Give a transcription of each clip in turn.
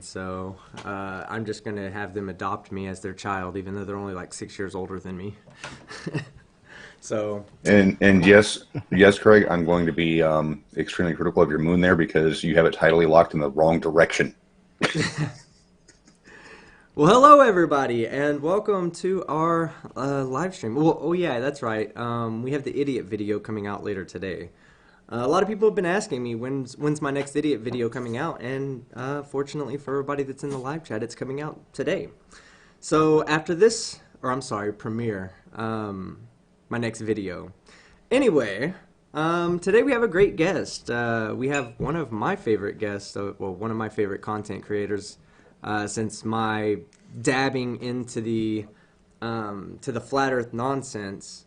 So I'm just going to have them adopt me as their child, even though they're only like 6 years older than me. So, And yes, Craig, I'm going to be extremely critical of your moon there because you have it tidally locked in the wrong direction. well, hello everybody, and welcome to our live stream. Well, oh yeah, that's right. We have the idiot video coming out later today. A lot of people have been asking me when's my next idiot video coming out, and fortunately for everybody that's in the live chat, it's coming out today. So after this, or I'm sorry, premiere, my next video. Anyway, today we have a great guest. We have one of my favorite guests, well, one of my favorite content creators, since my dabbing into the to the flat Earth nonsense.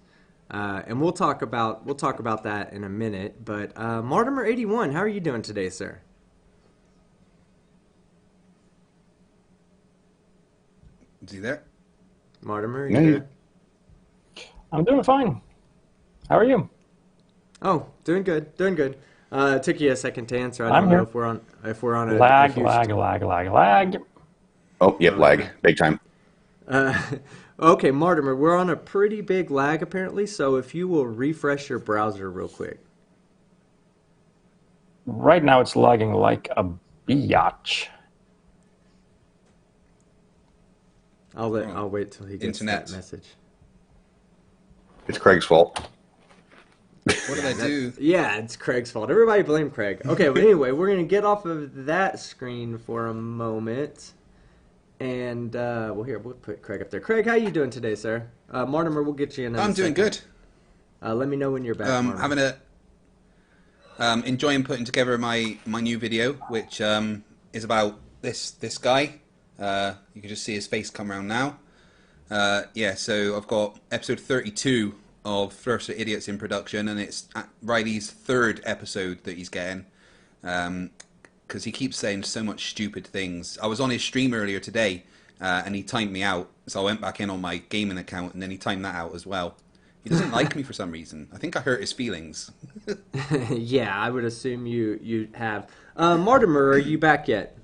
And we'll talk about that in a minute. But Martymer 81, how are you doing today, sir? Is he there? Martymer, are you Hey. there? I'm doing fine. How are you? Oh, doing good, doing good. It took you a second to answer. I I'm don't know here. if we're on a Lag, huge. lag, lag, lag, lag. Oh, yep, Oh, lag, yeah. big time. Okay, Martymer, we're on a pretty big lag apparently. So if you will refresh your browser real quick. Right now it's lagging like a biatch. I'll wait till he gets Internet. that message. It's Craig's fault. What did I do? Yeah, it's Craig's fault. Everybody blame Craig. Okay, but anyway, we're going to get off of that screen for a moment. And, well, here, we'll put Craig up there. Craig, how you doing today, sir? Martimer, we'll get you in I'm doing good. Let me know when you're back, Martimer. Having enjoying putting together my new video, which is about this guy. You can just see his face come around now. Yeah, so I've got episode 32 of First Idiots in production, and it's Riley's third episode that he's getting. Because he keeps saying so much stupid things. I was on his stream earlier today, and he timed me out, so I went back in on my gaming account, and then he timed that out as well. He doesn't like me for some reason. I think I hurt his feelings. Yeah, I would assume you have. Martimer, are you back yet?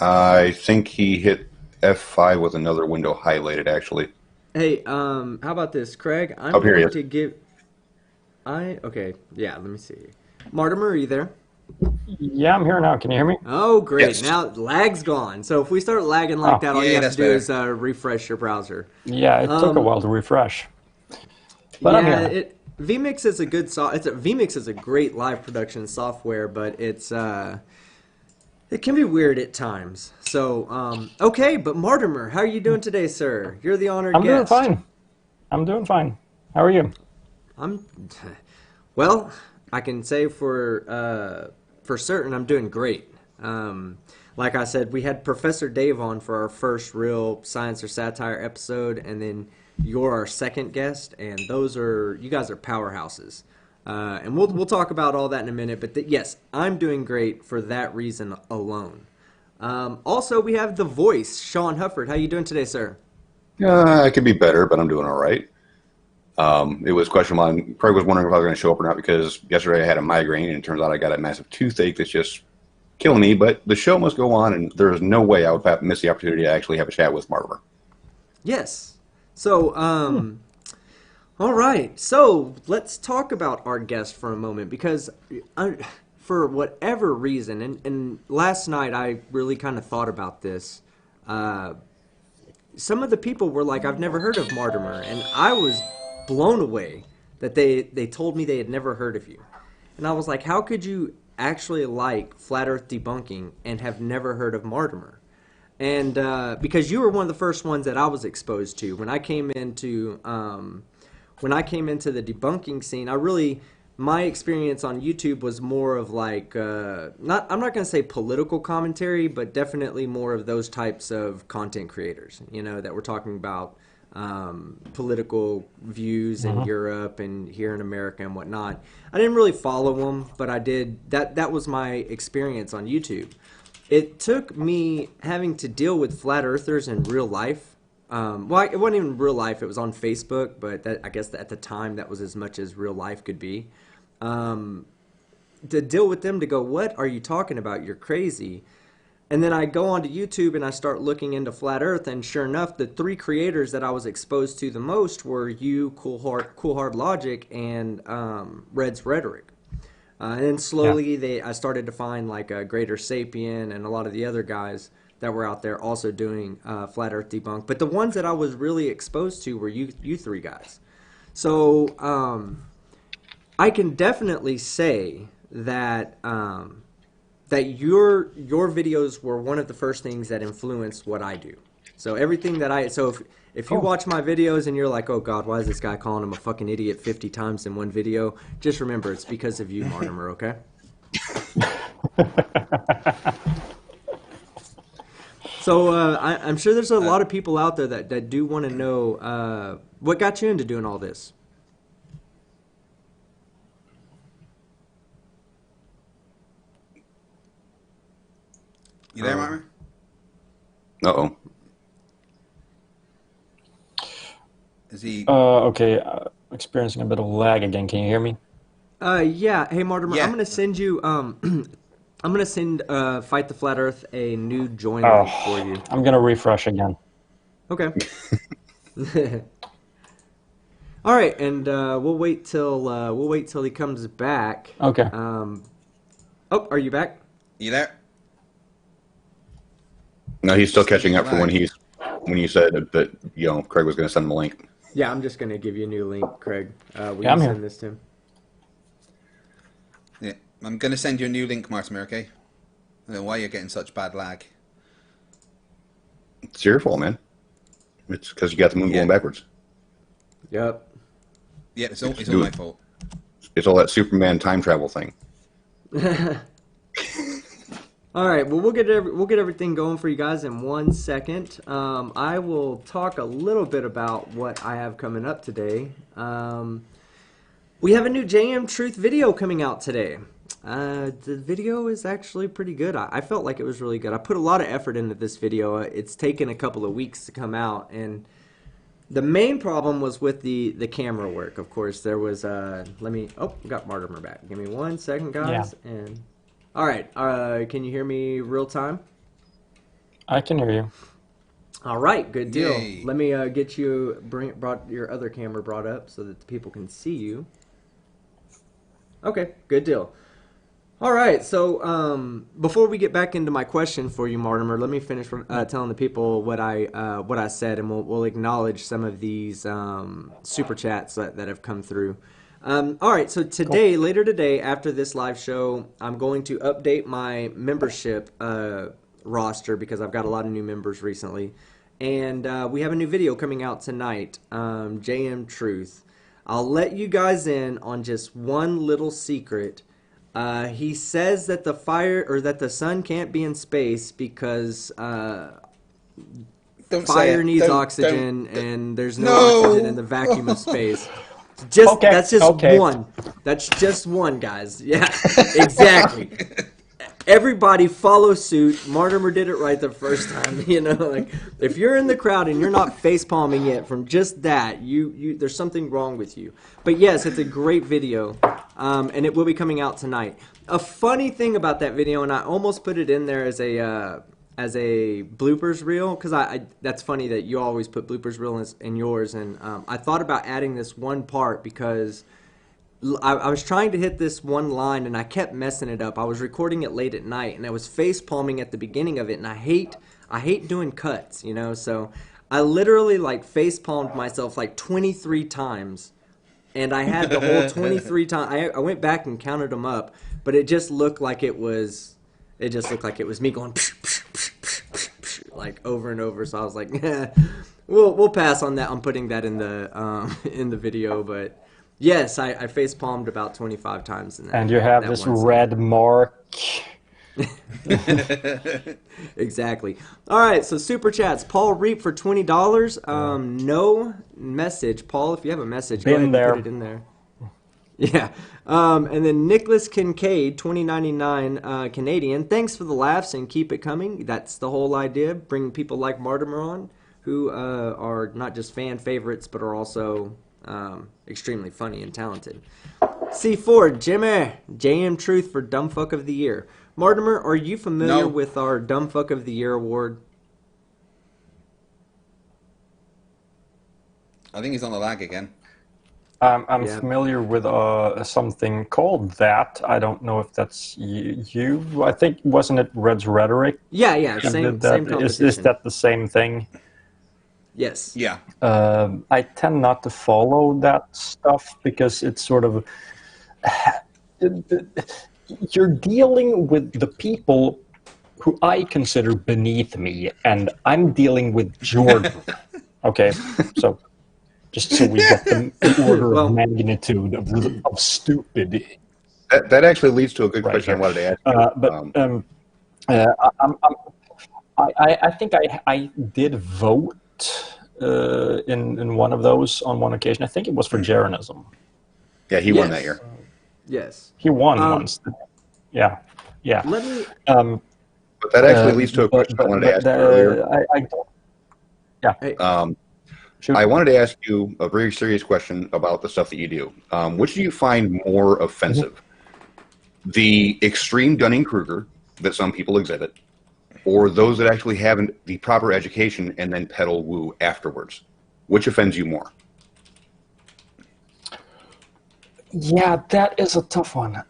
I think he hit F5 with another window highlighted, actually. Hey, how about this, Craig? I'm Up here, going yes. to give... Okay, yeah, let me see. Martimer, are you there? Yeah, I'm here now. Can you hear me? Oh, great. Yes. Now, lag's gone. So if we start lagging like Oh. that, all you Yeah, have to that's do better. is refresh your browser. Yeah, it took a while to refresh. But I'm Yeah, here. vMix is a good vMix is a great live production software, but it can be weird at times. So, okay, but Martimer, how are you doing today, sir? You're the honored I'm doing guest. fine. I'm doing fine. How are you? I'm well, I can say for certain I'm doing great. Like I said, we had Professor Dave on for our first real science or satire episode, and then you're our second guest, and you guys are powerhouses. And we'll talk about all that in a minute. But yes, I'm doing great for that reason alone. Also, we have the voice, Sean Hufford. How you doing today, sir? I could be better, but I'm doing all right. It was question one. Craig was wondering if I was going to show up or not because yesterday I had a migraine, and it turns out I got a massive toothache that's just killing me. But the show must go on, and there is no way I would miss the opportunity to actually have a chat with Mortimer. Yes. So, all right. So let's talk about our guest for a moment because for whatever reason, and last night I really kind of thought about this. Some of the people were like, I've never heard of Martymer, and I was blown away that they told me they had never heard of you. And I was like, how could you actually like flat earth debunking and have never heard of Martymer? And because you were one of the first ones that I was exposed to when I came into the debunking scene. My experience on YouTube was more of like I'm not going to say political commentary, but definitely more of those types of content creators, that we're talking about political views in Europe and here in America and whatnot. I didn't really follow them, but I did. That was my experience on YouTube. It took me having to deal with flat earthers in real life. Well, it wasn't even real life. It was on Facebook, but I guess at the time that was as much as real life could be. to deal with them to go, what are you talking about? You're crazy. And then I go onto YouTube and I start looking into Flat Earth, and sure enough, the three creators that I was exposed to the most were you, Cool Hard Logic, and Red's Rhetoric. And then slowly I started to find like a Greater Sapien and a lot of the other guys that were out there also doing Flat Earth debunk. But the ones that I was really exposed to were you three guys. So I can definitely say that that your videos were one of the first things that influenced what I do. So everything that if you watch my videos and you're like, oh God, why is this guy calling him a fucking idiot 50 times in one video? Just remember, it's because of you, Mortimer, okay? So I'm sure there's a lot of people out there that do want to know what got you into doing all this. You there, Martymer? Uh-oh. Is he? Okay, experiencing a bit of lag again. Can you hear me? Yeah. Hey, Mortimer, Yeah. I'm gonna send you. I'm gonna send Fight the Flat Earth a new join Oh, link for you. I'm gonna refresh again. Okay. All right, and we'll wait till he comes back. Okay. Oh, are you back? You there? No, he's still catching up Right. for when you said that Craig was going to send him a link. Yeah, I'm just gonna give you a new link, Craig. Will Yeah, I'm you here. send this to him? Yeah. I'm going to send you a new link, Martymer, okay? I don't know why you're getting such bad lag. It's your fault, man. It's because you got the moon going backwards. Yep. Yeah, it's all my fault. It's all that Superman time travel thing. All right. Well, we'll get everything going for you guys in 1 second. I will talk a little bit about what I have coming up today. We have a new JM Truth video coming out today. The video is actually pretty good. I felt like it was really good. I put a lot of effort into this video. It's taken a couple of weeks to come out, and the main problem was with the camera work. Of course, there was we got Martymer back. Give me 1 second, guys. Yeah. And all right, can you hear me real time? I can hear you. All right, good deal. Yay. Let me get you brought your other camera brought up so that the people can see you. Okay, good deal. All right, so before we get back into my question for you, Mortimer, let me finish telling the people what I said, and we'll acknowledge some of these super chats that have come through. All right, so today, later today, after this live show, I'm going to update my membership roster because I've got a lot of new members recently, and we have a new video coming out tonight, JM Truth. I'll let you guys in on just one little secret. He says that the sun can't be in space because Don't fire needs oxygen and there's no oxygen in the vacuum of space. That's just one. That's just one, guys. Yeah, exactly. Everybody follow suit. Mortimer did it right the first time. Like if you're in the crowd and you're not face palming yet from just that, you there's something wrong with you. But yes, it's a great video, and it will be coming out tonight. A funny thing about that video, and I almost put it in there as a bloopers reel because that's funny that you always put bloopers reel in yours, and I thought about adding this one part because I was trying to hit this one line and I kept messing it up. I was recording it late at night and I was face palming at the beginning of it, and I hate doing cuts, so I literally like face palmed myself like 23 times, and I had the whole 23 times. I went back and counted them up, but it just looked like it was me going like over and over. So I was like, we'll pass on that. I'm putting that in the video, but yes, I face palmed about 25 times in that. And you have that this one red mark. Exactly. All right, so super chats. Paul Reap for $20. No message. Paul, if you have a message, go ahead and put it in there. Yeah. And then Nicholas Kincaid, $20.99 Canadian. Thanks for the laughs and keep it coming. That's the whole idea. Bring people like Martymer on who are not just fan favorites but are also extremely funny and talented. C4, Jimmy, JM Truth for Dumb Fuck of the Year. Mortimer, are you familiar No. with our Dumb Fuck of the Year award? I think he's on the lag again. I'm Yeah. familiar with something called that. I don't know if that's you. I think, wasn't it Red's Rhetoric? Yeah, who same did that? competition. Is that the same thing? Yes. Yeah. I tend not to follow that stuff because it's sort of you're dealing with the people who I consider beneath me, and I'm dealing with Jordan. Okay, so just so we get the order Well- of magnitude of stupid. That actually leads to a good Right question here. I wanted to ask you. I think I did vote in one of those on one occasion. I think it was for Jeranism. Yeah, he won that year. Yes. He won once. Yeah. Let me. But that actually leads to a question I wanted to ask you earlier. I don't. Yeah. Hey, Shoot. I wanted to ask you a very serious question about the stuff that you do. Which do you find more offensive? The extreme Dunning-Kruger that some people exhibit, or those that actually have the proper education and then peddle woo afterwards? Which offends you more? Yeah, that is a tough one.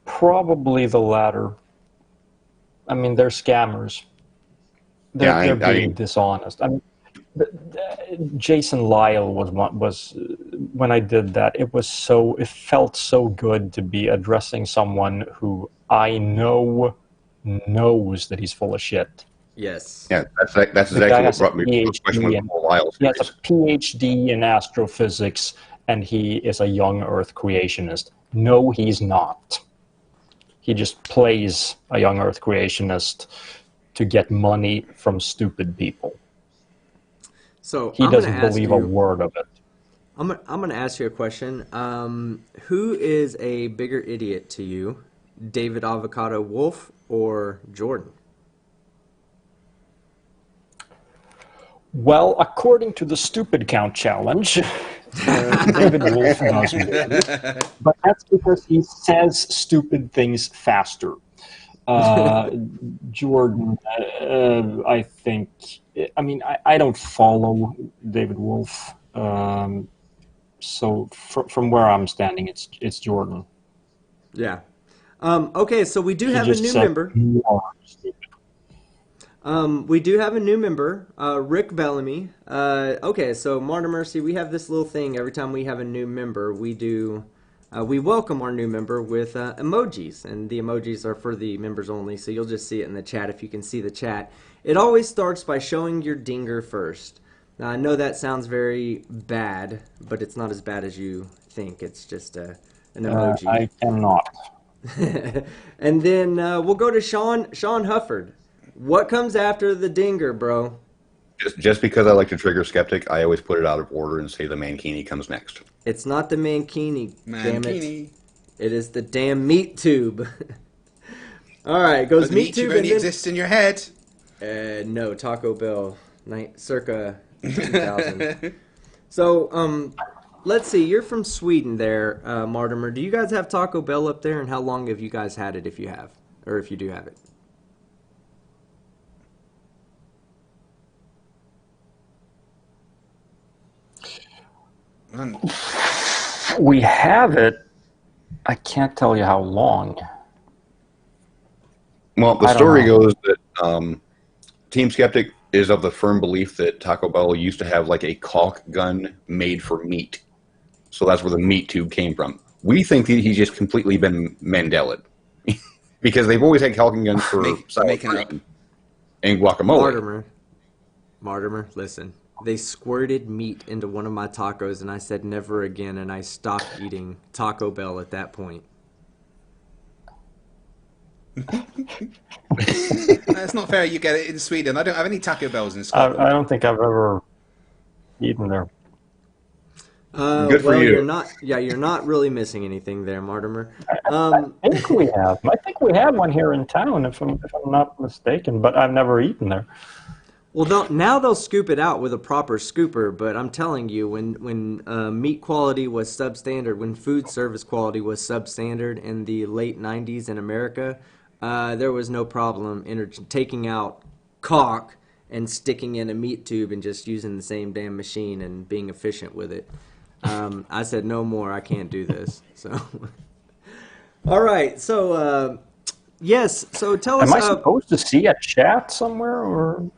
Probably the latter. I mean, they're scammers. They're being dishonest. I mean, Jason Lyle was when I did that. It felt so good to be addressing someone who I know knows that he's full of shit. yes. Yeah, that's exactly what brought me to the question with Paul Lyle's He has series. a PhD in astrophysics, and he is a young Earth creationist. No, he's not. He just plays a young Earth creationist to get money from stupid people. So He I'm doesn't gonna ask believe you, a word of it. I'm going to ask you a question. Who is a bigger idiot to you, David Avocado Wolf or Jordan? Well, according to the stupid count challenge, David Wolf does win, but that's because he says stupid things faster. Jordan, I think. I mean, I don't follow David Wolf, so from where I'm standing, it's Jordan. Yeah. Okay, so we do have a just new said member. more stupid. We do have a new member, Rick Bellamy. Okay, so Martymer, see, we have this little thing every time we have a new member. We welcome our new member with emojis, and the emojis are for the members only, so you'll just see it in the chat if you can see the chat. It always starts by showing your dinger first. Now, I know that sounds very bad, but it's not as bad as you think. It's just an emoji. I cannot. And then we'll go to Sean Hufford. What comes after the dinger, bro? Just because I like to trigger Skeptic, I always put it out of order and say the Mankini comes next. It's not the Mankini, damn it. Mankini. It is the damn meat tube. All right, goes But the meat meat tube tube and only then... exists in your head. No, Taco Bell, circa 2000. So, let's see. You're from Sweden, there, Martymer. Do you guys have Taco Bell up there, and how long have you guys had it, if you have, or if you do have it? We have it. I can't tell you how long. Well, the I don't story know. goes that Team Skeptic is of the firm belief that Taco Bell used to have like a caulk gun made for meat. So that's where the meat tube came from. We think that he's just completely been Mandelaed. Because they've always had caulking guns for sour making it cream and guacamole. Martymer, listen. They squirted meat into one of my tacos, and I said never again, and I stopped eating Taco Bell at that point. That's not fair. You get it in Sweden. I don't have any Taco Bells in Scotland. I don't think I've ever eaten there. Good for well, you. You're not really missing anything there, Martymer. I think we have. I think we have one here in town, if I'm not mistaken, but I've never eaten there. Well, now they'll scoop it out with a proper scooper, but I'm telling you, when meat quality was substandard, when food service quality was substandard in the late '90s in America, there was no problem taking out caulk and sticking in a meat tube and just using the same damn machine and being efficient with it. I said no more. I can't do this. So, all right. So, yes. So tell us. Am I supposed to see a chat somewhere, or?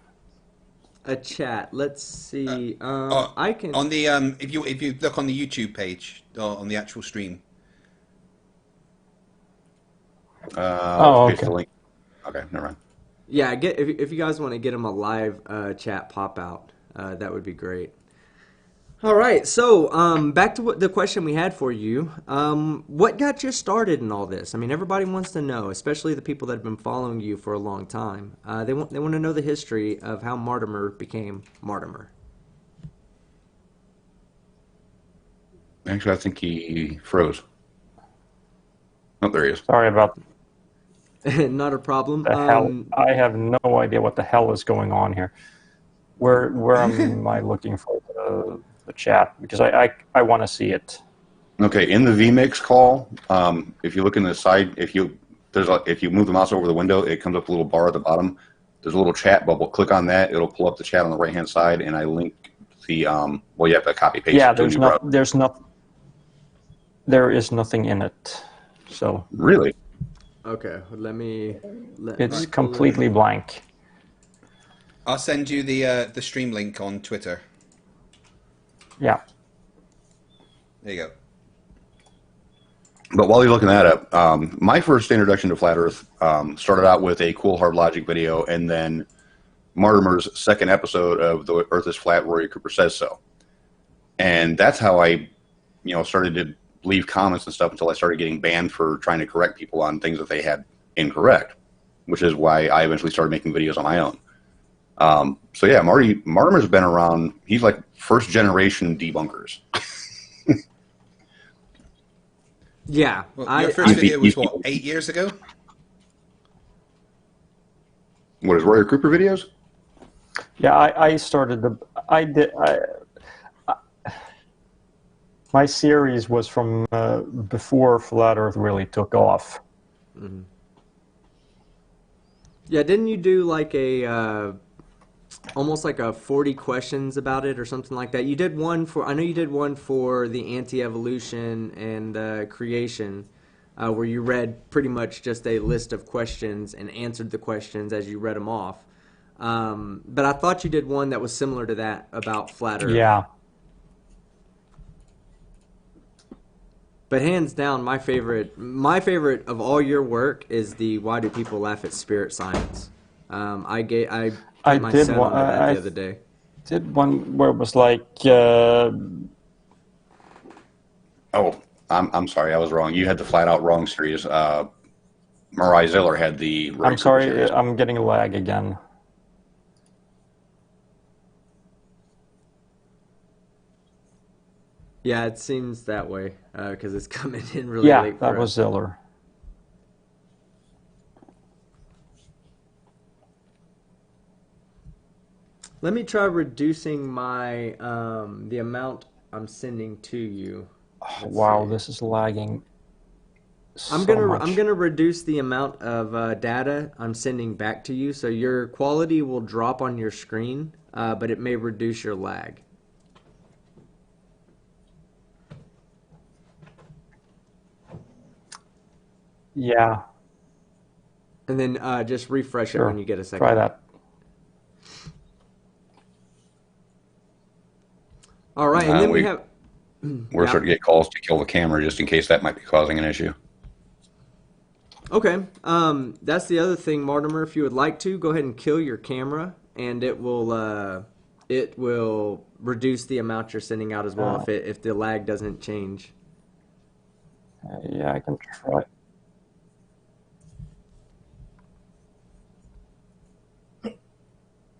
A chat. Let's see. I can. On the if you look on the YouTube page or on the actual stream. Oh, Paste okay. the link. Okay, never mind. Yeah, if you guys want to get them a live chat pop out, that would be great. All right, so back to the question we had for you. What got you started in all this? I mean, everybody wants to know, especially the people that have been following you for a long time. They want to know the history of how Martymer became Martymer. Actually, I think he froze. Oh, there he is. Sorry about Not a problem. the hell. I have no idea what the hell is going on here. Where am I looking for the chat? Because I want to see it. Okay, in the vMix call, if you look in the side, if you move the mouse over the window, it comes up a little bar at the bottom. There's a little chat bubble. Click on that. It'll pull up the chat on the right hand side, and I link the well, you have to copy paste. Yeah, it to there is nothing in it. So really. Okay, it's completely blank. I'll send you the stream link on Twitter. Yeah. There you go. But while you're looking that up, my first introduction to Flat Earth started out with a Cool Hard Logic video, and then Mortimer's second episode of The Earth is Flat, Rory Cooper Says So. And that's how I, started to leave comments and stuff until I started getting banned for trying to correct people on things that they had incorrect, which is why I eventually started making videos on my own. So yeah, Martymer's been around. He's like first generation debunkers. Yeah. Well, your first video was what, 8 years ago? What is Roy Cooper videos? Yeah, I started my series was from before Flat Earth really took off. Mm-hmm. Yeah, didn't you do like a almost like a 40 questions about it or something like that? You did one for, I know you did one for the anti-evolution and creation, where you read pretty much just a list of questions and answered the questions as you read them off. But I thought you did one that was similar to that about Flat Earth. Yeah. But hands down, my favorite of all your work is the Why Do People Laugh at Spirit Science? I did one the other day. Did one where it was like. Oh, I'm sorry, I was wrong. You had the flat out wrong series. Mariah Ziller had the. I'm sorry, series. I'm getting a lag again. Yeah, it seems that way because it's coming in really late. Yeah, that was Ziller. Let me try reducing my the amount I'm sending to you. Wow, this is lagging. I'm gonna reduce the amount of data I'm sending back to you, so your quality will drop on your screen, but it may reduce your lag. Yeah. And then just refresh it when you get a second. Try that. All right, and then we're starting to get calls to kill the camera just in case that might be causing an issue. Okay, that's the other thing, Mortimer. If you would like to, go ahead and kill your camera, and it will reduce the amount you're sending out as well if the lag doesn't change. Yeah, I can try.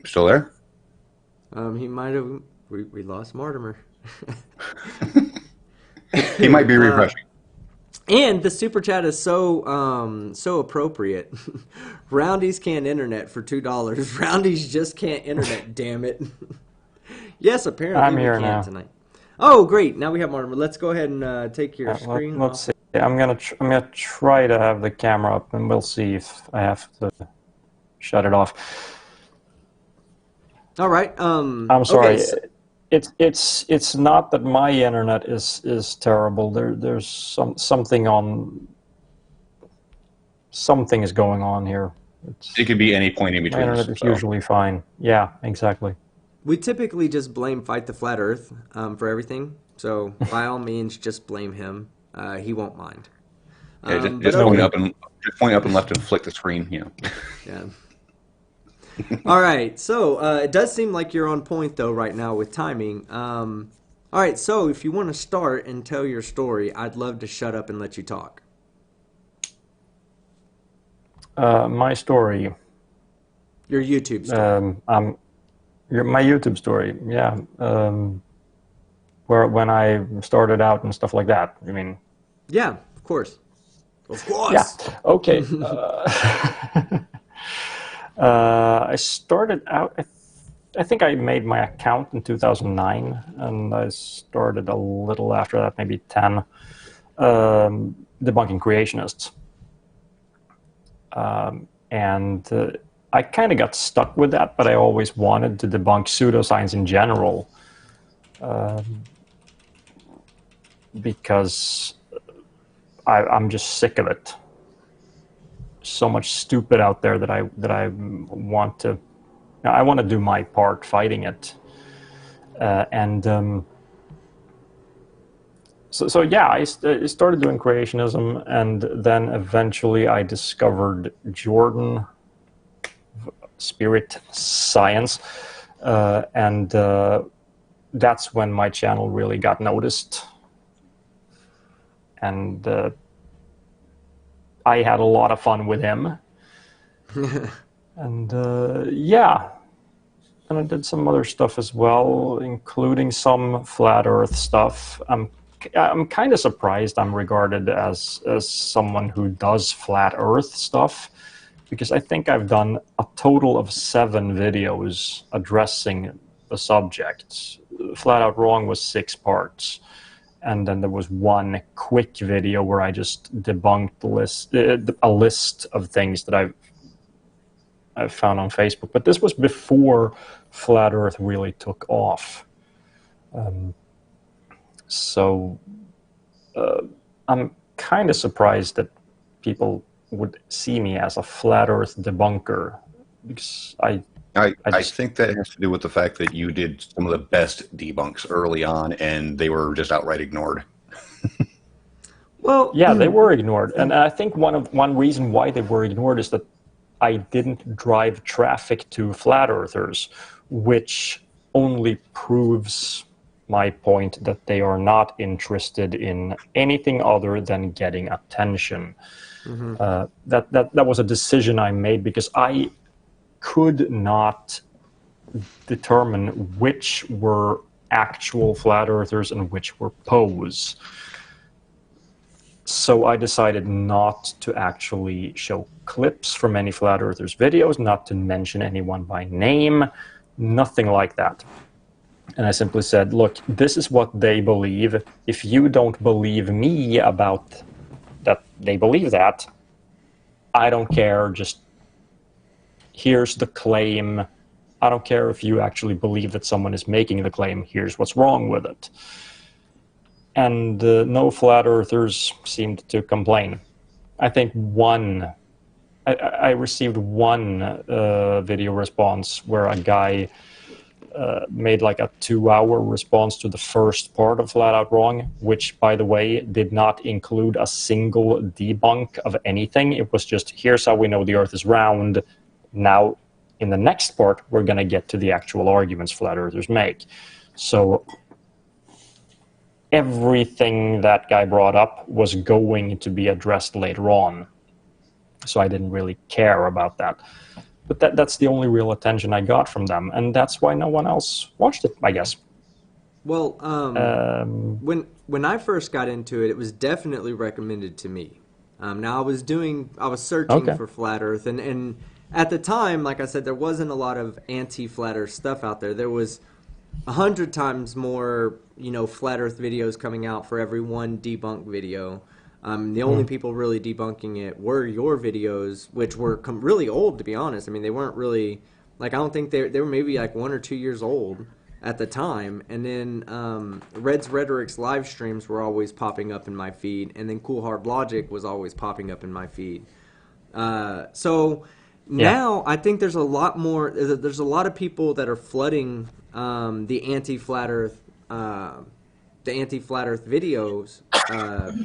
Still there? He might have. We lost Mortimer. He might be refreshing. And the super chat is so appropriate. Roundies can't internet for $2. Roundies just can't internet. Damn it. Yes, apparently I'm we here can now. tonight. Oh, great! Now we have Mortimer. Let's go ahead and take your screen Let's off. see. I'm gonna try to have the camera up, and we'll see if I have to shut it off. All right. I'm Okay. sorry. It's not that my internet is terrible. There's something is going on here. It could be any point in My between internet us. is So. usually fine. Yeah, exactly. We typically just blame Fight the Flat Earth for everything. So by all means, just blame him. He won't mind. Yeah, But just point okay. up and left and flick the screen. Yeah. All right. So it does seem like you're on point though right now with timing. All right. So if you want to start and tell your story, I'd love to shut up and let you talk. My story. Your YouTube story. My YouTube story. Yeah. Where when I started out and stuff like that. You mean? Yeah. Of course. Of course. Yeah. Okay. I started out. I think I made my account in 2009, and I started a little after that, maybe 10, debunking creationists. And I kind of got stuck with that, but I always wanted to debunk pseudoscience in general, because I'm just sick of it. So much stupid out there that I want to. I want to do my part fighting it, So yeah, I started doing creationism, and then eventually I discovered Jordan, spirit science, and that's when my channel really got noticed, and I had a lot of fun with him. And yeah, and I did some other stuff as well, including some flat Earth stuff. I'm kind of surprised I'm regarded as someone who does flat Earth stuff, because I think I've done a total of 7 videos addressing the subject. Flat Out Wrong was 6 parts. And then there was one quick video where I just debunked a list of things that I've found on Facebook. But this was before Flat Earth really took off. So I'm kind of surprised that people would see me as a Flat Earth debunker, because I think that has to do with the fact that you did some of the best debunks early on, and they were just outright ignored. Well, yeah, they were ignored, and I think one reason why they were ignored is that I didn't drive traffic to flat earthers, which only proves my point that they are not interested in anything other than getting attention. That was a decision I made because I could not determine which were actual flat earthers and which were pose. So I decided not to actually show clips from any flat earthers videos, not to mention anyone by name, nothing like that. And I simply said, look, this is what they believe. If you don't believe me about that they believe that, I don't care. Just here's the claim. I don't care if you actually believe that someone is making the claim. Here's what's wrong with it. And no flat earthers seemed to complain. I think I received one video response where a guy made like a 2-hour response to the first part of Flat Out Wrong, which, by the way, did not include a single debunk of anything. It was just, here's how we know the Earth is round. Now, in the next part, we're going to get to the actual arguments flat earthers make. So everything that guy brought up was going to be addressed later on. So I didn't really care about that. But that's the only real attention I got from them, and that's why no one else watched it, I guess. Well, Um, when I first got into it, it was definitely recommended to me. Now I was searching okay. for flat Earth, and at the time, like I said, there wasn't a lot of anti-flat Earth stuff out there. There was 100 times more, flat Earth videos coming out for every one debunk video. The only Mm. people really debunking it were your videos, which were really old, to be honest. I mean, they weren't really like I don't think they were maybe like 1 or 2 years old at the time. And then Red's Rhetoric's live streams were always popping up in my feed, and then Cool Hard Logic was always popping up in my feed. So Yeah. now I think there's a lot more. There's a lot of people that are flooding the anti-flat Earth, videos,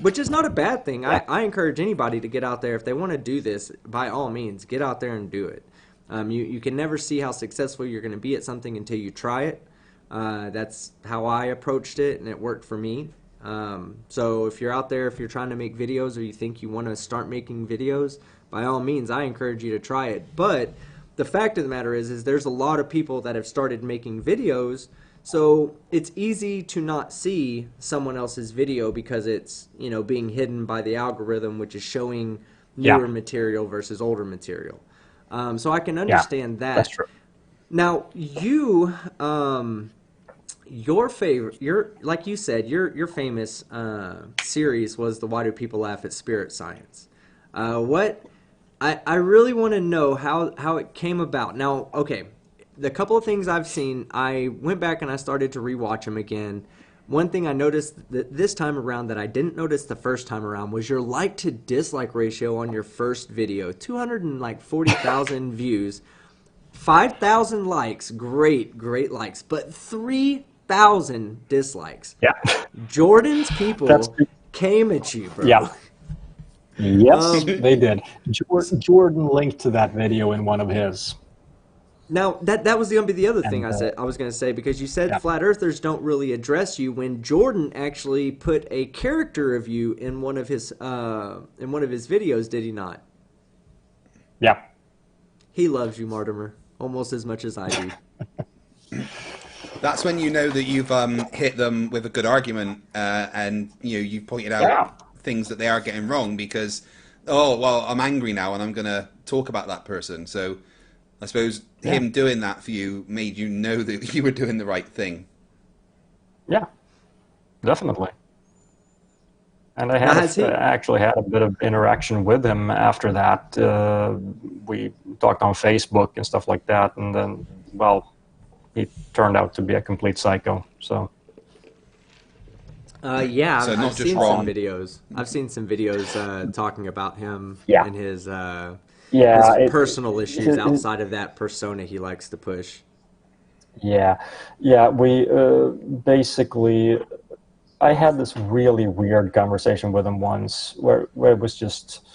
which is not a bad thing. Yeah. I encourage anybody to get out there if they want to do this. By all means, get out there and do it. You can never see how successful you're going to be at something until you try it. That's how I approached it, and it worked for me. So if you're out there, if you're trying to make videos or you think you want to start making videos, by all means, I encourage you to try it. But the fact of the matter is there's a lot of people that have started making videos, so it's easy to not see someone else's video because it's, being hidden by the algorithm, which is showing Yeah. newer material versus older material. So I can Yeah. understand That's that. true. Now, your favorite, like you said, your famous series was the Why Do People Laugh at Spirit Science? What I really want to know how it came about. Now, okay, the couple of things I've seen, I went back and I started to rewatch them again. One thing I noticed this time around that I didn't notice the first time around was your like to dislike ratio on your first video. 240,000 views, 5,000 likes, great likes, but 3,000 dislikes. Yeah. Jordan's That's people came at you, bro. yeah. Yes, Um, they did. Jordan linked to that video in one of his. Now that was going to be the other thing And I was going to say, because you said yeah. flat earthers don't really address you, when Jordan actually put a character of you in one of his videos, did he not? Yeah. He loves you, Mortimer, almost as much as I do. That's when you know that you've hit them with a good argument, and you've pointed out Yeah. things that they are getting wrong. Because, oh well, I'm angry now, and I'm going to talk about that person. So, I suppose him doing that for you made you know that you were doing the right thing. Yeah. Definitely. And I Now, actually had a bit of interaction with him after that. We talked on Facebook and stuff like that, and then, well, he turned out to be a complete psycho. So. Yeah, So not I've just seen wrong. some videos. I've seen some videos talking about him Yeah. and his Yeah. personal issues outside of that persona he likes to push. Yeah. Yeah. We basically. I had this really weird conversation with him once where it was just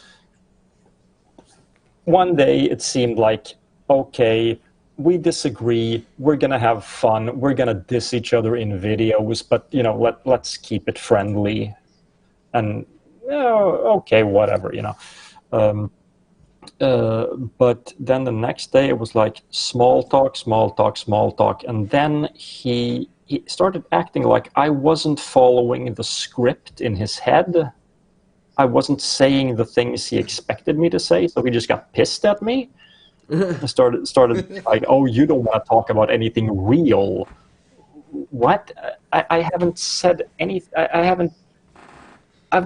one day it seemed like, okay, we disagree, we're going to have fun, we're going to diss each other in videos, but let's keep it friendly. And okay, whatever, but then the next day it was like small talk, and then he started acting like I wasn't following the script in his head. I wasn't saying the things he expected me to say, so he just got pissed at me. And started like, oh, you don't want to talk about anything real. What? I haven't said anything. I haven't. We've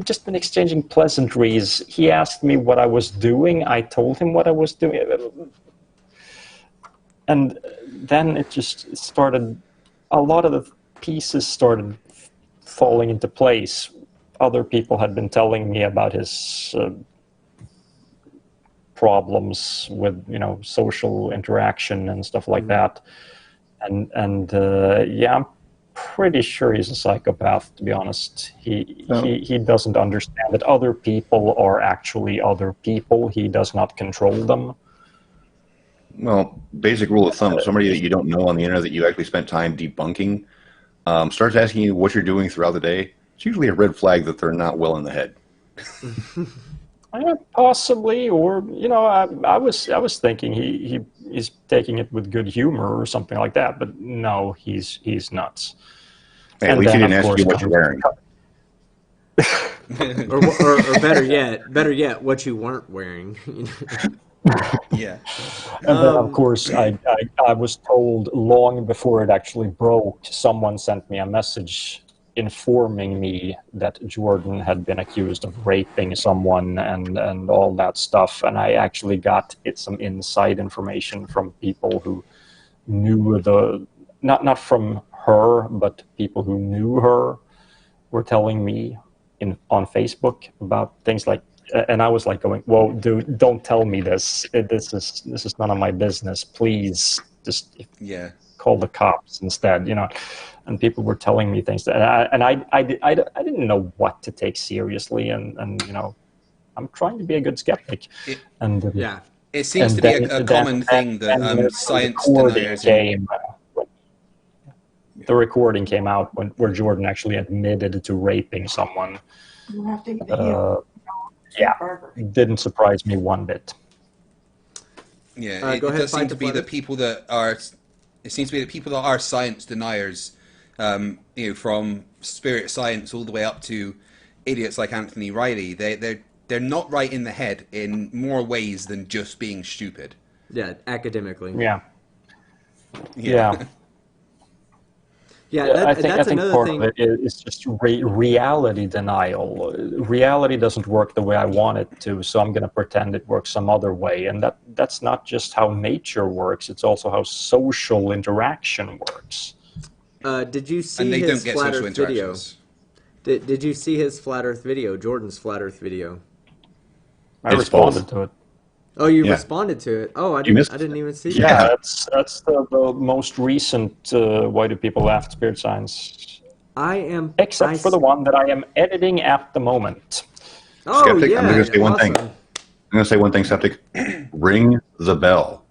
just been exchanging pleasantries. He asked me what I was doing. I told him what I was doing. And then it just started, a lot of the pieces started falling into place. Other people had been telling me about his problems with, social interaction and stuff like that. And yeah, I'm pretty sure he's a psychopath, to be honest. He doesn't understand that other people are actually other people. He does not control them. Well, basic rule of thumb, somebody that you don't know on the internet that you actually spent time debunking starts asking you what you're doing throughout the day, it's usually a red flag that they're not well in the head. Possibly, or I was thinking he he's taking it with good humor or something like that. But no, he's nuts. Hey, at least he didn't ask you what you're wearing. or better yet, what you weren't wearing. Yeah. And then, of course, I was told long before it actually broke, someone sent me a message informing me that Jordan had been accused of raping someone and all that stuff. And I actually got some inside information from people who knew not from her, but people who knew her were telling me on Facebook about things like, and I was like going, whoa, dude, don't tell me this. This is none of my business. Please just call the cops instead, And people were telling me things that, I didn't know what to take seriously. And I'm trying to be a good skeptic. It seems to be a common thing that science deniers came. The recording came out where Jordan actually admitted to raping someone. Didn't surprise me one bit. Yeah, it does seem to be that people that are. It seems to be that people that are science deniers, from spirit science all the way up to idiots like Anthony Riley, they're not right in the head in more ways than just being stupid. Yeah, academically. Yeah. Yeah, I think part thing. of it is just reality denial. Reality doesn't work the way I want it to, so I'm going to pretend it works some other way. And that's not just how nature works; it's also how social interaction works. Did you see his flat Earth video? Did you see his flat Earth video? Jordan's flat Earth video. I responded to it. Oh, you responded to it. Oh, I didn't even see that. Yeah, that's the most recent Why Do People Laugh at Spirit Science. Except for the one that I am editing at the moment. Oh, Skeptic, yeah. I'm going to say one thing. I'm going to say one thing, Skeptic. Ring the bell.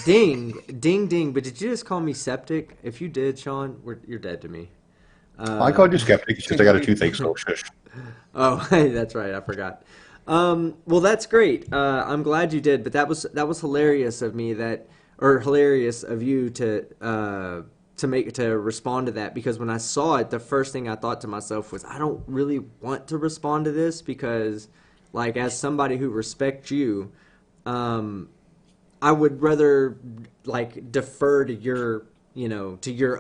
Ding, ding, ding. But did you just call me Septic? If you did, Sean, you're dead to me. I called you Skeptic. It's just I got a toothache, so shush. Oh, that's right. I forgot. Well, that's great. I'm glad you did, but that was hilarious of me hilarious of you to respond to that, because when I saw it, the first thing I thought to myself was, I don't really want to respond to this because, like, as somebody who respects you, I would rather like defer to your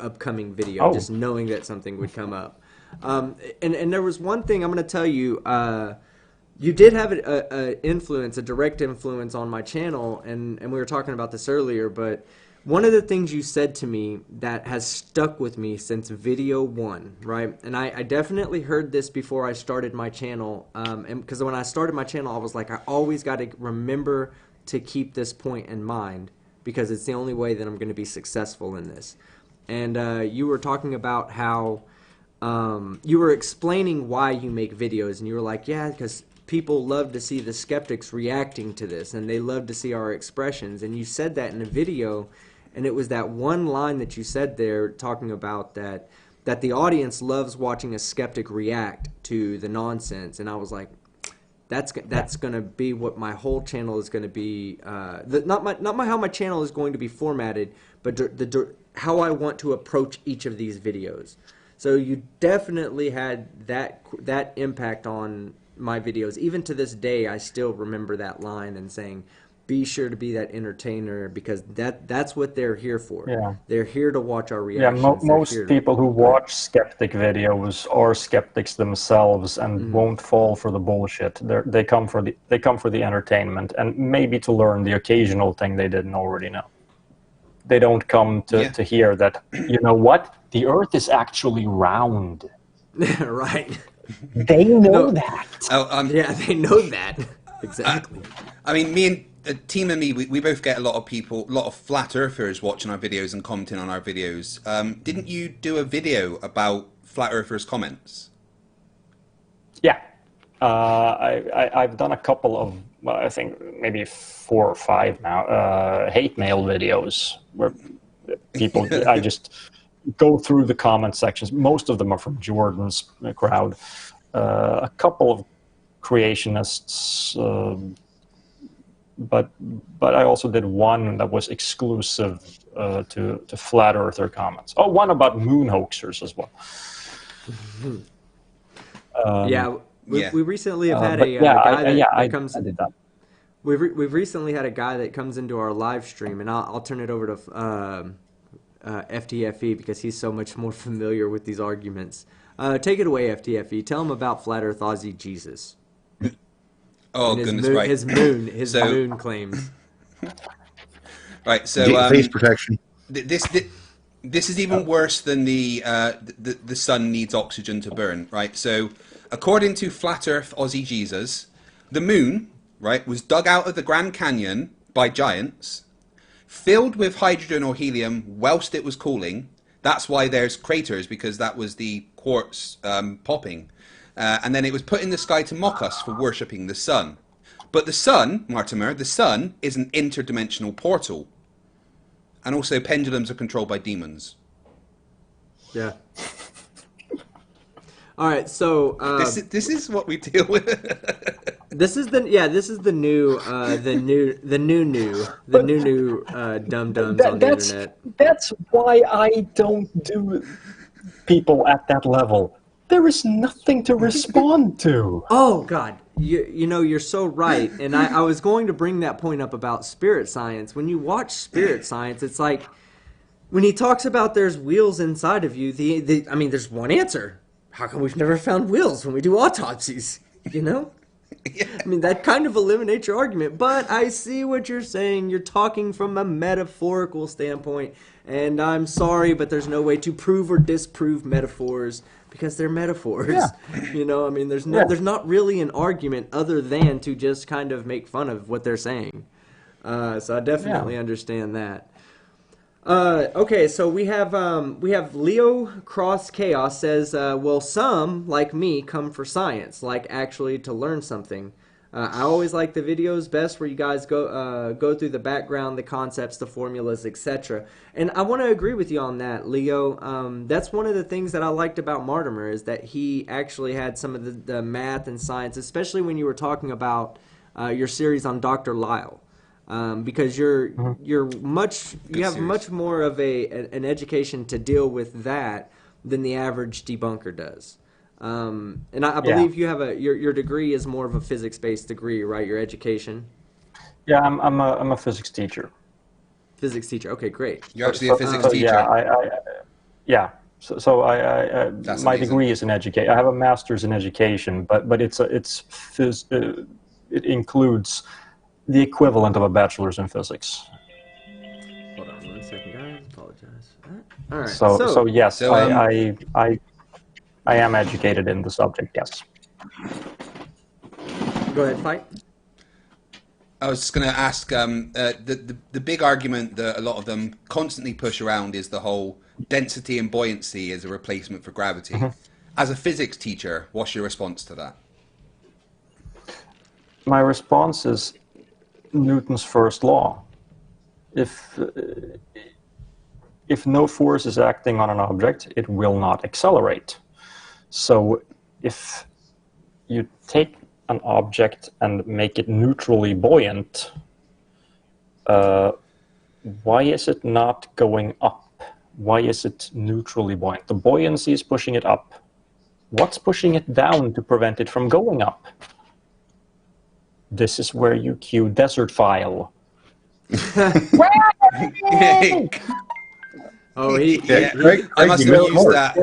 upcoming video, just knowing that something would come up. And there was one thing I'm going to tell you. You did have a direct influence on my channel, and we were talking about this earlier, but one of the things you said to me that has stuck with me since video 1, right? And I definitely heard this before I started my channel, and because when I started my channel, I was like, I always got to remember to keep this point in mind, because it's the only way that I'm going to be successful in this. And you were talking about how you were explaining why you make videos, and you were like, yeah, because people love to see the skeptics reacting to this, and they love to see our expressions. And you said that in a video, and it was that one line that you said there talking about that the audience loves watching a skeptic react to the nonsense. And I was like, that's going to be what my whole channel is going to be. How my channel is going to be formatted, but how I want to approach each of these videos. So you definitely had that impact on my videos. Even to this day, I still remember that line and saying, be sure to be that entertainer, because that's what they're here for. Yeah. They're here to watch our reactions. Yeah, most people who watch skeptic videos are skeptics themselves and won't fall for the bullshit. They come for the entertainment and maybe to learn the occasional thing they didn't already know. They don't come to hear that, you know what? The Earth is actually round. Right. They know that. Yeah, they know that. Exactly. I mean, me and the team and me, we both get a lot of flat earthers watching our videos and commenting on our videos. Didn't you do a video about flat earthers' comments? Yeah. I've done a couple of, I think maybe 4 or 5 now, hate mail videos where people, I just go through the comment sections. Most of them are from Jordan's crowd. A couple of creationists but I also did one that was exclusive to flat earther comments. Oh, one about moon hoaxers as well. We recently have had I did that. We've recently had a guy that comes into our live stream, and I'll turn it over to FTFE because he's so much more familiar with these arguments. Take it away, FTFE. Tell him about Flat Earth Aussie Jesus. Oh, goodness, right. His moon claims. Right, so face protection. This is even worse than the sun needs oxygen to burn, right? So, according to Flat Earth Aussie Jesus, the moon, right, was dug out of the Grand Canyon by giants, filled with hydrogen or helium whilst it was cooling. That's why there's craters, because that was the quartz popping. And then it was put in the sky to mock us for worshipping the sun. But the sun, Martymer, the sun is an interdimensional portal. And also pendulums are controlled by demons. Yeah. All right, so this is what we deal with. This is the new dum-dums on the internet. That's why I don't do people at that level. There is nothing to respond to. Oh God, you know, you're so right. And I was going to bring that point up about spirit science. When you watch spirit science, it's like when he talks about there's wheels inside of you. I mean, there's one answer. How come we've never found wheels when we do autopsies? You know? Yeah. I mean, that kind of eliminates your argument. But I see what you're saying. You're talking from a metaphorical standpoint. And I'm sorry, but there's no way to prove or disprove metaphors because they're metaphors. Yeah. You know, I mean, there's not really an argument other than to just kind of make fun of what they're saying. So I definitely understand that. Okay, so we have Leo Cross Chaos says, well, some, like me, come for science, like actually to learn something. I always like the videos best where you guys go through the background, the concepts, the formulas, etc. And I want to agree with you on that, Leo. That's one of the things that I liked about Mortimer is that he actually had some of the math and science, especially when you were talking about your series on Dr. Lyle. Because you have much more of an education to deal with that than the average debunker does. And I believe you have your degree is more of a physics-based degree, right? Your education. Yeah, I'm a physics teacher. Physics teacher. Okay, great. You're actually a physics teacher. Yeah. So my degree is in education. I have a master's in education, but it includes the equivalent of a bachelor's in physics. Hold on 1 second, guys. Apologize for that. All right. So yes, I am educated in the subject. Yes. Go ahead, fight. I was just going to ask, the big argument that a lot of them constantly push around is the whole density and buoyancy as a replacement for gravity. Mm-hmm. As a physics teacher, what's your response to that? My response is Newton's first law. If no force is acting on an object, it will not accelerate. So if you take an object and make it neutrally buoyant, why is it not going up? Why is it neutrally buoyant? The buoyancy is pushing it up. What's pushing it down to prevent it from going up? This is where you cue desert file. Oh, I must have used that.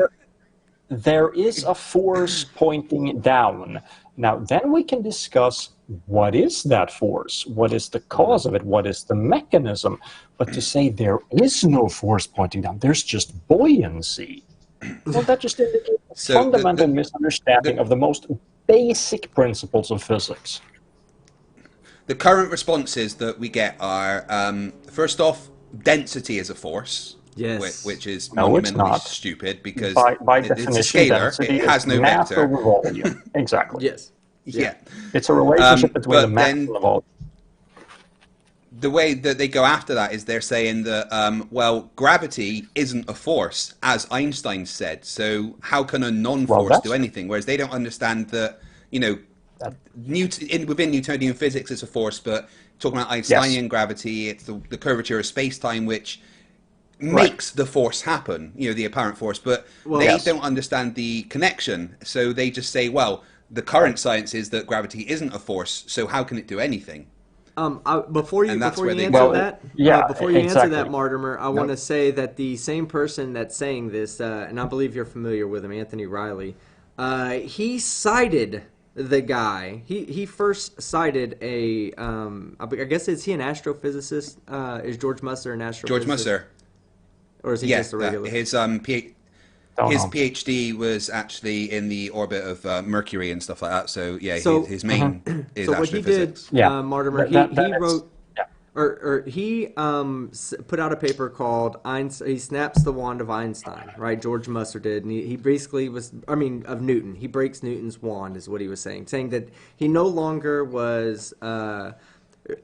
There is a force pointing down. Now, then we can discuss what is that force? What is the cause of it? What is the mechanism? But to say there is no force pointing down, there's just buoyancy. Well, that just indicates a fundamental misunderstanding of the most basic principles of physics. The current responses that we get are, first off, density is a force. Yes. Which is monumentally stupid because by it's a definition, scalar. It has no mass vector. over volume. Exactly. Yes. Yeah. It's a relationship between the mass and the volume. The way that they go after that is they're saying that, well, gravity isn't a force, as Einstein said. So how can a non-force do anything? Whereas they don't understand that, within Newtonian physics, it's a force, but talking about Einsteinian gravity, it's the curvature of space-time which makes the force happen, the apparent force, but they don't understand the connection, so they just say, well, the current science is that gravity isn't a force, so how can it do anything? Before you answer that, Martymer, I want to say that the same person that's saying this, and I believe you're familiar with him, Anthony Riley, he cited the guy. He first cited I guess, is he an astrophysicist? Is George Musser an astrophysicist? George Musser. Or is he just a regular? His PhD was actually in the orbit of Mercury and stuff like that. So his main is so what he did, Martymer, he wrote, or he put out a paper called He Snaps the Wand of Einstein, right? George Musser did, and he basically of Newton. He breaks Newton's wand, is what he was saying that he no longer was.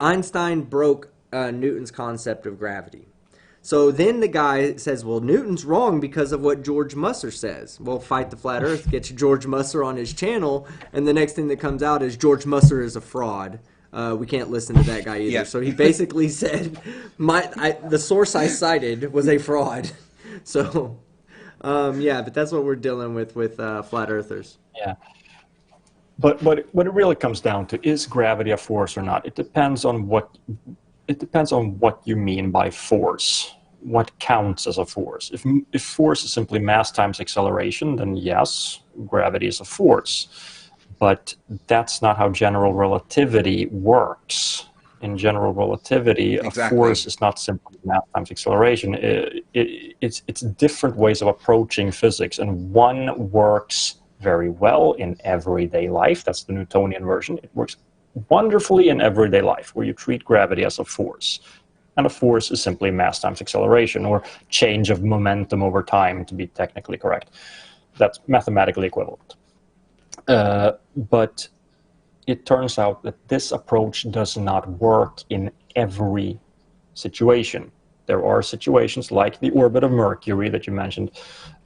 Einstein broke Newton's concept of gravity. So then the guy says, well, Newton's wrong because of what George Musser says. Well, Fight the Flat Earth gets George Musser on his channel, and the next thing that comes out is George Musser is a fraud. We can't listen to that guy either. So he basically said, the source I cited was a fraud. So, but that's what we're dealing with flat earthers. Yeah. But what it really comes down to, is gravity a force or not? It depends on what you mean by force. What counts as a force? If force is simply mass times acceleration, then yes, gravity is a force. But that's not how general relativity works. In general relativity, a force is not simply mass times acceleration. It's different ways of approaching physics, and one works very well in everyday life. That's the Newtonian version. It works wonderfully in everyday life, where you treat gravity as a force. And a force is simply mass times acceleration, or change of momentum over time, to be technically correct. That's mathematically equivalent. But it turns out that this approach does not work in every situation. There are situations like the orbit of Mercury that you mentioned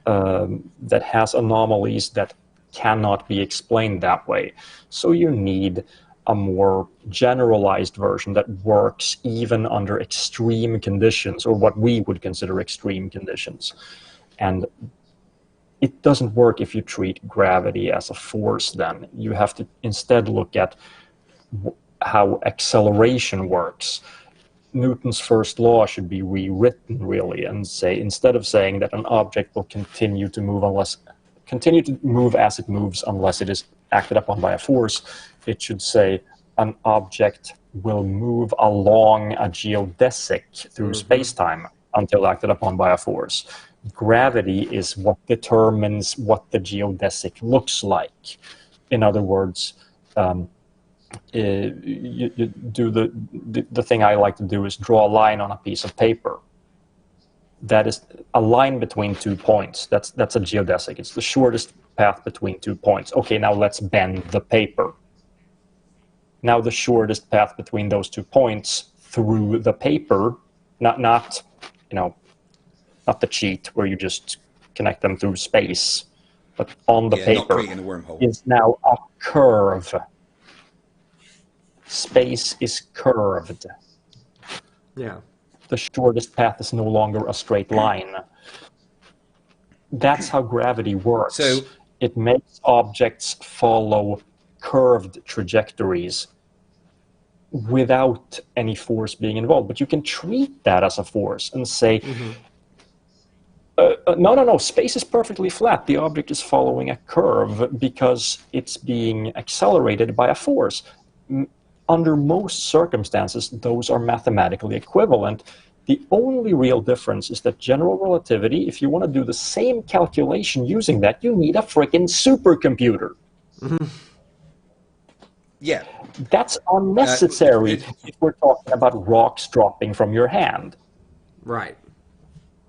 that has anomalies that cannot be explained that way. So you need a more generalized version that works even under extreme conditions, or what we would consider extreme conditions. And it doesn't work if you treat gravity as a force. Then you have to instead look at how acceleration works. Newton's first law should be rewritten, really, and say, instead of saying that an object will continue to move as it moves unless it is acted upon by a force, it should say an object will move along a geodesic through space-time until acted upon by a force. Gravity is what determines what the geodesic looks like. In other words, you do the thing I like to do is draw a line on a piece of paper. That is a line between 2 points. That's a geodesic. It's the shortest path between 2 points. Okay, now let's bend the paper. Now the shortest path between those 2 points through the paper, not the cheat where you just connect them through space, but on the paper, is now a curve. Space is curved. Yeah. The shortest path is no longer a straight line. That's how gravity works. So it makes objects follow curved trajectories without any force being involved. But you can treat that as a force and say, no, space is perfectly flat. The object is following a curve because it's being accelerated by a force. Under most circumstances, those are mathematically equivalent. The only real difference is that general relativity, if you want to do the same calculation using that, you need a freaking supercomputer. Yeah. That's unnecessary if we're talking about rocks dropping from your hand. Right.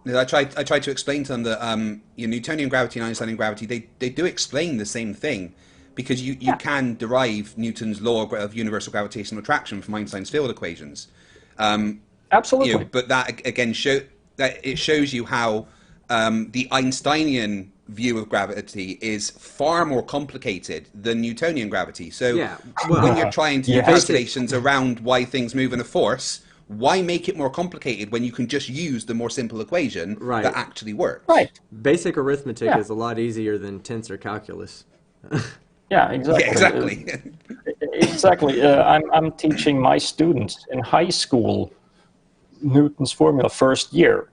I tried to explain to them that Newtonian gravity and Einsteinian gravity, they do explain the same thing, because you can derive Newton's law of universal gravitational attraction from Einstein's field equations. Absolutely. But that again shows you how the Einsteinian view of gravity is far more complicated than Newtonian gravity. So Yeah, well, when you're trying to do yes. calculations around why things move in a force, why make it more complicated when you can just use the more simple equation Right. that actually works? Right. basic arithmetic Yeah. is a lot easier than tensor calculus. Yeah, exactly. Yeah, exactly. Exactly. I'm teaching my students in high school Newton's formula first year.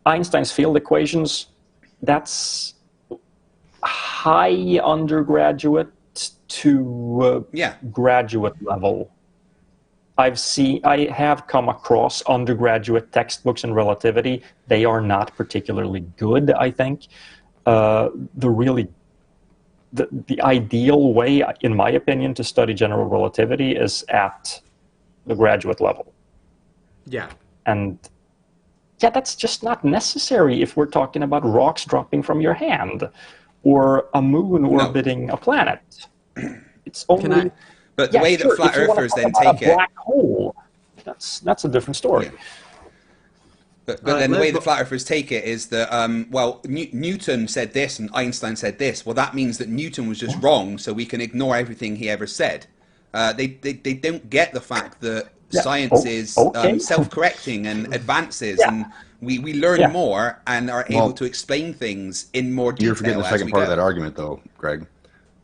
Einstein's field equations, that's high undergraduate to Yeah. graduate level. I have come across undergraduate textbooks in relativity. They are not particularly good, I think. The ideal way, in my opinion, to study general relativity is at the graduate level. Yeah. And yeah, that's just not necessary if we're talking about rocks dropping from your hand or a moon orbiting a planet. It's only... But the way that flat earthers then take it... a black hole, that's a different story. Yeah. But then the way the flat earthers take it is that, Newton said this and Einstein said this. Well, that means that Newton was just wrong, so we can ignore everything he ever said. They don't get the fact that science is self-correcting and advances, and we learn more and are able to explain things in more detail. You're forgetting the second part of that argument, though, Greg.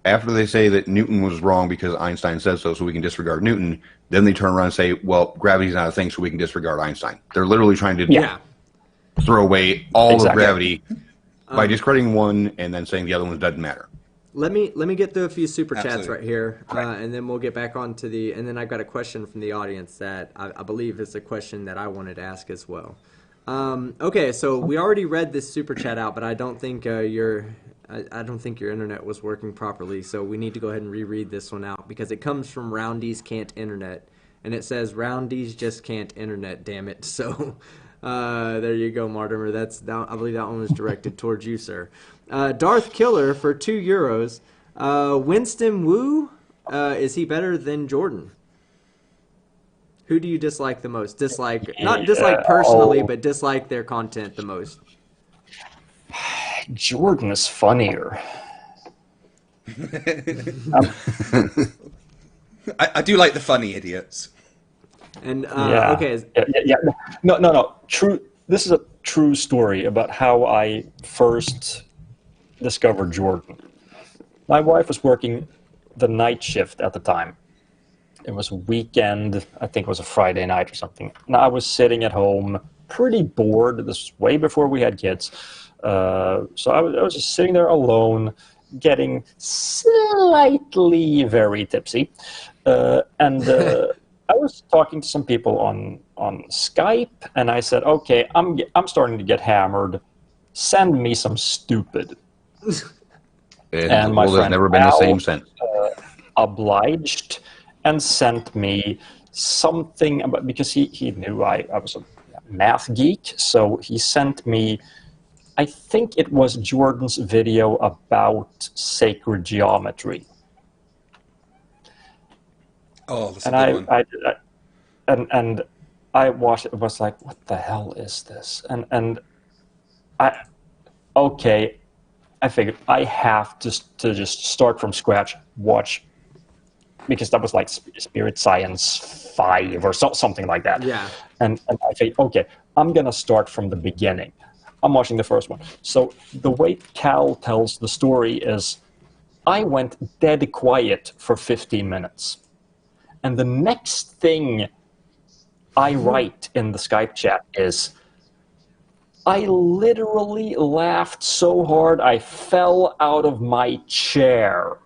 After they say that Newton was wrong because Einstein said so we can disregard Newton, then they turn around and say, well, gravity's not a thing, so we can disregard Einstein. They're literally trying to throw away all of gravity by discrediting one and then saying the other one doesn't matter. Let me get through a few super chats right here, and then we'll get back on to the... And then I've got a question from the audience that I believe is a question that I wanted to ask as well. Okay, so we already read this super chat out, but I don't think I don't think your internet was working properly, so we need to go ahead and reread this one out because it comes from Roundies Can't Internet, and it says Roundies just can't internet, damn it. So there you go, Mortimer. I believe that one was directed towards you, sir. Darth Killer for €2. Winston Wu, is he better than Jordan? Who do you dislike the most? Not dislike personally, but dislike their content the most. Jordan is funnier. I do like the funny idiots. And okay, no. True. This is a true story about how I first discovered Jordan. My wife was working the night shift at the time. It was a weekend. I think it was a Friday night or something. And I was sitting at home, pretty bored. This was way before we had kids. So I was just sitting there alone, getting slightly very tipsy, and I was talking to some people on Skype, and I said, "Okay, I'm starting to get hammered. Send me some stupid." And my friend has never been the same since. Obliged and sent me something about, because he knew I was a math geek, so he sent me. I think it was Jordan's video about sacred geometry. Oh, that's a good one. And I watched it. Was like, what the hell is this? And I figured I have to just start from scratch, watch, because that was like Spirit Science 5 or something like that. Yeah. And I figured, okay, I'm gonna start from the beginning. I'm watching the first one. So the way Cal tells the story is, I went dead quiet for 15 minutes. And the next thing I write in the Skype chat is, I literally laughed so hard I fell out of my chair.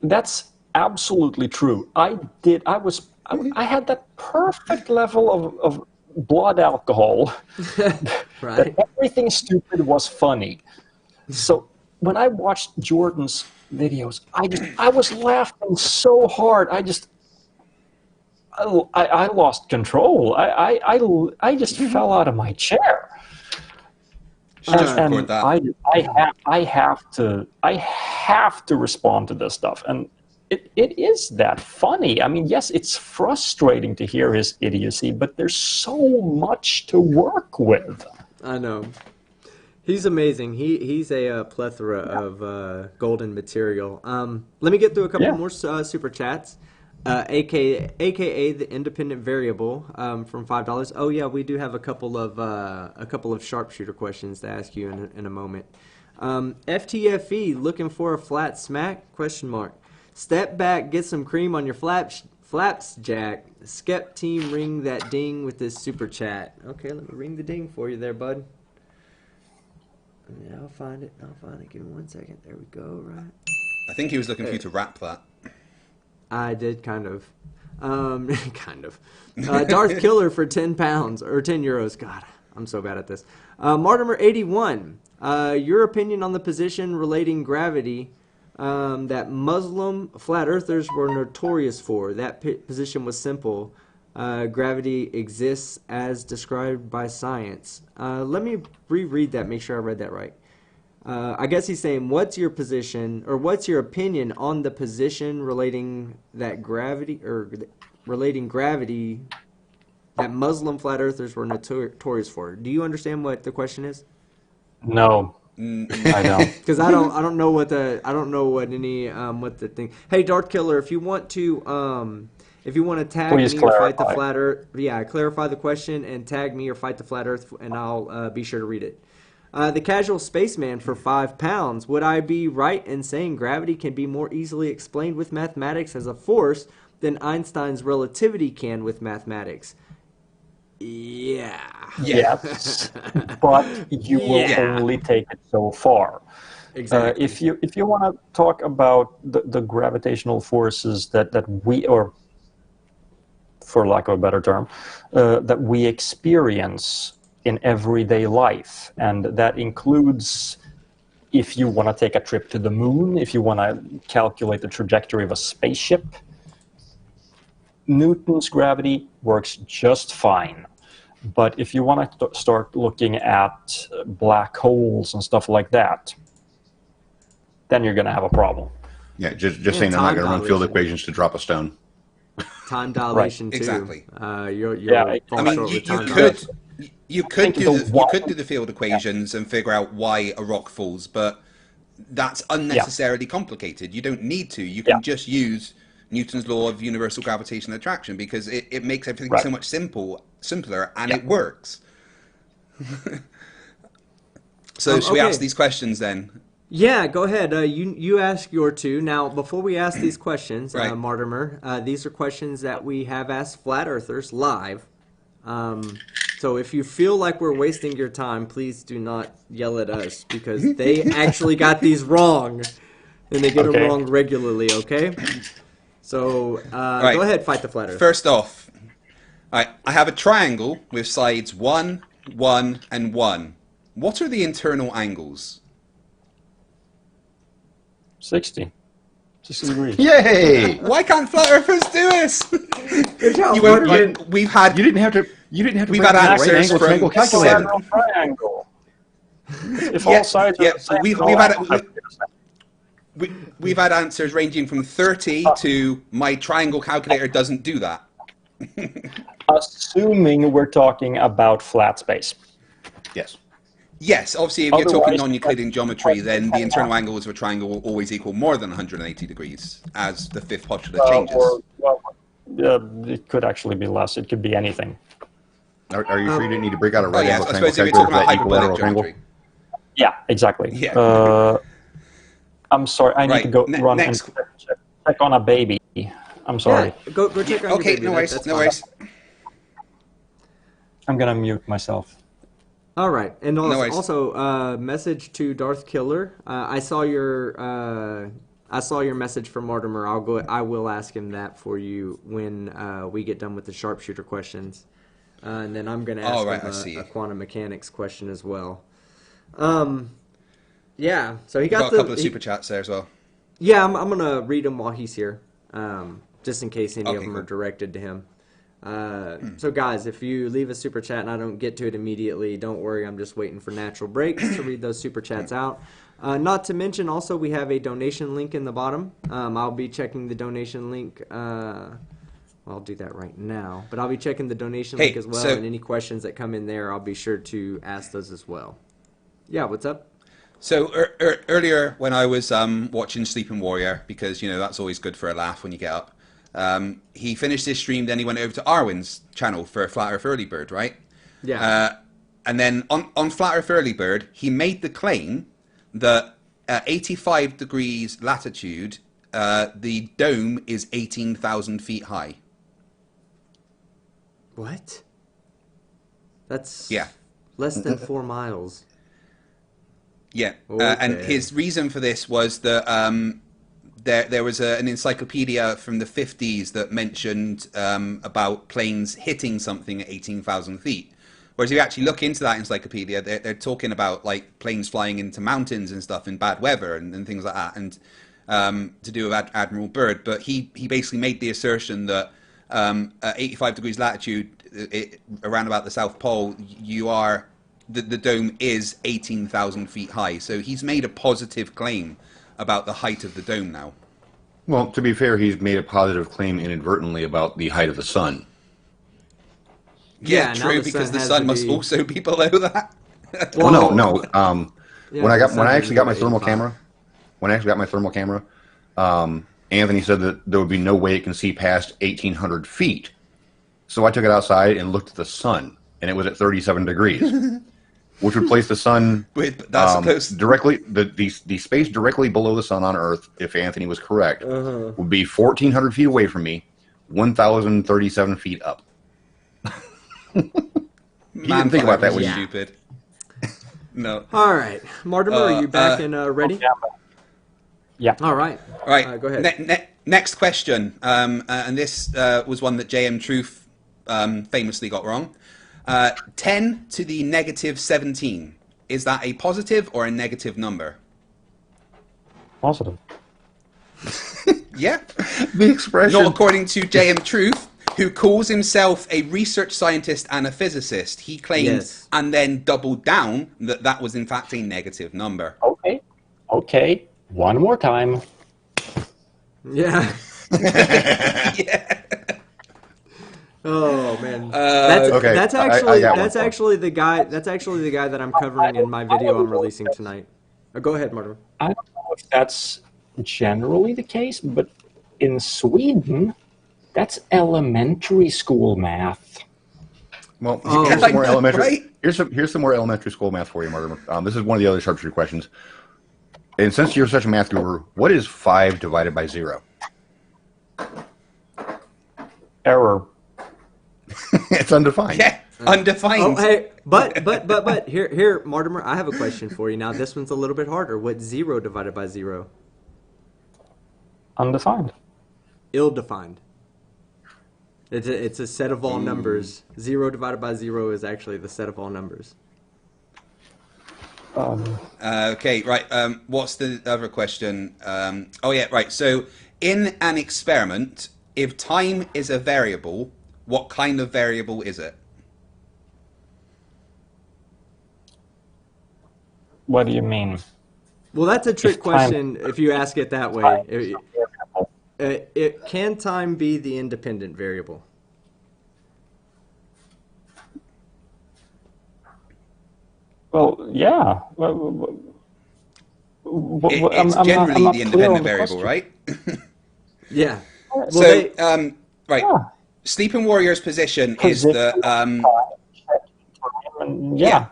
That's absolutely true. I had that perfect level of blood alcohol. Right. That everything stupid was funny. So when I watched Jordan's videos, I was laughing so hard. I lost control. I just fell out of my chair. Just record that. I have to respond to this stuff. And it is that funny. I mean, yes, it's frustrating to hear his idiocy, but there's so much to work with. I know. He's amazing. He's a plethora of golden material. Let me get through a couple more super chats. AKA the independent variable from $5. Oh yeah, we do have a couple of sharpshooter questions to ask you in a moment. FTFE looking for a flat smack? Question mark. Step back, get some cream on your flaps, Jack. Skep team, ring that ding with this super chat. Okay, let me ring the ding for you there, bud. Yeah, I'll find it. Give me 1 second. There we go. Right. I think he was looking for you to rap that. I did kind of. Kind of. Darth Killer for 10 pounds or 10 euros. God, I'm so bad at this. Martymer 81. Your opinion on the position relating gravity that Muslim flat earthers were notorious for. That position was simple. Gravity exists as described by science. Let me reread that, make sure I read that right. I guess he's saying, what's your position, or what's your opinion on the position relating that gravity that Muslim flat earthers were notorious for? Do you understand what the question is? No. I don't. Because I don't know what the thing. Hey, Darth Killer, if you want to tag Please me clarify. or fight the flat Earth, clarify the question and tag me or fight the flat Earth, and I'll be sure to read it. The Casual Spaceman for £5. Would I be right in saying gravity can be more easily explained with mathematics as a force than Einstein's relativity can with mathematics? Yeah. Yes, but you will only take it so far. Exactly. If you want to talk about the gravitational forces that we, or for lack of a better term, that we experience in everyday life, and that includes if you want to take a trip to the moon, if you want to calculate the trajectory of a spaceship, Newton's gravity works just fine. But if you want to start looking at black holes and stuff like that, then you're going to have a problem. Yeah, just saying they're not going to run field equations to drop a stone. Time dilation, too. Exactly. I mean, you could do the field equations and figure out why a rock falls, but that's unnecessarily complicated. You don't need to. You can just use Newton's law of universal gravitational attraction because it makes everything so much simpler, and it works. So should we ask these questions then? Yeah, go ahead. You ask your two. Now, before we ask these questions, Martymer, these are questions that we have asked Flat Earthers live. So if you feel like we're wasting your time, please do not yell at us because they actually got these wrong, and they get them wrong regularly, okay? So go ahead, fight the Flat Earth. First off, I have a triangle with sides 1, 1, and 1. What are the internal angles? 60 degrees. Yay! Why can't Flat Earthers do this? Good job, You didn't have to. We've had answers from triangle calculator. Triangle. If all sides are the same, we've had answers ranging from 30 to my triangle calculator doesn't do that. Assuming we're talking about flat space. Yes. Yes, obviously, if you're talking non-Euclidean geometry, then the internal angles of a triangle will always equal more than 180 degrees as the fifth postulate changes. It could actually be less. It could be anything. Are you sure you didn't need to break out a right angle I triangle suppose if you're talking calculator about for that equilateral hyperbolic triangle? geometry. Yeah, exactly. Yeah. I'm sorry. I need to go run and check on a baby. I'm sorry. Yeah, go check on your baby. No worries. I'm going to mute myself. All right, and also message to Darth Killer. I saw your message from Mortimer. I will ask him that for you when we get done with the sharpshooter questions, and then I'm going to ask him a quantum mechanics question as well. Yeah. So he got a couple of super chats there as well. Yeah, I'm going to read them while he's here, just in case any of them are directed to him. So guys, if you leave a super chat and I don't get to it immediately, don't worry, I'm just waiting for natural breaks to read those super chats out. Not to mention, also, we have a donation link in the bottom. I'll be checking the donation link. I'll do that right now. But I'll be checking the donation link as well, and any questions that come in there, I'll be sure to ask those as well. Yeah, what's up? So earlier when I was watching Sleeping Warrior, because, you know, that's always good for a laugh when you get up, he finished his stream, then he went over to Arwen's channel for Flat Earth Early Bird, right? Yeah. And then on Flat Earth Early Bird, he made the claim that at 85 degrees latitude, the dome is 18,000 feet high. What? That's Yeah. less than 4 miles. Yeah. Okay. And his reason for this was that there was an encyclopedia from the 50s that mentioned about planes hitting something at 18,000 feet. Whereas if you actually look into that encyclopedia, they're talking about like planes flying into mountains and stuff in bad weather and things like that, and to do with Admiral Byrd. But he basically made the assertion that at 85 degrees latitude, around about the South Pole, the dome is 18,000 feet high. So he's made a positive claim about the height of the dome now. Well, to be fair, he's made a positive claim inadvertently about the height of the sun. Yeah, true, because the sun must also be below that. Well, no. Yeah, when I actually got my thermal camera, Anthony said that there would be no way it can see past 1,800 feet. So I took it outside and looked at the sun, and it was at 37 degrees, which would place the sun directly the space directly below the sun on Earth, if Anthony was correct, would be 1,400 feet away from me, 1,037 feet up. He didn't think about that when stupid. No. All right, Mortimer, are you back and ready? Yeah. All right. Go ahead. Next question, and this was one that JM Truth famously got wrong. 10 to the negative 17. Is that a positive or a negative number? Positive. Yeah. The expression. Not according to JM Truth, who calls himself a research scientist and a physicist. He claimed and then doubled down that that was in fact a negative number. Okay. One more time. Yeah. Yeah. Oh man. Okay. That's actually the guy that I'm covering in my video I'm releasing tonight. Go ahead, Mortimer. I don't know if that's generally the case, but in Sweden, that's elementary school math. Well, here's some more elementary. Here's some more elementary school math for you, Mortimer. This is one of the other sharpshooter questions. And since you're such a math guru, what is 5 divided by 0? Error. It's undefined. Yeah, undefined. Oh, hey, but here, Mortimer, I have a question for you. Now, this one's a little bit harder. What's 0 divided by 0? Undefined. Ill-defined. It's a set of all numbers. 0 divided by 0 is actually the set of all numbers. Okay, right. What's the other question? Right. So, in an experiment, if time is a variable, what kind of variable is it? What do you mean? Well, that's a trick question if you ask it that way. Can time be the independent variable? Well, yeah. It's generally the independent variable, right? Yeah. Well, so, right. Yeah. Sleeping Warrior's position is that... Yeah,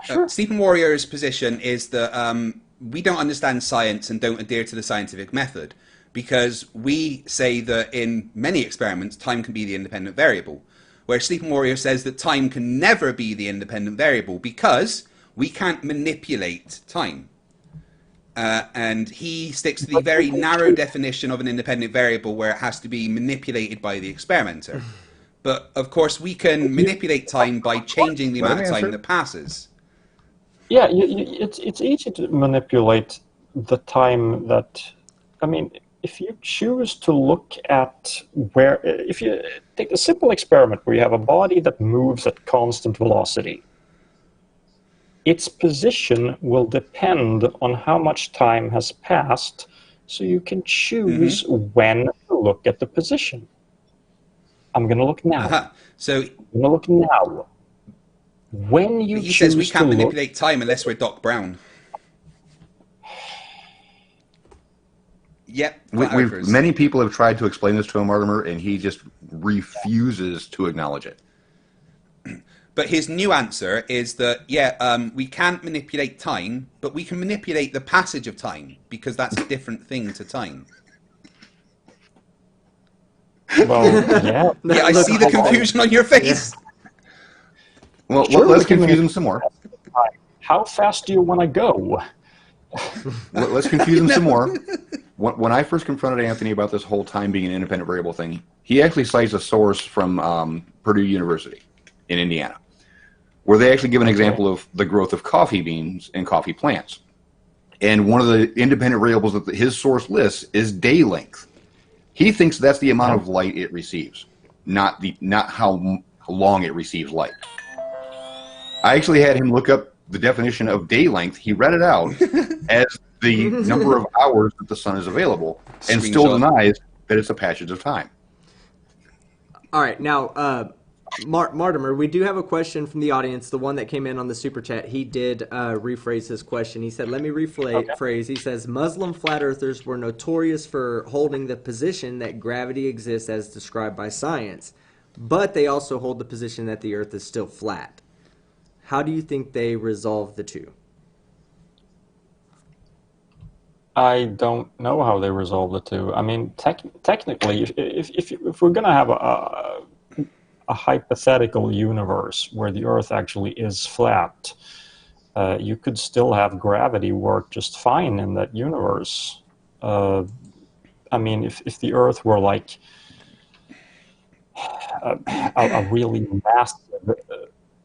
sure. Sleeping Warrior's position is that we don't understand science and don't adhere to the scientific method because we say that in many experiments, time can be the independent variable. Where Sleeping Warrior says that time can never be the independent variable because we can't manipulate time. And he sticks to the very narrow definition of an independent variable where it has to be manipulated by the experimenter. But, of course, we can manipulate time by changing the amount of time that passes. Yeah, it's easy to manipulate the time that... I mean, if you choose to look at where... If you take a simple experiment where you have a body that moves at constant velocity, its position will depend on how much time has passed, so you can choose when to look at the position. I'm going to look now. So I'm going to look now. When you he choose says we can't to manipulate time unless we're Doc Brown. Yep. Many people have tried to explain this to him, Mortimer, and he just refuses to acknowledge it. But his new answer is that, we can't manipulate time, but we can manipulate the passage of time, because that's a different thing to time. Well, yeah. Yeah, I see the confusion on your face. Well, Sure, let's confuse him some more. How fast do you want to go? Let's confuse him some more. When I first confronted Anthony about this whole time being an independent variable thing, he actually cites a source from Purdue University in Indiana, where they actually give an example of the growth of coffee beans and coffee plants. And one of the independent variables that his source lists is day length. He thinks that's the amount of light it receives, not how long it receives light. I actually had him look up the definition of day length. He read it out as the number of hours that the sun is available, and still denies that it's a passage of time. All right, now, Martymer, we do have a question from the audience, the one that came in on the super chat. He did rephrase his question. He said, let me rephrase. He says, Muslim flat earthers were notorious for holding the position that gravity exists as described by science, but they also hold the position that the earth is still flat. How do you think they resolve the two? I don't know how they resolve the two. I mean, technically, if we're going to have a hypothetical universe where the Earth actually is flat, you could still have gravity work just fine in that universe. I mean, if the Earth were like a really massive,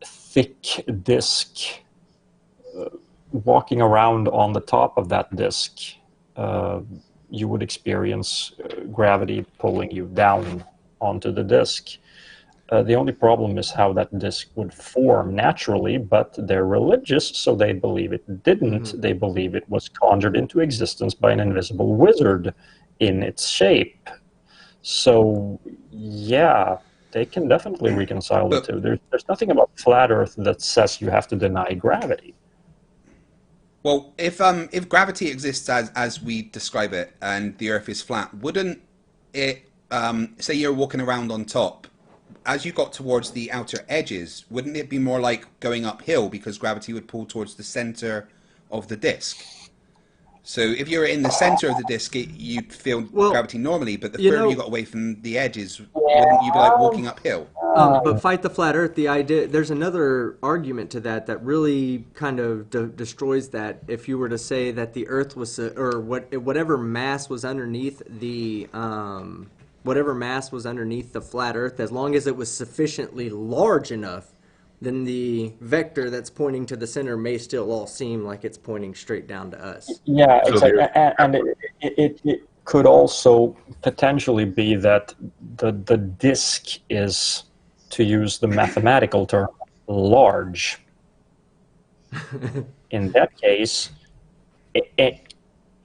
thick disk, walking around on the top of that disk, you would experience gravity pulling you down onto the disk. The only problem is how that disk would form naturally, but they're religious, so they believe it didn't. They believe it was conjured into existence by an invisible wizard in its shape. So, yeah, they can definitely reconcile the two. There's nothing about flat Earth that says you have to deny gravity. Well, if gravity exists as we describe it and the Earth is flat, wouldn't it, say you're walking around on top, as you got towards the outer edges, wouldn't it be more like going uphill because gravity would pull towards the center of the disk? So if you're in the center of the disk, you'd feel gravity normally, but the further you got away from the edges, wouldn't you be like walking uphill? But fight the flat Earth. The idea, there's another argument to that really kind of destroys that. If you were to say that the Earth was, or whatever mass was underneath the flat Earth, as long as it was sufficiently large enough, then the vector that's pointing to the center may still all seem like it's pointing straight down to us. Yeah, exactly. And it could also potentially be that the disk is, to use the mathematical term, large. In that case,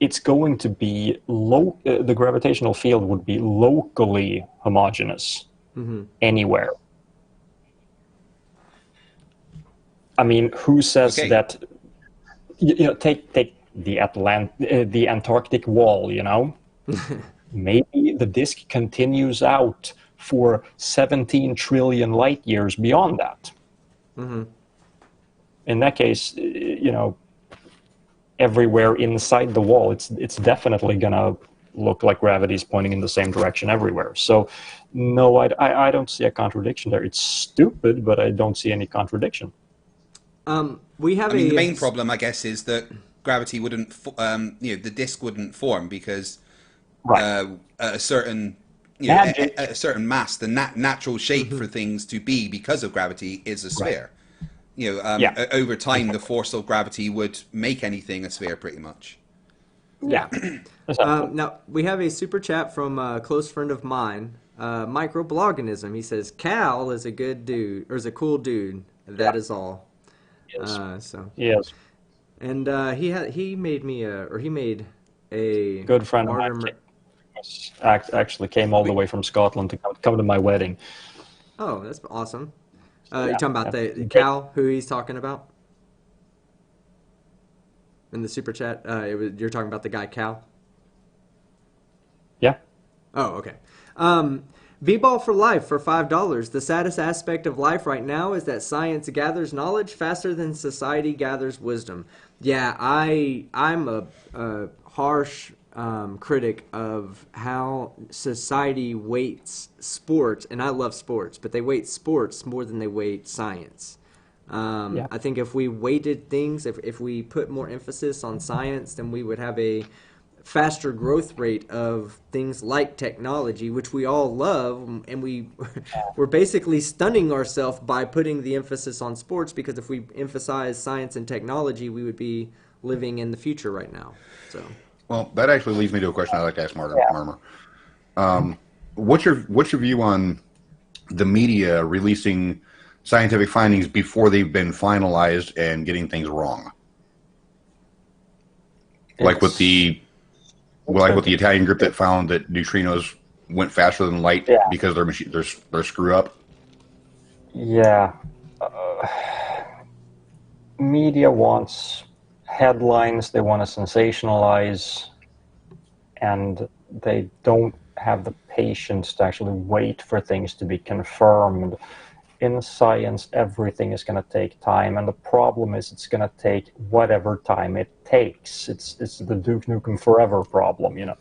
it's going to be the gravitational field would be locally homogeneous anywhere. I mean, who says that? Take the Antarctic wall. Maybe the disk continues out for 17 trillion light years beyond that. In that case, everywhere inside the wall, it's definitely gonna look like gravity is pointing in the same direction everywhere. So, no, I don't see a contradiction there. It's stupid, but I don't see any contradiction. The main problem, I guess, is that gravity wouldn't, the disk wouldn't form because at a certain, at a certain mass, the natural shape for things to be because of gravity is a sphere. Over time, the force of gravity would make anything a sphere, pretty much. Yeah. Now we have a super chat from a close friend of mine, Microbloganism. He says Cal is a good dude, or is a cool dude. That is all. Yes. So Yes. and he made a Good friend of mine Mortimer. actually came all the way from Scotland to come to my wedding. Oh, that's awesome. So, You yeah. talking about Yeah. the Cal who he's talking about in the super chat? You're talking about the guy Cal. Yeah. Oh, okay. B-ball for life for $5. The saddest aspect of life right now is that science gathers knowledge faster than society gathers wisdom. Yeah, I'm a harsh critic of how society weights sports, and I love sports, but they weight sports more than they weight science. Yeah. I think if we weighted things, if we put more emphasis on science, then we would have a faster growth rate of things like technology, which we all love, and we're basically stunning ourselves by putting the emphasis on sports, because if we emphasize science and technology, we would be living in the future right now. So, Well, that actually leads me to a question I'd like to ask Yeah. Martymer. What's your view on the media releasing scientific findings before they've been finalized and getting things wrong? Like with the Italian group that found that neutrinos went faster than light Yeah. because their screw up. Yeah. Media wants headlines, they want to sensationalize, and they don't have the patience to actually wait for things to be confirmed. In science, everything is going to take time, and the problem is it's going to take whatever time it takes. It's the Duke Nukem Forever problem, you know.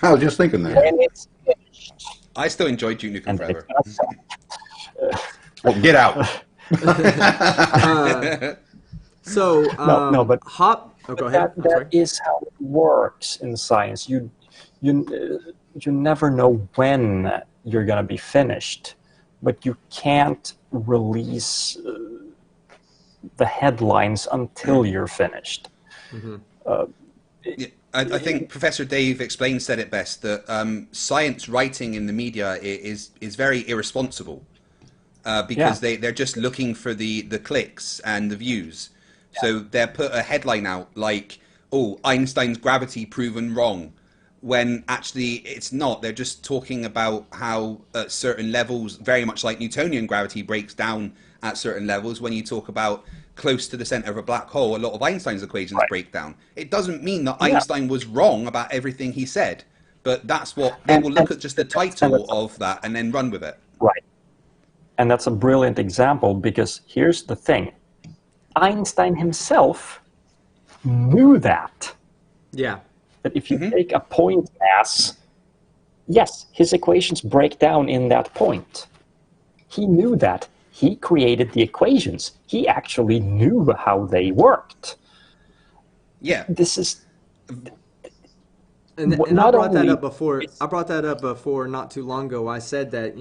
I was just thinking that. And it's finished, I still enjoy Duke Nukem and Forever. it's going to sell. Well, get out. so No, but Hop. Oh, go ahead. I'm sorry. that is how it works in science. You never know when you're going to be finished, but you can't release the headlines until you're finished. Yeah, I think Professor Dave Explained said it best, that science writing in the media is very irresponsible, because they're just looking for the clicks and the views. So they'll put a headline out like, "Oh, Einstein's gravity proven wrong," when actually it's not. They're just talking about how at certain levels, very much like Newtonian gravity breaks down at certain levels. When you talk about close to the center of a black hole, a lot of Einstein's equations break down. It doesn't mean that Einstein was wrong about everything he said, but that's what they will look at, just the title of that and then run with it. Right. And that's a brilliant example, because here's the thing. Einstein himself knew that Yeah. if you take a point mass, yes, his equations break down in that point. He knew that. He created the equations. He actually knew how they worked. Yeah. This is... And I not brought that only up before. I brought that up before not too long ago. I said that,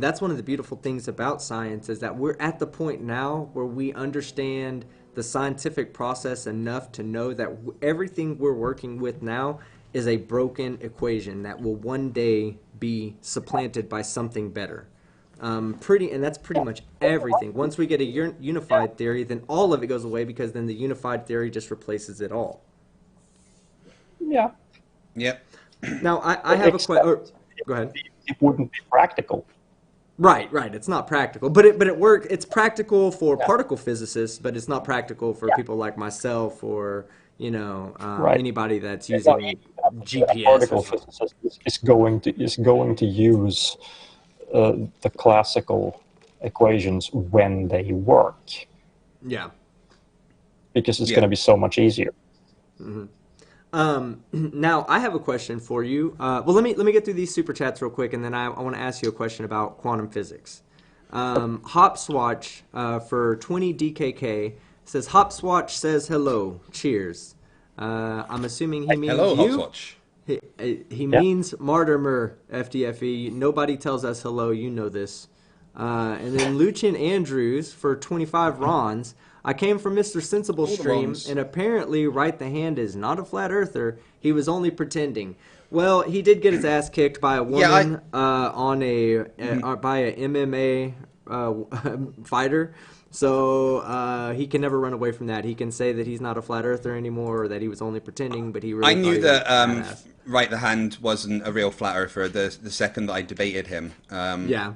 that's one of the beautiful things about science, is that we're at the point now where we understand the scientific process enough to know that everything we're working with now is a broken equation that will one day be supplanted by something better. And that's pretty much everything. Once we get a unified theory, then all of it goes away, because then the unified theory just replaces it all. Yeah. Yep. Now, I have a question. Go ahead. It wouldn't be practical. Right. It's not practical, but it works. It's practical for particle physicists, but it's not practical for people like myself, or anybody that's using GPS. A particle physicist is going to use the classical equations when they work. Yeah. Because it's going to be so much easier. Now, I have a question for you. Well, let me get through these super chats real quick, and then I want to ask you a question about quantum physics. Hopswatch for 20 DKK says, Hopswatch says hello. Cheers. I'm assuming he means Hello, you. Hopswatch. He means Martymer, FDFE. Nobody tells us hello. You know this. And then Lucian Andrews for 25 Rons. I came from Mr. Sensible Stream, and apparently Right the Hand is not a flat earther. He was only pretending. Well, he did get his ass kicked by a woman by a MMA fighter. So he can never run away from that. He can say that he's not a flat earther anymore, or that he was only pretending, but he really I thought knew he that was badass. Right the Hand wasn't a real flat earther the second that I debated him. Yeah.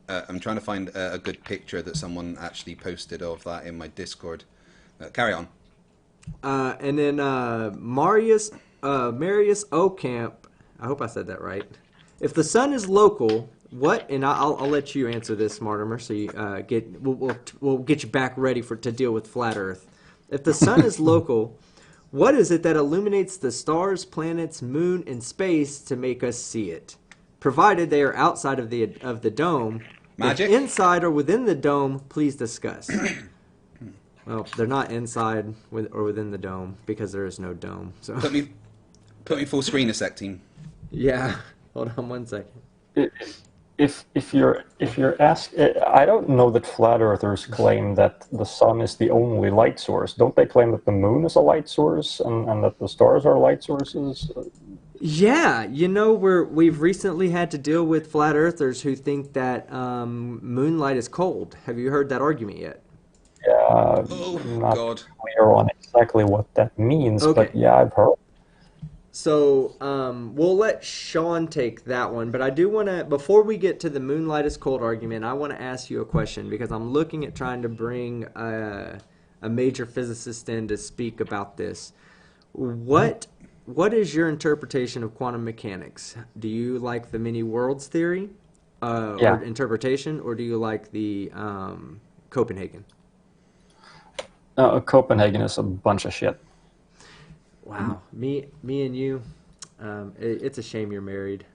I'm trying to find a good picture that someone actually posted of that in my Discord. Carry on. And then Marius Ocamp, I hope I said that right. If the sun is local, what? And I'll let you answer this, Mortimer. So you we'll get you back ready to deal with flat Earth. If the sun is local, what is it that illuminates the stars, planets, moon, and space to make us see it? Provided they are outside of the dome. Magic? If inside or within the dome, please discuss. Well, they're not inside or within the dome because there is no dome. So Put me full screen a sec, team. yeah, hold on one second. If you're asked, I don't know that flat earthers claim that the sun is the only light source. Don't they claim that the moon is a light source and that the stars are light sources? Yeah, we've recently had to deal with flat earthers who think that moonlight is cold. Have you heard that argument yet? Yeah, Oh, not God. clear on exactly what that means, Okay. but yeah, I've heard. So we'll let Sean take that one, but I do want to, before we get to the moonlight is cold argument, I want to ask you a question because I'm looking at trying to bring a major physicist in to speak about this. What is your interpretation of quantum mechanics? Do you like the many worlds theory Yeah. or interpretation, or do you like the Copenhagen? Copenhagen is a bunch of shit. Wow, me and you, it's a shame you're married,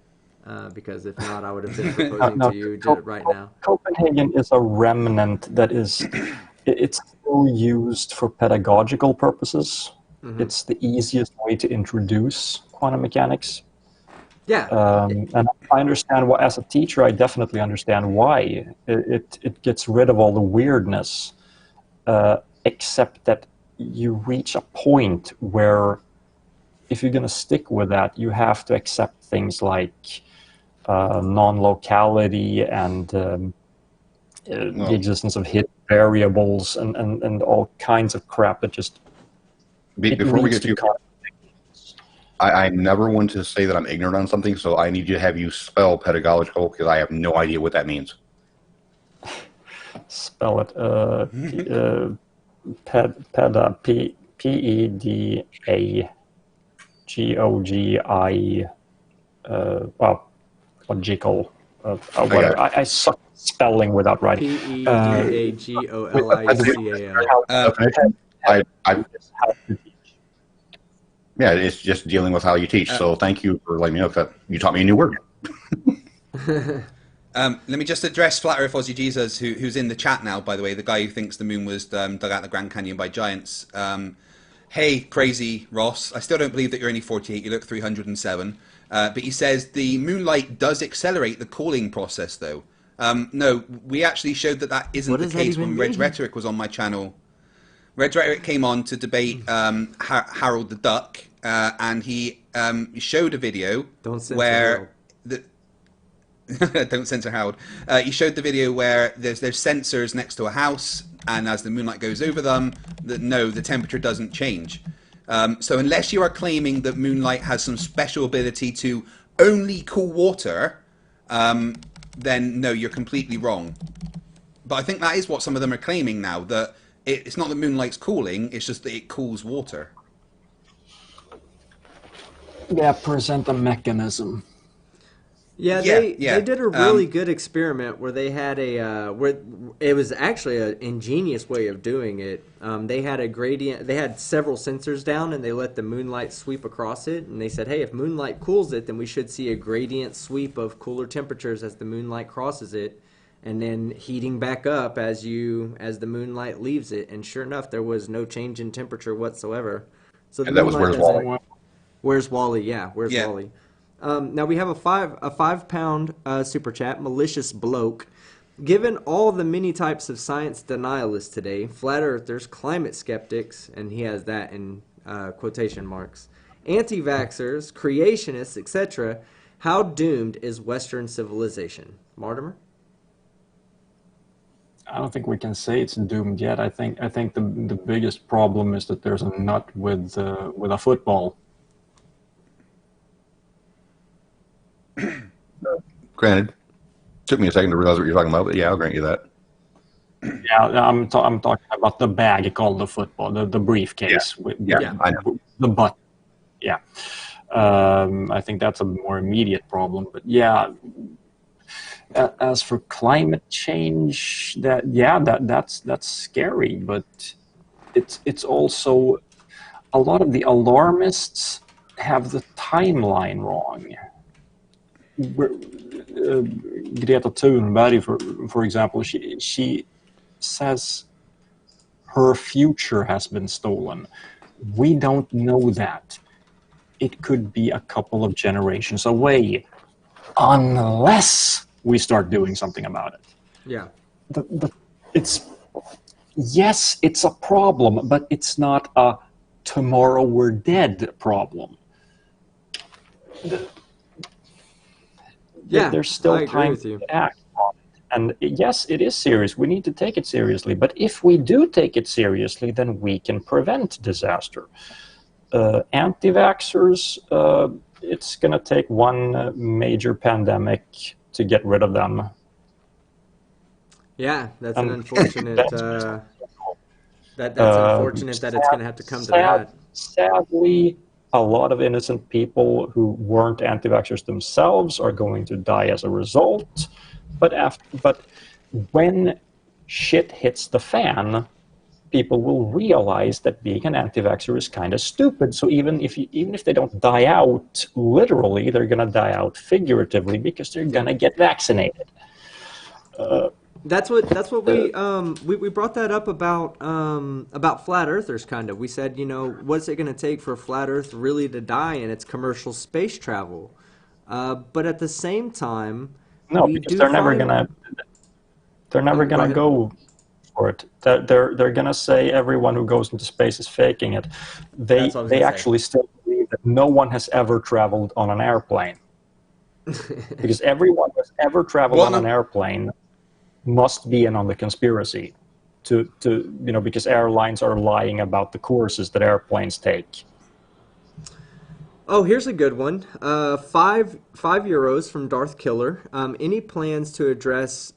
because if not, I would have been proposing to you right now. Copenhagen is a remnant that it's still used for pedagogical purposes. Mm-hmm. It's the easiest way to introduce quantum mechanics. Yeah. And I understand why, as a teacher, I definitely understand why. It gets rid of all the weirdness, except that you reach a point where if you're going to stick with that, you have to accept things like non-locality and the existence of hidden variables and all kinds of crap that just Before we get to I never want to say that I'm ignorant on something, so I need to have you spell pedagogical because I have no idea what that means. Spell it. P-E-D-A-G-O-G-I. Well, logical. Whatever. I suck at spelling without writing. Pedagoglical. Yeah, it's just dealing with how you teach. So thank you for letting me know that you taught me a new word. Let me just address Flat Earth Aussie Jesus, who's in the chat now, by the way, the guy who thinks the moon was dug out of the Grand Canyon by giants. Hey, crazy Ross, I still don't believe that you're only 48, you look 307. But he says the moonlight does accelerate the calling process, though. No, we actually showed that isn't the case when Red Rhetoric was on my channel. Red Rhetoric came on to debate Harold the Duck, and he showed a video where... Don't censor Harold. He showed the video where there's sensors next to a house, and as the moonlight goes over them, the temperature doesn't change. So unless you are claiming that moonlight has some special ability to only cool water, then no, you're completely wrong. But I think that is what some of them are claiming now, that it's not that moonlight's cooling, it's just that it cools water. Yeah, present a mechanism. Yeah, they did a really good experiment where they had where it was actually an ingenious way of doing it. They had a gradient. They had several sensors down, and they let the moonlight sweep across it. And they said, "Hey, if moonlight cools it, then we should see a gradient sweep of cooler temperatures as the moonlight crosses it, and then heating back up as the moonlight leaves it." And sure enough, there was no change in temperature whatsoever. So and that was Where's Wally? Where's Wally? Yeah, Where's Wally? Now we have a 5-pound super chat, malicious bloke. Given all the many types of science denialists today, flat earthers, climate skeptics, and he has that in quotation marks, anti-vaxxers, creationists, etc., how doomed is Western civilization? Mortimer? I don't think we can say it's doomed yet. I think the biggest problem is that there's a nut with a football. Granted, took me a second to realize what you're talking about, but yeah, I'll grant you that. Yeah, I'm talking about the bag called the football, the briefcase with I know. the butt. Yeah, I think that's a more immediate problem. But yeah, as for climate change, that's scary. But it's also a lot of the alarmists have the timeline wrong. Greta Thunberg, for example, she says her future has been stolen. We don't know that. It could be a couple of generations away, unless we start doing something about it. Yeah. Yes, it's a problem, but it's not a tomorrow we're dead problem. There's still time to act on it. And yes, it is serious. We need to take it seriously. But if we do take it seriously, then we can prevent disaster. Anti-vaxxers, it's going to take one major pandemic to get rid of them. Yeah, that's an unfortunate. That's unfortunate that it's going to have to come to that. Sadly, a lot of innocent people who weren't anti-vaxxers themselves are going to die as a result. But when shit hits the fan, people will realize that being an anti-vaxxer is kind of stupid. So even if they don't die out literally, they're going to die out figuratively because they're going to get vaccinated. That's what we brought that up about flat earthers, kind of. We said, what's it going to take for flat Earth really to die? And it's commercial space travel. But at the same time, because they're never gonna go for it. They're gonna say everyone who goes into space is faking it. They actually still believe that no one has ever traveled on an airplane. Because everyone who's ever traveled on an airplane must be in on the conspiracy because airlines are lying about the courses that airplanes take. Oh, here's a good one. €5 from Darth Killer. Any plans to address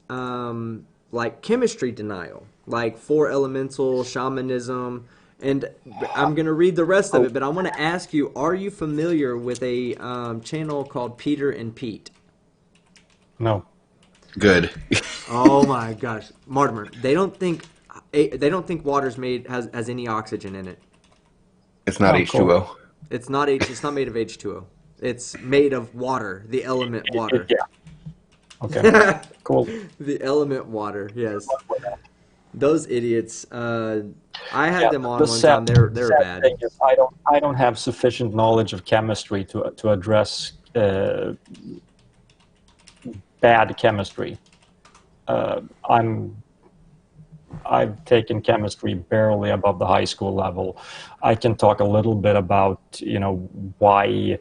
like chemistry denial, like four elemental shamanism? And I'm gonna read the rest of it, but I want to ask you: are you familiar with a channel called Peter and Pete? No. Good. Oh my gosh, Mortimer! They don't think water's has any oxygen in it. It's not H2O. Cool. It's not made of H2O. It's made of water, the element water. Yeah. Okay. Cool. The element water. Yes. Those idiots. I had them on one time. They're bad. Thing is, I don't have sufficient knowledge of chemistry to address bad chemistry. I've taken chemistry barely above the high school level. I can talk a little bit about why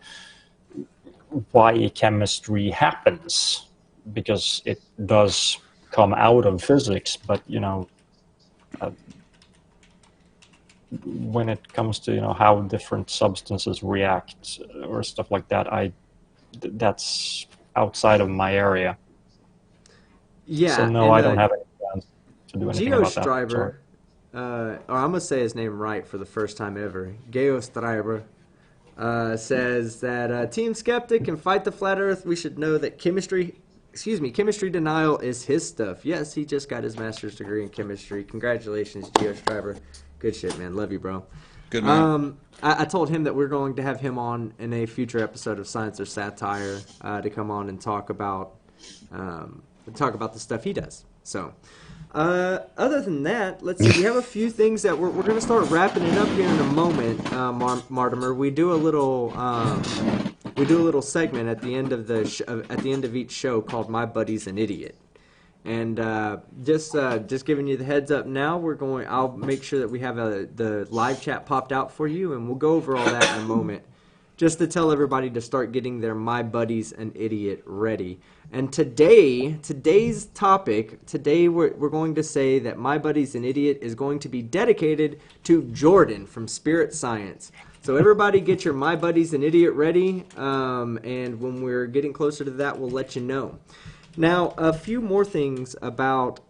chemistry happens, because it does come out of physics, but when it comes to how different substances react or stuff like that, that's outside of my area. Yeah. So no, I don't have any plans to do anything about that. Geostriver, or I'm gonna say his name right for the first time ever. Geostriver says that Team Skeptic can fight the flat Earth. We should know that chemistry denial is his stuff. Yes, he just got his master's degree in chemistry. Congratulations, Geostriver. Good shit, man. Love you, bro. Good man. I told him that we're going to have him on in a future episode of Science or Satire to come on and talk about the stuff he does. So, other than that, let's see. We have a few things that we're going to start wrapping it up here in a moment. Martymer, we do a little segment at the end of at the end of each show called "My Buddy's an Idiot," and just giving you the heads up now. I'll make sure that we have the live chat popped out for you, and we'll go over all that in a moment. just to tell everybody to start getting their My Buddy's an Idiot ready. And today's topic, today we're going to say that My Buddy's an Idiot is going to be dedicated to Jordan from Spirit Science. So everybody get your My Buddy's an Idiot ready, and when we're getting closer to that, we'll let you know. Now, a few more things about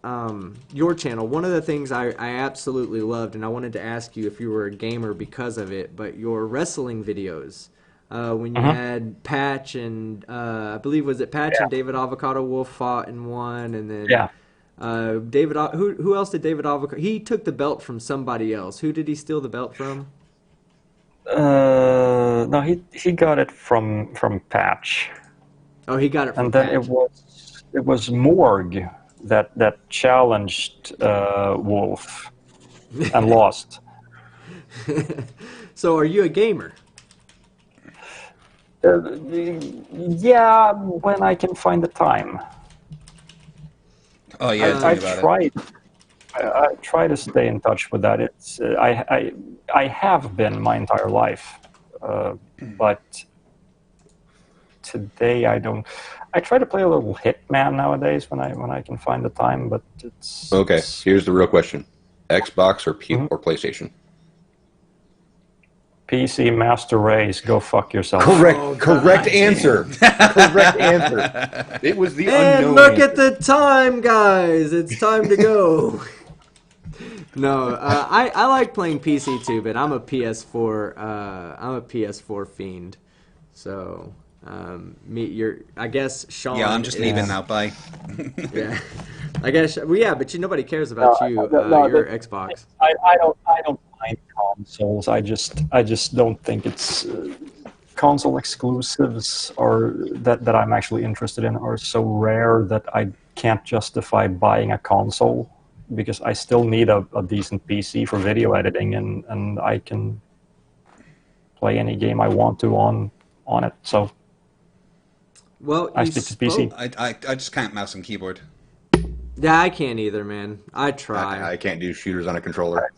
your channel. One of the things I absolutely loved, and I wanted to ask you if you were a gamer because of it, but your wrestling videos. When you had Patch and, I believe, was it Patch and David Avocado Wolf fought in one, and then David, who else did David Avocado, he took the belt from somebody else. Who did he steal the belt from? No, he got it from Patch. Oh, he got it from and then Patch. It was Morg that challenged Wolf and lost. So are you a gamer? Yeah, when I can find the time. Oh yeah, tell me about it. I try to stay in touch with that. It's I have been my entire life, but today I don't. I try to play a little Hitman nowadays when I can find the time, but it's Okay. Here's the real question: Xbox or or PlayStation? PC Master Race. Go fuck yourself. Correct. Oh, correct God. answer. Correct answer. It was the And unknown. look answer. at the time, guys. It's time to go. No, I like playing PC too, but I'm a PS4. I'm a PS4 fiend. So, I guess Sean. Yeah, I'm just leaving now. Bye. Yeah, I guess. Well, yeah, but nobody cares about you. Your Xbox. I don't mind consoles. I just don't think it's console exclusives or that I'm actually interested in are so rare that I can't justify buying a console, because I still need a decent PC for video editing, and I can play any game I want to on it. So Well, I you stick to PC. I just can't mouse and keyboard. Yeah, I can't either, man. I try. I can't do shooters on a controller.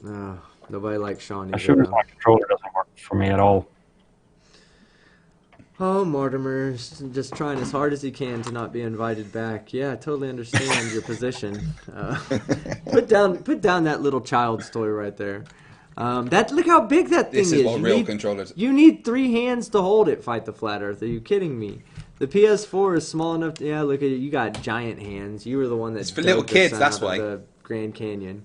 Oh, nobody likes Sean A either. shooter's though. on controller doesn't work for me at all. Oh, Mortimer's just trying as hard as he can to not be invited back. Yeah, I totally understand your position. Put down that little child's toy right there. Look how big that thing This is what You real need- controllers. You need 3 hands to hold it. Fight the Flat Earth. Are you kidding me? The PS4 is small enough. Yeah, look at it. You got giant hands. You were the one that. It's for little dug the kids, sun that's out of why. The Grand Canyon.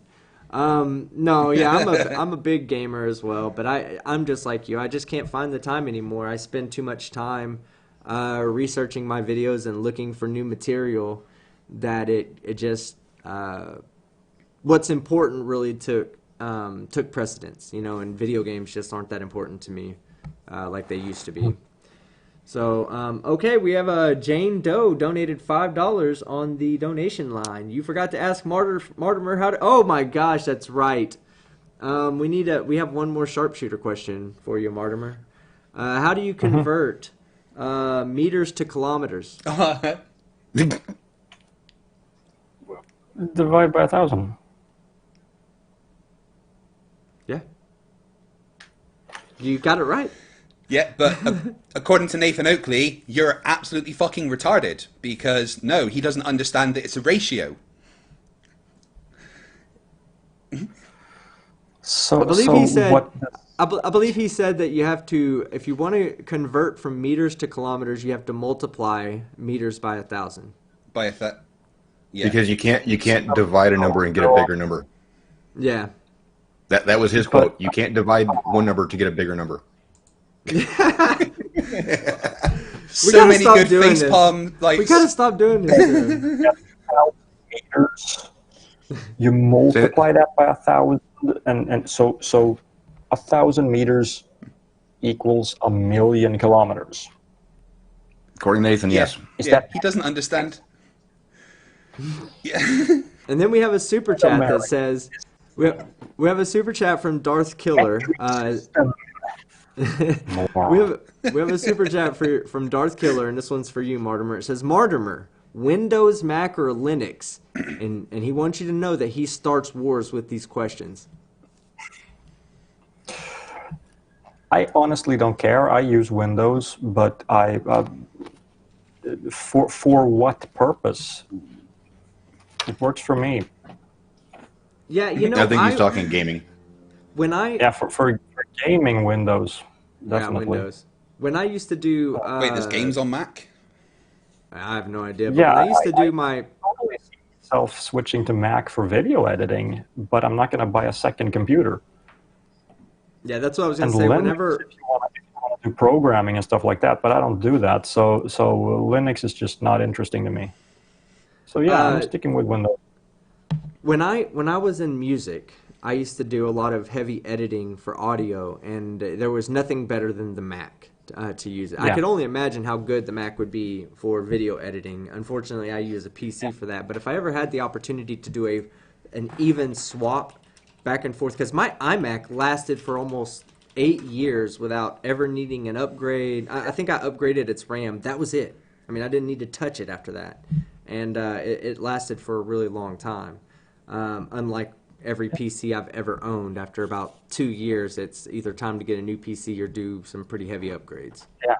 No, yeah, I'm a big gamer as well, but I'm just like you. I just can't find the time anymore. I spend too much time researching my videos and looking for new material that it just what's important really took precedence, and video games just aren't that important to me like they used to be. So, okay, we have Jane Doe donated $5 on the donation line. You forgot to ask Martymer how to... Oh my gosh, that's right. We have one more sharpshooter question for you, Martymer. How do you convert meters to kilometers? Divide by 1,000. Yeah. You got it right. Yeah, but according to Nathan Oakley, you're absolutely fucking retarded, because no, he doesn't understand that it's a ratio. So I believe so he said. what? I believe he said that you have to, if you want to convert from meters to kilometers, you have to multiply meters by 1,000. By a that, yeah. Because you can't divide a number and get a bigger number. Yeah. That was his quote. You can't divide one number to get a bigger number. So many good facepalm like. We gotta stop doing this. Meters. You multiply that by 1,000, and so 1,000 meters equals 1,000,000 kilometers. According to Nathan, yes. He doesn't understand. Yeah. And then we have a super chat that says, we have a super chat from Darth Killer. We have a super chat from Darth Killer, and this one's for you, Martymer. It says, Martymer, Windows, Mac, or Linux? And he wants you to know that he starts wars with these questions. I honestly don't care. I use Windows, but for what purpose? It works for me. Yeah, I think he's talking gaming. when I Yeah, for gaming, Windows, yeah, definitely. Windows. When I used to do Wait, there's games on Mac? I have no idea, but Yeah, when I used to do my totally see myself switching to Mac for video editing, but I'm not going to buy a second computer. yeah, that's what I was going And to say. Linux, Whenever if you want to do programming and stuff like that, but I don't do that. So Linux is just not interesting to me. So yeah, I'm uh, sticking with Windows. when I was in music, I used to do a lot of heavy editing for audio, and there was nothing better than the Mac to use it. I Yeah. could only imagine how good the Mac would be for video editing. Unfortunately, I use a PC for that. But if I ever had the opportunity to do an even swap back and forth, because my iMac lasted for almost 8 years without ever needing an upgrade. I think I upgraded its RAM. That was it. I mean, I didn't need to touch it after that, and it lasted for a really long time. Unlike every PC I've ever owned, after about 2 years, it's either time to get a new PC or do some pretty heavy upgrades. Yeah,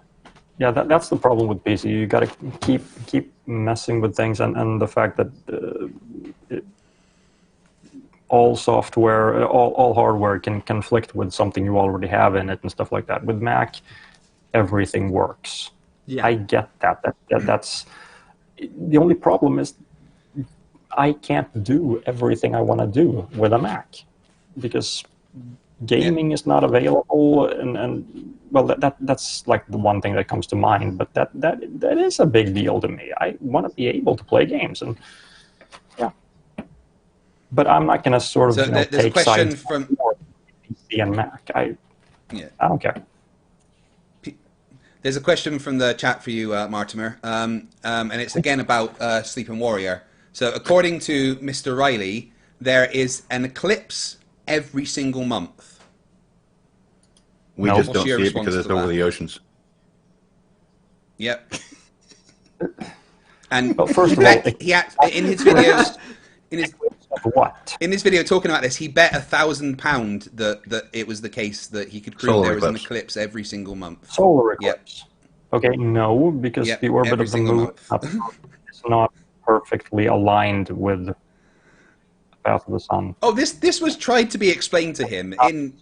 yeah. That's the problem with PC. You got to keep messing with things, and the fact that all software, all hardware can conflict with something you already have in it and stuff like that. With Mac, everything works. Yeah. I get that. That's the only problem is I can't do everything I want to do with a Mac because gaming is not available, and well, that's like the one thing that comes to mind. But that is a big deal to me. I want to be able to play games, and yeah. But I'm not going to sort of So there's a take question sides from for PC and Mac. I don't care. There's a question from the chat for you, Martymer, and it's again about Sleeping Warrior. So according to Mr. Riley, there is an eclipse every single month. We No. just What's don't your see it response because it's to over that? the oceans. Yep. And Well, first of in all, fact, in his videos, what? in this video talking about this, he bet £1,000 that it was the case that he could prove Solar there was an eclipse. eclipse every single month. Solar Yep. eclipse. Okay, no, because Yep, the orbit every of the single moon month. is not perfectly aligned with the path of the sun. Oh, this was tried to be explained to him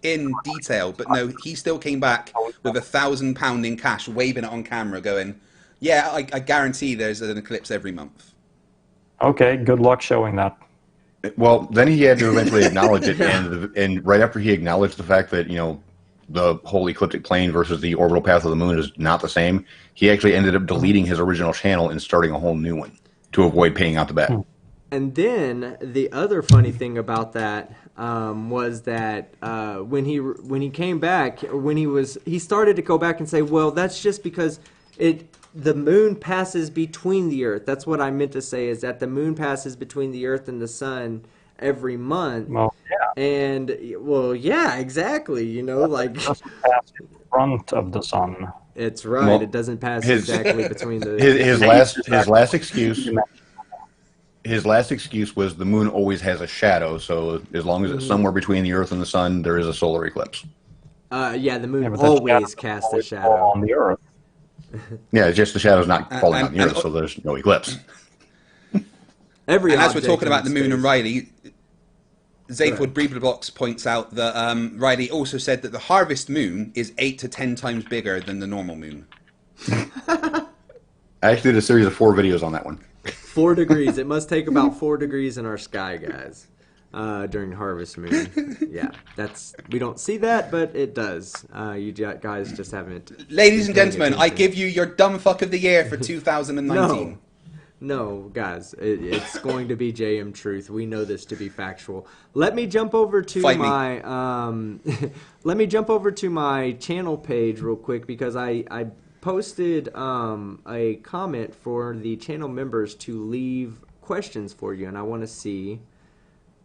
in detail, but no, he still came back with £1,000 in cash, waving it on camera, going, "Yeah, I guarantee there's an eclipse every month." Okay, good luck showing that. Well, then he had to eventually acknowledge it, and right after he acknowledged the fact that the whole ecliptic plane versus the orbital path of the moon is not the same, he actually ended up deleting his original channel and starting a whole new one to avoid paying out the bet. And then the other funny thing about that was that when he came back, he started to go back and say, well, that's just because the moon passes between the Earth. That's what I meant to say, is that the moon passes between the Earth and the sun every month. Well, yeah. And well, yeah, exactly. Like It doesn't pass in front of the sun. it's right. Well, It doesn't pass exactly between the. His last excuse. His last excuse was the moon always has a shadow, so as long as it's somewhere between the Earth and the sun, there is a solar eclipse. Yeah, the moon Yeah, but that always shadow casts a always fall shadow. on the Earth. Yeah, it's just the shadow's not falling on the and- Earth, so there's no eclipse. Every And as we're object talking in about the moon and space. Riley, Zaphod Breeblebox points out that Riley also said that the harvest moon is 8 to 10 times bigger than the normal moon. I actually did a series of 4 videos on that one. 4 degrees. It must take about 4 degrees in our sky, guys, during harvest moon. Yeah, we don't see that, but it does. You guys just haven't. Ladies and been paying gentlemen, I attention. give you your dumb fuck of the year for 2019. No, guys, it's going to be JM Truth. We know this to be factual. Let me jump over to Fight me. let me jump over to my channel page real quick, because I posted a comment for the channel members to leave questions for you, and I want to see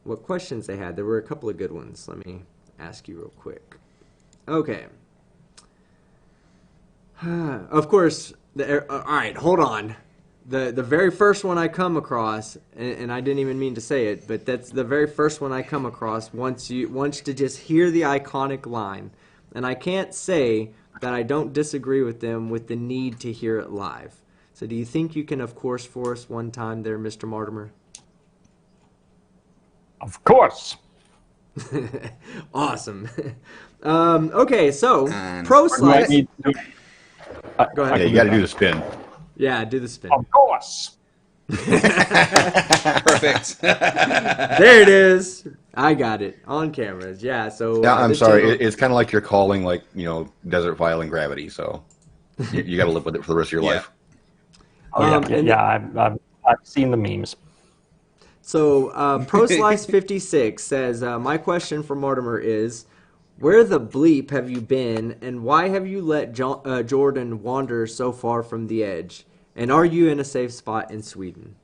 what questions they had. There were a couple of good ones. Let me ask you real quick. Okay. Of course, all right, hold on. The very first one I come across, and I didn't even mean to say it, but that's the very first one I come across. Once to just hear the iconic line, and I can't say that I don't disagree with them with the need to hear it live. So do you think you can, of course, for us one time there, Mr. Mortimer? Of course. Awesome. Okay, so And pro Do I slice. need to- Go ahead. Yeah, you got to do the spin. Yeah, do the spin. Of course. perfect. There it is. I got it on cameras. Yeah. So Yeah, I'm the sorry. channel- It's kind of like you're calling, like, desert violating gravity. So you got to live with it for the rest of your Yeah. life. Oh, yeah, and- I've seen the memes. So ProSlice56 says, my question for Mortimer is, where the bleep have you been, and why have you let Jordan wander so far from the edge? And are you in a safe spot in Sweden?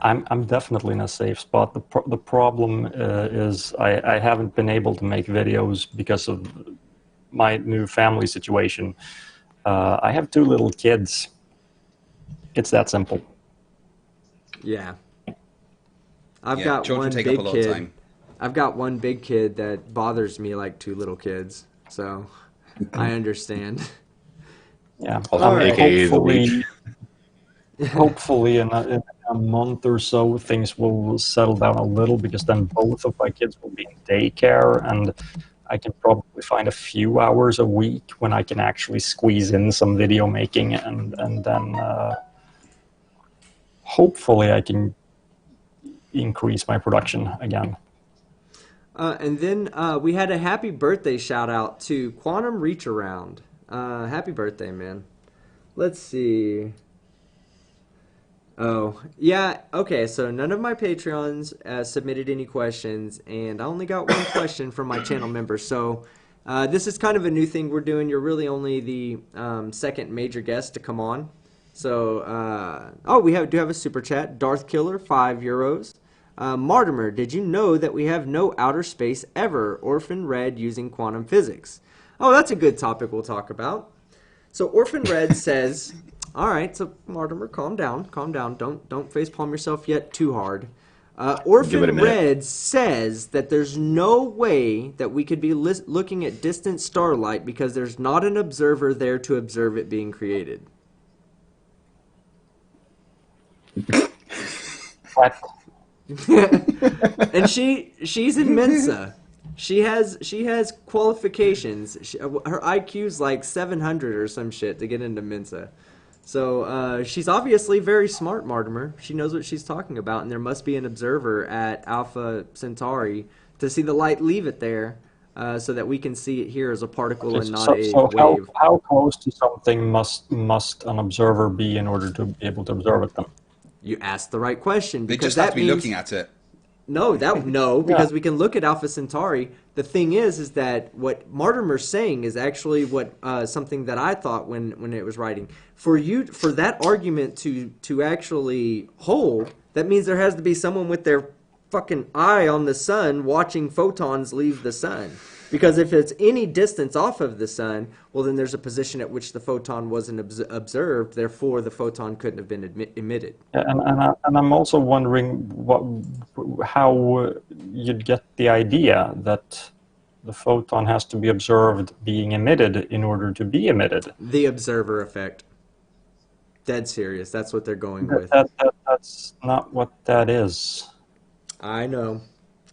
I'm definitely in a safe spot. The problem is I haven't been able to make videos because of my new family situation. I have 2 little kids. It's that simple. Yeah. I've Yeah, got children one take up big a lot of kid. time. I've got one big kid that bothers me like 2 little kids. So I understand. Yeah. Also, right. AKA the leech. Hopefully in a month or so things will settle down a little, because then both of my kids will be in daycare, and I can probably find a few hours a week when I can actually squeeze in some video making, and then hopefully I can increase my production again. And then we had a happy birthday shout out to Quantum Reach Around. Happy birthday, man. Let's see. Oh, yeah. Okay, so none of my Patreons submitted any questions, and I only got one question from my channel members. So this is kind of a new thing we're doing. You're really only the second major guest to come on. So, we do have a super chat. Darth Killer, €5. Martymer, did you know that we have no outer space ever? Orphan Red using quantum physics. Oh, that's a good topic we'll talk about. So Orphan Red says, all right, so Mortimer, calm down. Don't facepalm yourself yet too hard. Give it a Orphan minute. Red says that there's no way that we could be looking at distant starlight because there's not an observer there to observe it being created. What? And she's in Mensa. She has qualifications. Her IQ's like 700 or some shit to get into Mensa. So she's obviously very smart, Martymer. She knows what she's talking about, and there must be an observer at Alpha Centauri to see the light leave it there, so that we can see it here as a particle and not a wave. How close to something must an observer be in order to be able to observe it then? You asked the right question, They because just have that to be means looking at it. no, because we can look at Alpha Centauri. The thing is that what Martymer's saying is actually what something that I thought when it was writing. For that argument to actually hold, that means there has to be someone with their fucking eye on the sun watching photons leave the sun. Because if it's any distance off of the sun, well, then there's a position at which the photon wasn't observed. Therefore, the photon couldn't have been emitted. And I'm also wondering how you'd get the idea that the photon has to be observed being emitted in order to be emitted. The observer effect. Dead serious. That's what they're going with. That's not what that is. I know.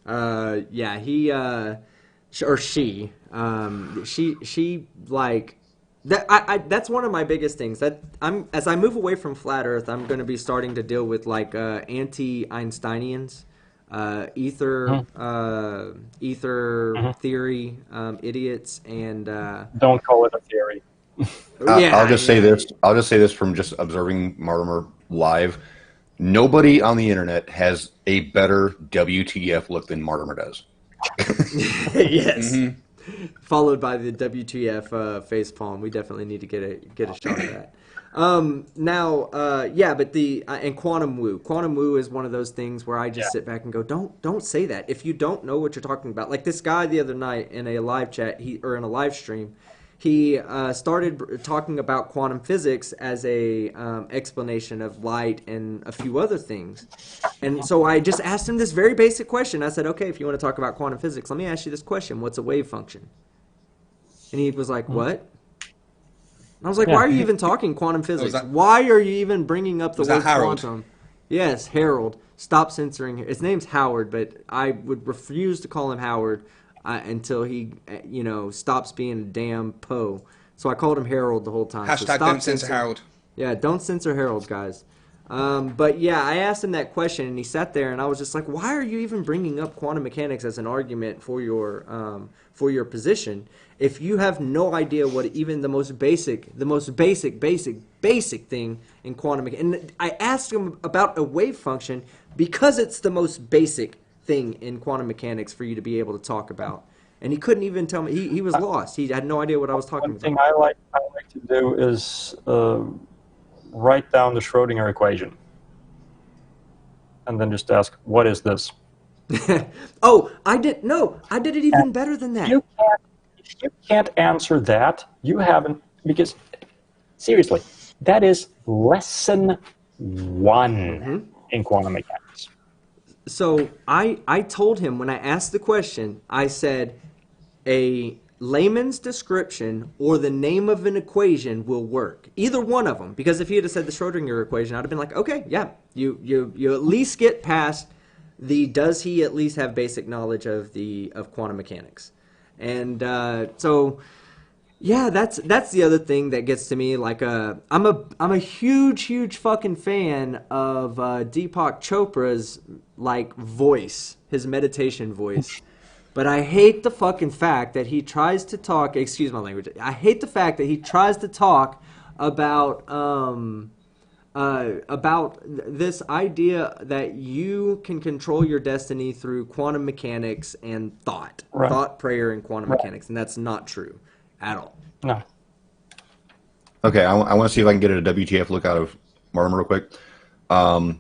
Yeah, he or she like that. That's one of my biggest things. That as I move away from flat Earth, I'm going to be starting to deal with like anti-Einsteinians, ether theory idiots, and Don't call it a theory. I'll just say this. I'll just say this from just observing Mortimer live. Nobody on the internet has a better WTF look than Mortimer does. Yes. Mm-hmm. Followed by the WTF facepalm. We definitely need to get a shot of that. But and Quantum Woo. Quantum Woo is one of those things where I just sit back and go, don't say that. If you don't know what you're talking about, like this guy the other night in a live chat, in a live stream, he started talking about quantum physics as a explanation of light and a few other things. And so I just asked him this very basic question. I said, okay, if you want to talk about quantum physics, let me ask you this question. What's a wave function? And he was like, what? And I was like, why are you even talking quantum physics? Why are you even bringing up the word quantum? Yes, Harold. Stop censoring. His name's Howard, but I would refuse to call him Howard until he, stops being a damn Poe. So I called him Harold the whole time. Hashtag don't censor Harold. Yeah, don't censor Harold, guys. But yeah, I asked him that question, and he sat there, and I was just like, "Why are you even bringing up quantum mechanics as an argument for your position if you have no idea what even the most basic thing in quantum mechanics?" And I asked him about a wave function because it's the most basic thing in quantum mechanics for you to be able to talk about, and he couldn't even tell me. He was lost. He had no idea what I was talking about. One thing I like to do is write down the Schrödinger equation and then just ask, what is this? Oh, I did it even better than that. If you can't answer that, you haven't, because seriously, that is lesson 1 in quantum mechanics. So I told him when I asked the question, I said a layman's description or the name of an equation will work. Either one of them. Because if he had said the Schrödinger equation, I'd have been like, okay, yeah, you at least get past the does he at least have basic knowledge of quantum mechanics. And so yeah, that's the other thing that gets to me. Like I'm a huge fucking fan of Deepak Chopra's like voice, his meditation voice. But I hate the fucking fact that he tries to talk, excuse my language, I hate the fact that he tries to talk about this idea that you can control your destiny through quantum mechanics and thought. Right. Thought, prayer, and quantum mechanics. And that's not true at all. No. Okay, I want to see if I can get a WTF look out of Mortimer real quick. One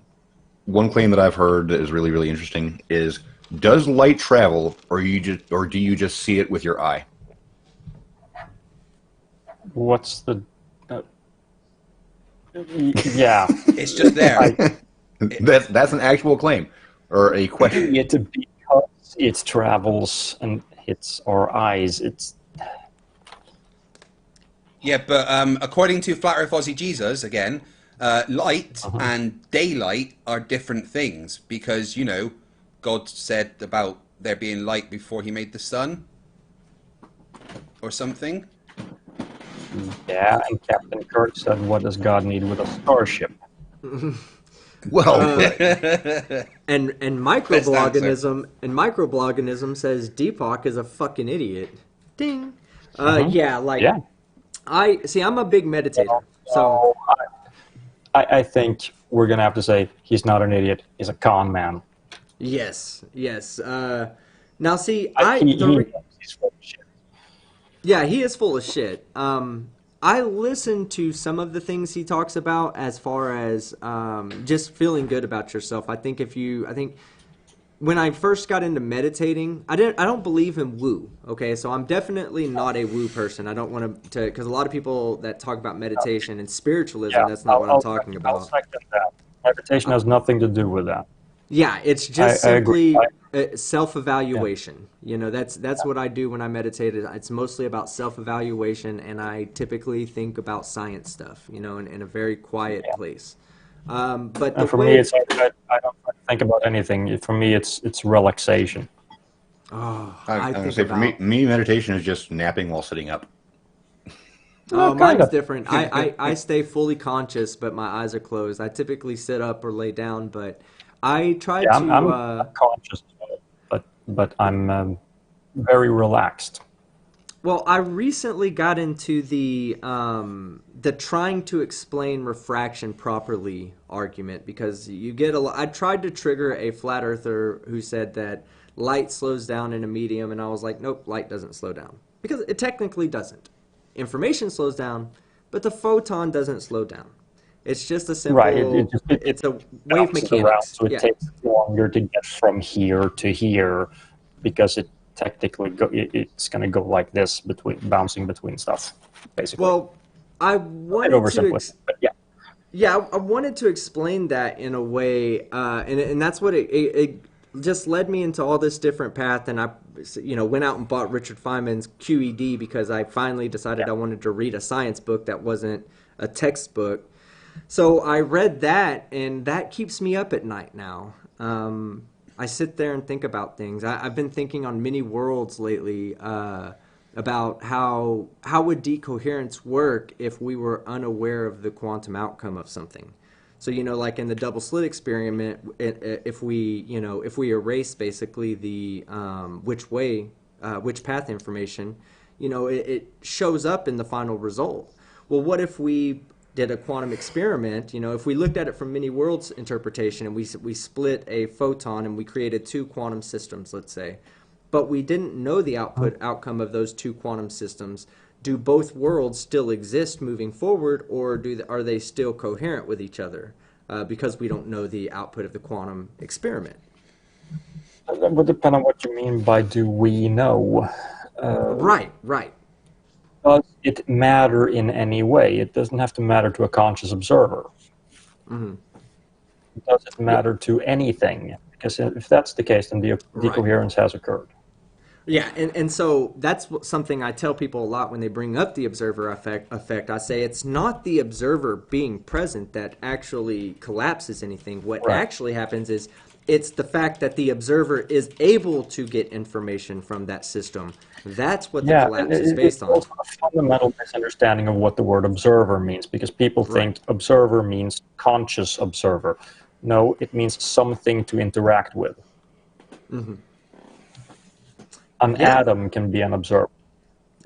claim that I've heard that is really, really interesting is, does light travel, or do you just see it with your eye? What's the? Yeah, it's just there. That's an actual claim or a question. It's because it travels and hits our eyes. It's. Yeah, but according to Flat Earth Aussie Jesus, again, light and daylight are different things because God said about there being light before he made the sun or something. Yeah, and Captain Kirk said, what does God need with a starship? Well, and microbloganism says Deepak is a fucking idiot. Ding. I'm a big meditator. So I think we're going to have to say he's not an idiot, he's a con man. Yes. Now, see, he's full of shit. Yeah, he is full of shit. I listen to some of the things he talks about as far as just feeling good about yourself. I think when I first got into meditating, I don't believe in woo. Okay, so I'm definitely not a woo person. I don't want to, because a lot of people that talk about meditation and spiritualism, that's not what I'm talking about. I'll second that. Meditation has nothing to do with that. Yeah, it's just simply self-evaluation. Yeah. That's what I do when I meditate. It's mostly about self-evaluation, and I typically think about science stuff, in a very quiet place. But for me, it's I don't think about anything. For me, it's relaxation. Oh, I'm going to say for me, meditation is just napping while sitting up. Oh, mine's different. I stay fully conscious, but my eyes are closed. I typically sit up or lay down, but I try to. I'm conscious, but I'm very relaxed. Well, I recently got into the trying to explain refraction properly argument because you get a lot. I tried to trigger a flat earther who said that light slows down in a medium, and I was like, nope, light doesn't slow down because it technically doesn't. Information slows down, but the photon doesn't slow down. It's just a simple. Right. It's a wave mechanics. So it takes longer to get from here to here because it technically it's going to go like this, bouncing between stuff, basically. Well, I A bit wanted to oversimplified, but yeah. Yeah, I wanted to explain that in a way, and that's what it just led me into all this different path. And I, went out and bought Richard Feynman's QED because I finally decided I wanted to read a science book that wasn't a textbook. So I read that, and that keeps me up at night now. I sit there and think about things. I've been thinking on many worlds lately. About how would decoherence work if we were unaware of the quantum outcome of something. So like in the double slit experiment, if we erase basically the which path information, it shows up in the final result. Well, what if we did a quantum experiment? If we looked at it from many worlds interpretation and we split a photon and we created two quantum systems, let's say. But we didn't know the outcome of those two quantum systems. Do both worlds still exist moving forward, or are they still coherent with each other? Because we don't know the output of the quantum experiment. That would depend on what you mean by "do we know." Right. Does it matter in any way? It doesn't have to matter to a conscious observer. Mm-hmm. Does it matter to anything? Because if that's the case, then decoherence has occurred. Yeah, and so that's something I tell people a lot when they bring up the observer effect. I say it's not the observer being present that actually collapses anything. What actually happens is it's the fact that the observer is able to get information from that system. That's what the collapse is based on. It's also a fundamental misunderstanding of what the word observer means, because people think observer means conscious observer. No, it means something to interact with. Mm-hmm. An atom can be an observer.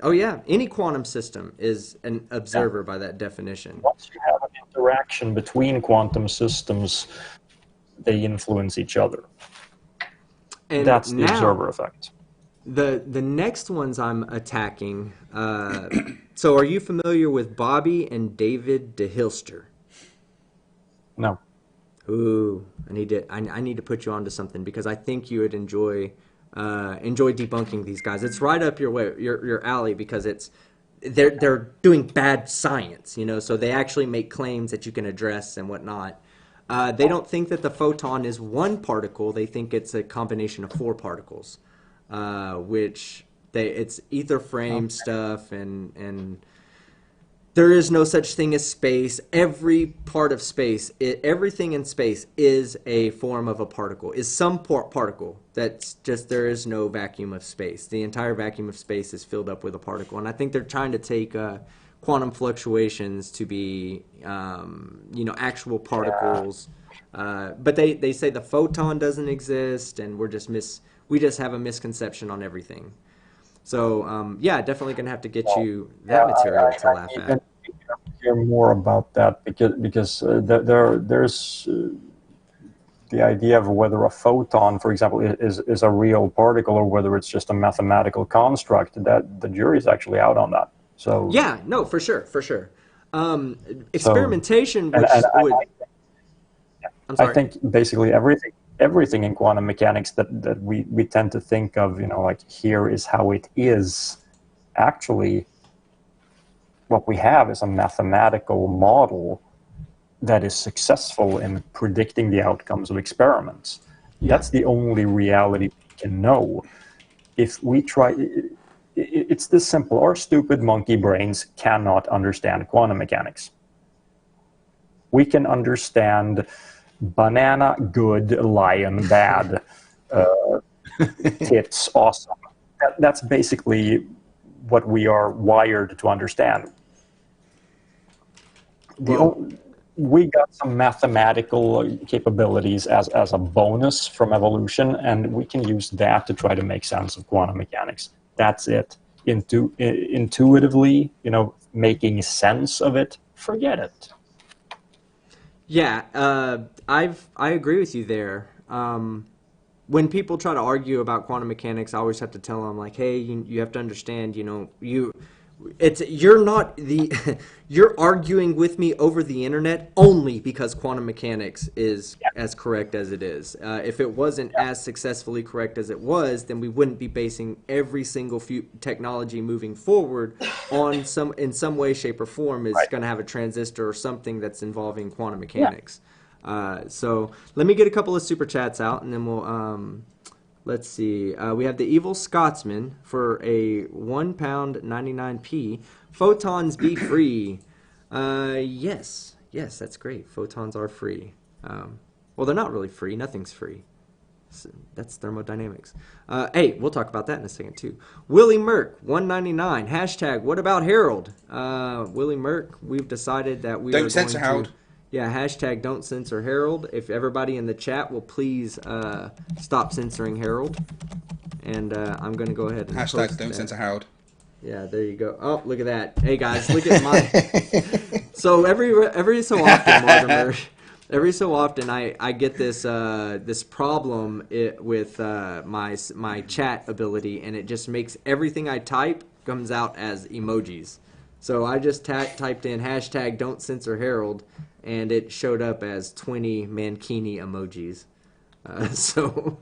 Oh yeah, any quantum system is an observer by that definition. Once you have an interaction between quantum systems, they influence each other. And that's the observer effect. The next ones I'm attacking. So are you familiar with Bobby and David DeHilster? No. Ooh, I need to put you onto something because I think you would enjoy debunking these guys. It's right up your alley because they're doing bad science, so they actually make claims that you can address and whatnot. They don't think that the photon is one particle. They think it's a combination of four particles, which it's ether frame stuff, and there is no such thing as space. Every part of space, everything in space is a form of a particle, is some particle. That's just, there is no vacuum of space. The entire vacuum of space is filled up with a particle. And I think they're trying to take quantum fluctuations to be, actual particles. But they say the photon doesn't exist, and we just have a misconception on everything. So, definitely going to have to get you that material to laugh at. I hear more about that because there's the idea of whether a photon, for example, is a real particle or whether it's just a mathematical construct. That the jury's actually out on that. So yeah, no, for sure. Experimentation, I'm sorry. I think basically everything in quantum mechanics that we tend to think of, like here is how it is. Actually, what we have is a mathematical model that is successful in predicting the outcomes of experiments. That's the only reality we can know. If we try, it's this simple. Our stupid monkey brains cannot understand quantum mechanics. We can understand banana good, lion bad, tits awesome. That's basically what we are wired to understand. We got some mathematical capabilities as a bonus from evolution, and we can use that to try to make sense of quantum mechanics. That's it. Intuitively, making sense of it, forget it. Yeah, I agree with you there. When people try to argue about quantum mechanics, I always have to tell them, like, hey, you have to understand, you're not the you're arguing with me over the internet only because quantum mechanics is as correct as it is. If it wasn't as successfully correct as it was, then we wouldn't be basing every single technology moving forward on in some way, shape, or form is going to have a transistor or something that's involving quantum mechanics. So let me get a couple of super chats out, and then we'll. Let's see. We have the Evil Scotsman for a £1.99. Photons be free. Yes, that's great. Photons are free. Well, they're not really free. Nothing's free. That's thermodynamics. Hey, we'll talk about that in a second too. Willie Merck, $1.99. Hashtag what about Harold? Willie Merck, we've decided that we don't are censor going to. Harold. Yeah, hashtag don't censor Harold. If everybody in the chat will please stop censoring Harold. And I'm going to go ahead and hashtag don't censor Harold. Yeah, there you go. Oh, look at that. Hey, guys, look at my... So every so often, Mortimer, every so often I get this this problem with my chat ability, and it just makes everything I type comes out as emojis. So I just typed in hashtag don't censor Harold, and it showed up as 20 mankini emojis. So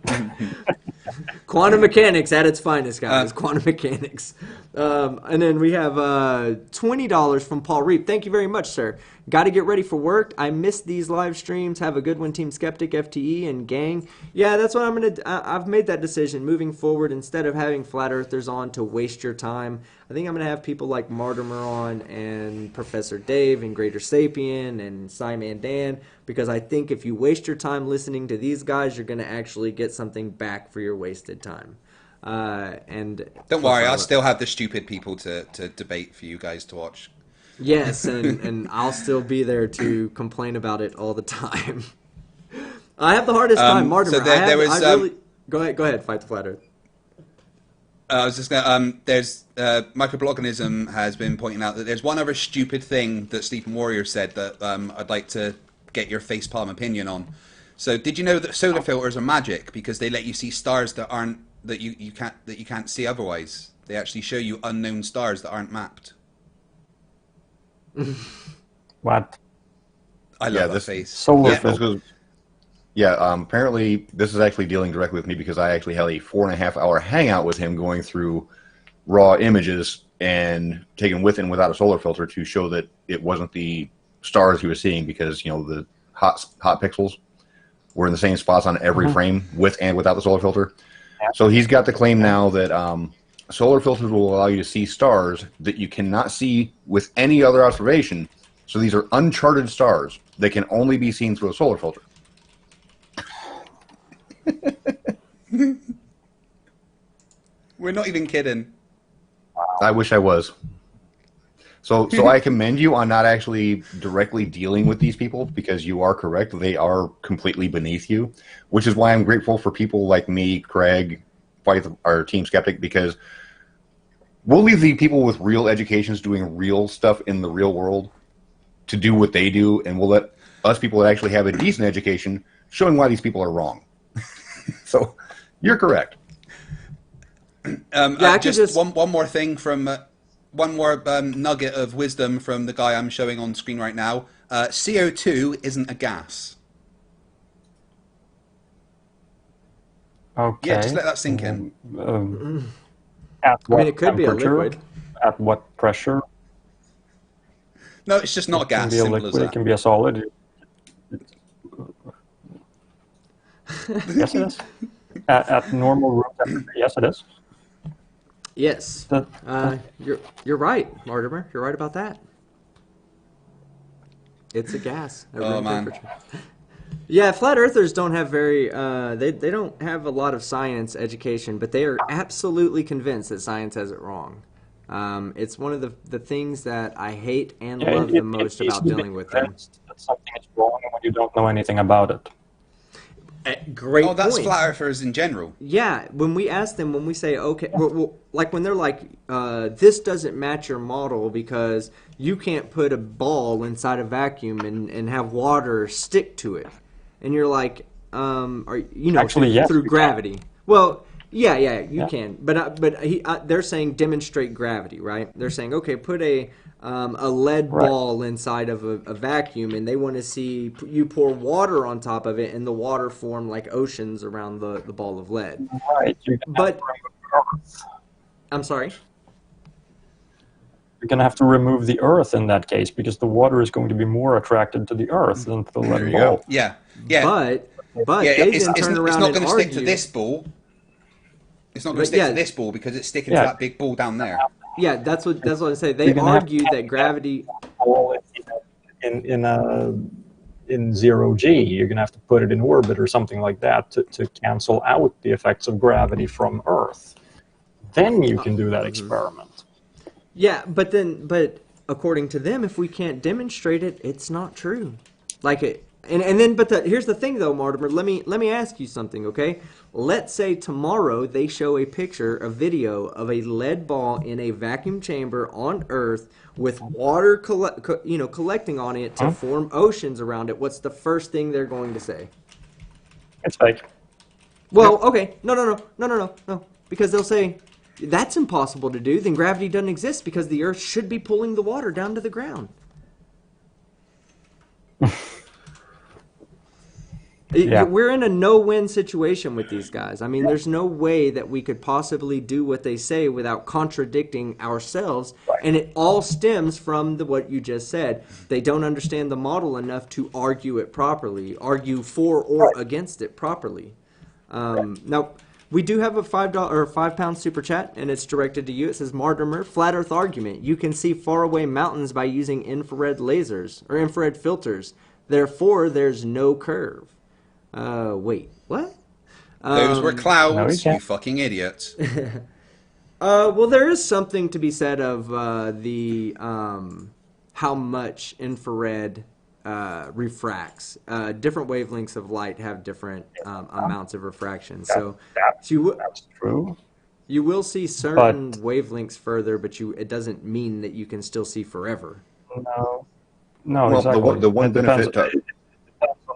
quantum mechanics at its finest, guys. Quantum mechanics. And then we have $20 from Paul Reap. Thank you very much, sir. Got to get ready for work. I missed these live streams. Have a good one, Team Skeptic, FTE, and gang. Yeah, that's what I'm going to... I've made that decision. Moving forward, instead of having flat earthers on to waste your time, I think I'm going to have people like Martymer on and Professor Dave and Greater Sapien and Simon Dan, because I think if you waste your time listening to these guys, you're going to actually get something back for your wasted time. And don't worry, I'll still have the stupid people to debate for you guys to watch. Yes, and I'll still be there to complain about it all the time. I have the hardest time, Martymer. So there was, Go ahead, fight the flat earth. I was just gonna. There's Microblogganism has been pointing out that there's one other stupid thing that Stephen Warrior said that I'd like to get your facepalm opinion on. So did you know that solar filters are magic because they let you see stars that you can't see otherwise? They actually show you unknown stars that aren't mapped. What? I love that face. Solar filter. Apparently this is actually dealing directly with me because I actually had a 4.5-hour hangout with him going through raw images and taken with and without a solar filter to show that it wasn't the stars he was seeing because, the hot pixels were in the same spots on every frame with and without the solar filter. So he's got the claim now that solar filters will allow you to see stars that you cannot see with any other observation. So these are uncharted stars that can only be seen through a solar filter. We're not even kidding. I wish I was. So I commend you on not actually directly dealing with these people because you are correct. They are completely beneath you, which is why I'm grateful for people like me, Craig, our Team Skeptic, because we'll leave the people with real educations doing real stuff in the real world to do what they do, and we'll let us people that actually have a decent education showing why these people are wrong. So you're correct. Just one more thing from one more nugget of wisdom from the guy I'm showing on screen right now. CO2 isn't a gas. Okay. Yeah, just let that sink in. At what it could be a liquid. At what pressure? No, it's just not a gas. It can be a Simple liquid. as that. It can be a solid. Yes, it is. At normal room temperature, yes, it is. Yes. You're right, Mortimer. You're right about that. It's a gas at room temperature. Yeah, flat earthers don't have very they don't have a lot of science education, but they are absolutely convinced that science has it wrong. It's one of the things that I hate and love the most about dealing with them. That something is wrong when you don't know anything about it. Great point. Oh, that's point. flat earthers in general. Yeah, when we ask them, when we say, okay, well, like when they're like, this doesn't match your model because you can't put a ball inside a vacuum and have water stick to it. And you're like, through gravity. Well, Yeah, you can, but they're saying demonstrate gravity, right? They're saying, okay, put a lead ball inside of a vacuum, and they want to see you pour water on top of it, and the water form like oceans around the ball of lead. Right. But I'm sorry. You're going to have to remove the Earth in that case, because the water is going to be more attracted to the Earth than to the There lead you ball. go. Yeah. But Yeah, they then turn it's around not and going to stick to argue. this ball. It's not going to But stick yeah. to this ball because it's sticking to that big ball down there. Yeah, that's what I say. They argue that gravity. Ball in 0G, you're going to have to put it in orbit or something like that to cancel out the effects of gravity from Earth. Then you can do that experiment. Yeah, but according to them, if we can't demonstrate it, it's not true. Like it, here's the thing though, Mortimer. Let me ask you something, okay? Let's say tomorrow they show a video of a lead ball in a vacuum chamber on Earth with water collecting on it to form oceans around it. What's the first thing they're going to say? It's fake. Well, okay, no, because they'll say that's impossible to do. Then gravity doesn't exist because the Earth should be pulling the water down to the ground. Yeah. We're in a no-win situation with these guys. I mean, there's no way that we could possibly do what they say without contradicting ourselves, and it all stems from what you just said. They don't understand the model enough to argue it properly, argue for or against it properly. Now, we do have a $5 or £5 super chat, and it's directed to you. It says, Martymer, flat Earth argument. You can see faraway mountains by using infrared lasers or infrared filters. Therefore, there's no curve. Wait, what? Those were clouds, no, you fucking idiots. Well, there is something to be said of how much infrared refracts. Different wavelengths of light have different amounts of refraction. That's true. You will see certain wavelengths further, but it doesn't mean that you can still see forever. No, Well, exactly. the one benefit to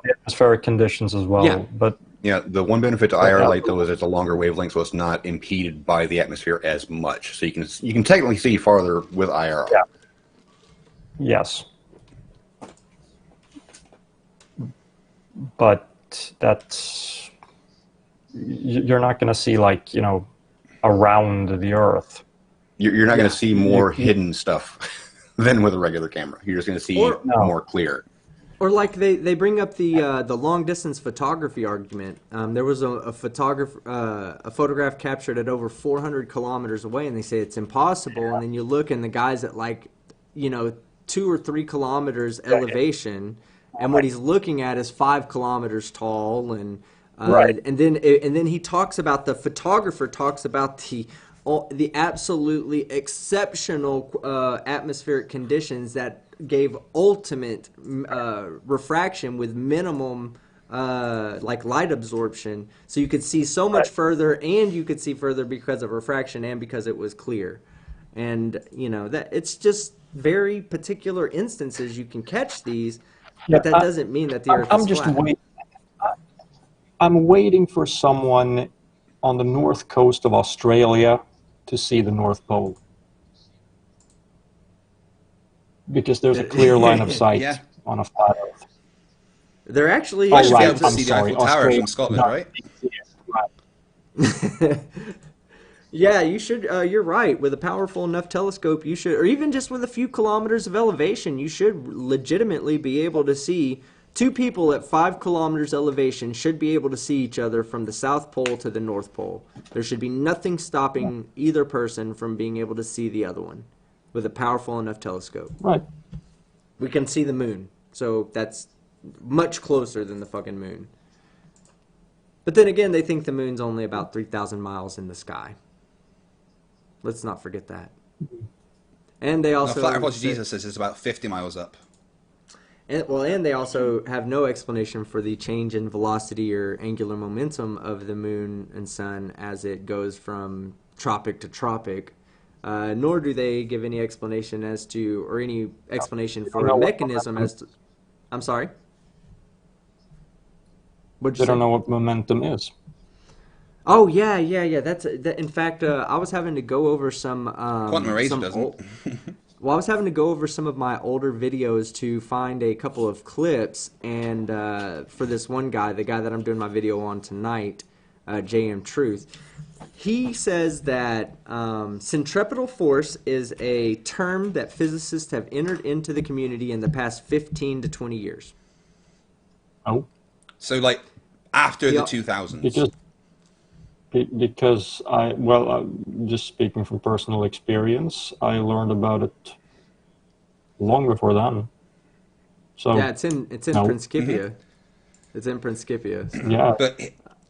atmospheric conditions as well. Yeah. But the one benefit to IR light though is it's a longer wavelength, so it's not impeded by the atmosphere as much. So you can technically see farther with IR. Yeah. Yes. But you're not going to see around the Earth. You're not going to see more hidden stuff than with a regular camera. You're just going to see more clear. Or like they bring up the long distance photography argument. There was a photograph captured at over 400 kilometers away, and they say it's impossible. And then you look, and the guy's at 2 or 3 kilometers elevation, and what he's looking at is 5 kilometers tall, and then he talks about the photographer talks about the absolutely exceptional atmospheric conditions that gave ultimate refraction with minimum light absorption, so you could see so much further, and you could see further because of refraction and because it was clear. And that it's just very particular instances you can catch these, but that doesn't mean that the Earth is flat. I'm waiting for someone on the north coast of Australia to see the North Pole, because there's a clear line of sight on a flat Earth. They're actually I should be able to see the Eiffel Tower from Scotland, right? Yeah, you should. You're right. With a powerful enough telescope, you should, or even just with a few kilometers of elevation, you should legitimately be able to see. Two people at 5 kilometers elevation should be able to see each other from the South Pole to the North Pole. There should be nothing stopping either person from being able to see the other one with a powerful enough telescope. Right. We can see the moon, so that's much closer than the fucking moon. But then again, they think the moon's only about 3,000 miles in the sky. Let's not forget that. And they also... Flat Earth Jesus says it's about 50 miles up. And they also have no explanation for the change in velocity or angular momentum of the moon and sun as it goes from tropic to tropic. Nor do they give any explanation as to, or any explanation for a mechanism as to... I'm sorry? They don't know what momentum is. Oh yeah. In fact, I was having to go over Quantum Eraser some doesn't. old. Well, I was having to go over some of my older videos to find a couple of clips, and for this one guy, the guy that I'm doing my video on tonight, JM Truth, he says that centripetal force is a term that physicists have entered into the community in the past 15 to 20 years. Oh, So like after the Yeah. 2000s. because just speaking from personal experience, I learned about it long before then. So Yeah, it's in no, Principia. It's in Principia. So. yeah, But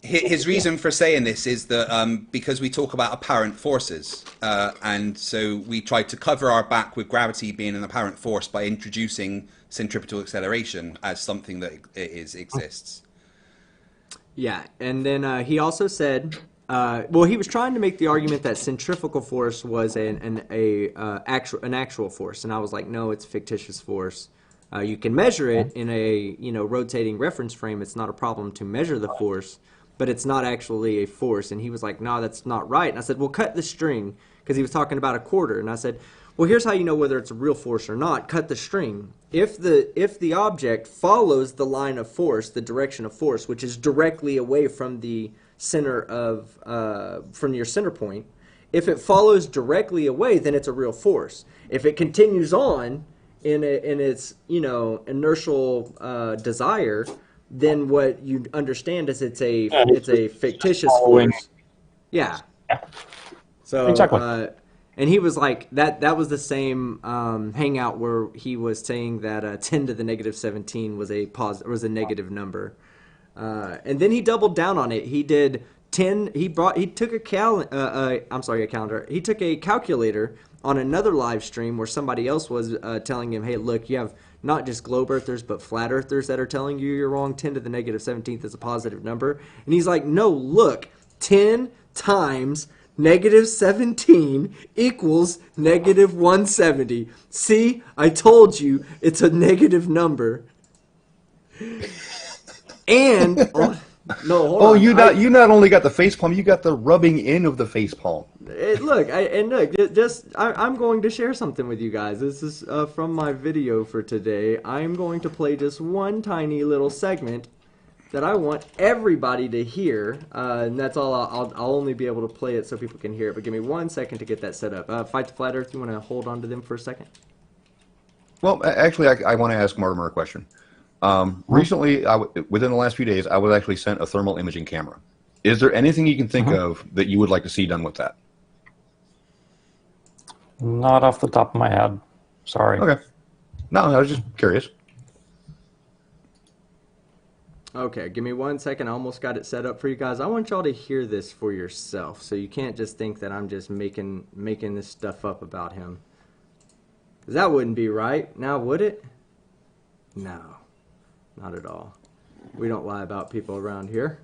his reason for saying this is that because we talk about apparent forces, and so we try to cover our back with gravity being an apparent force by introducing centripetal acceleration as something that exists. Yeah, and then he also said, well, he was trying to make the argument that centrifugal force was an actual force, and I was like, no, it's fictitious force. You can measure it in a rotating reference frame. It's not a problem to measure the force, but it's not actually a force. And he was like, no, that's not right. And I said, well, cut the string, because he was talking about a quarter. And I said, well, here's how you know whether it's a real force or not. Cut the string. If the object follows the line of force, the direction of force, which is directly away from the center of from your center point, if it follows directly away, then it's a real force. If it continues on in its inertial desire, then what you understand is it's a fictitious following. force. Yeah. Yeah, So, exactly. And he was like that. That was the same hangout where he was saying that 10 to the negative 17 was a negative number, and then he doubled down on it. He did 10. He took a calendar. He took a calculator on another live stream where somebody else was telling him, "Hey, look, you have not just globe earthers but flat earthers that are telling you you're wrong. 10 to the negative 17th is a positive number," and he's like, "No, look, 10 times." Negative 17 equals negative 170. See, I told you it's a negative number. And no, hold on. You not only got the face palm, you got the rubbing in of the face palm. I'm going to share something with you guys. This is from my video for today. I'm going to play just one tiny little segment that I want everybody to hear, and that's all. I'll only be able to play it so people can hear it. But give me 1 second to get that set up. Fight the Flat Earth. You want to hold on to them for a second? Well, actually, I want to ask Mortimer a question. Recently, within the last few days, I was actually sent a thermal imaging camera. Is there anything you can think of that you would like to see done with that? Not off the top of my head. Sorry. Okay. No, I was just curious. Okay, give me 1 second. I almost got it set up for you guys. I want y'all to hear this for yourself, so you can't just think that I'm just making this stuff up about him. 'Cause that wouldn't be right. Now, would it? No, not at all. We don't lie about people around here.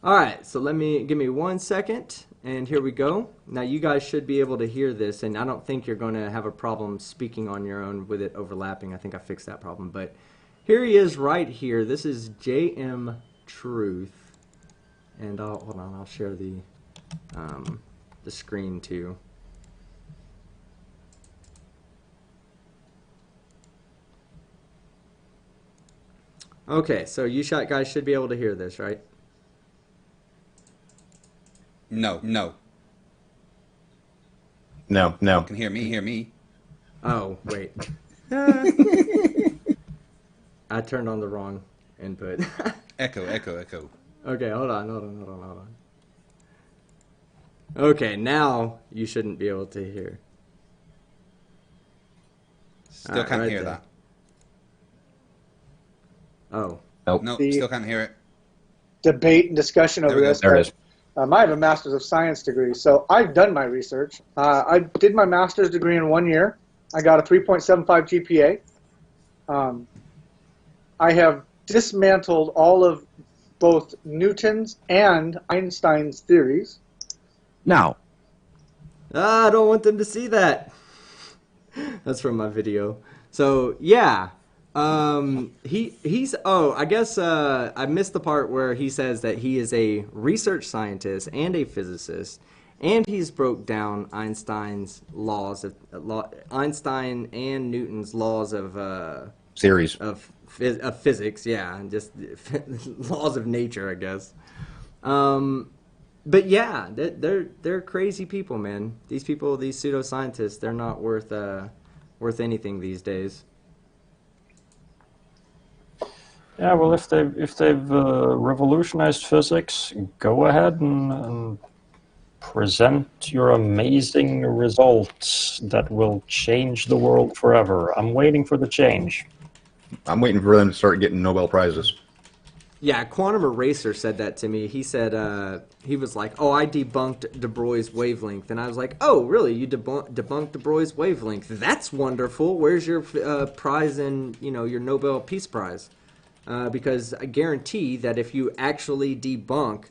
All right, so give me 1 second, and here we go. Now, you guys should be able to hear this, and I don't think you're going to have a problem speaking on your own with it overlapping. I think I fixed that problem, but here he is right here. This is JM Truth, and hold on. I'll share the screen too. Okay, so you guys should be able to hear this, right? No. No. You can hear me. Oh, wait. I turned on the wrong input. Echo. Okay, hold on. Okay, now you shouldn't be able to hear. Still can't right hear there. that. Oh. Nope. No, The- still can't hear it. Debate and discussion There over we go. this. There it is. I have a Master's of Science degree, so I've done my research. I did my Master's degree in 1 year. I got a 3.75 GPA. I have dismantled all of both Newton's and Einstein's theories. Now, I don't want them to see that. That's from my video. So, yeah. He's I guess I missed the part where he says that he is a research scientist and a physicist, and he's broke down Einstein's laws of Einstein and Newton's laws of Series. of physics, yeah, and just laws of nature, I guess. But yeah, they're crazy people, man. These people, these pseudoscientists, they're not worth anything these days. Yeah, well, if they've revolutionized physics, go ahead and present your amazing results that will change the world forever. I'm waiting for the change. I'm waiting for them to start getting Nobel Prizes. Yeah, Quantum Eraser said that to me. He said, he was like, oh, I debunked De Broglie's wavelength. And I was like, oh, really? You debunked De Broglie's wavelength? That's wonderful. Where's your prize in, your Nobel Peace Prize? Because I guarantee that if you actually debunk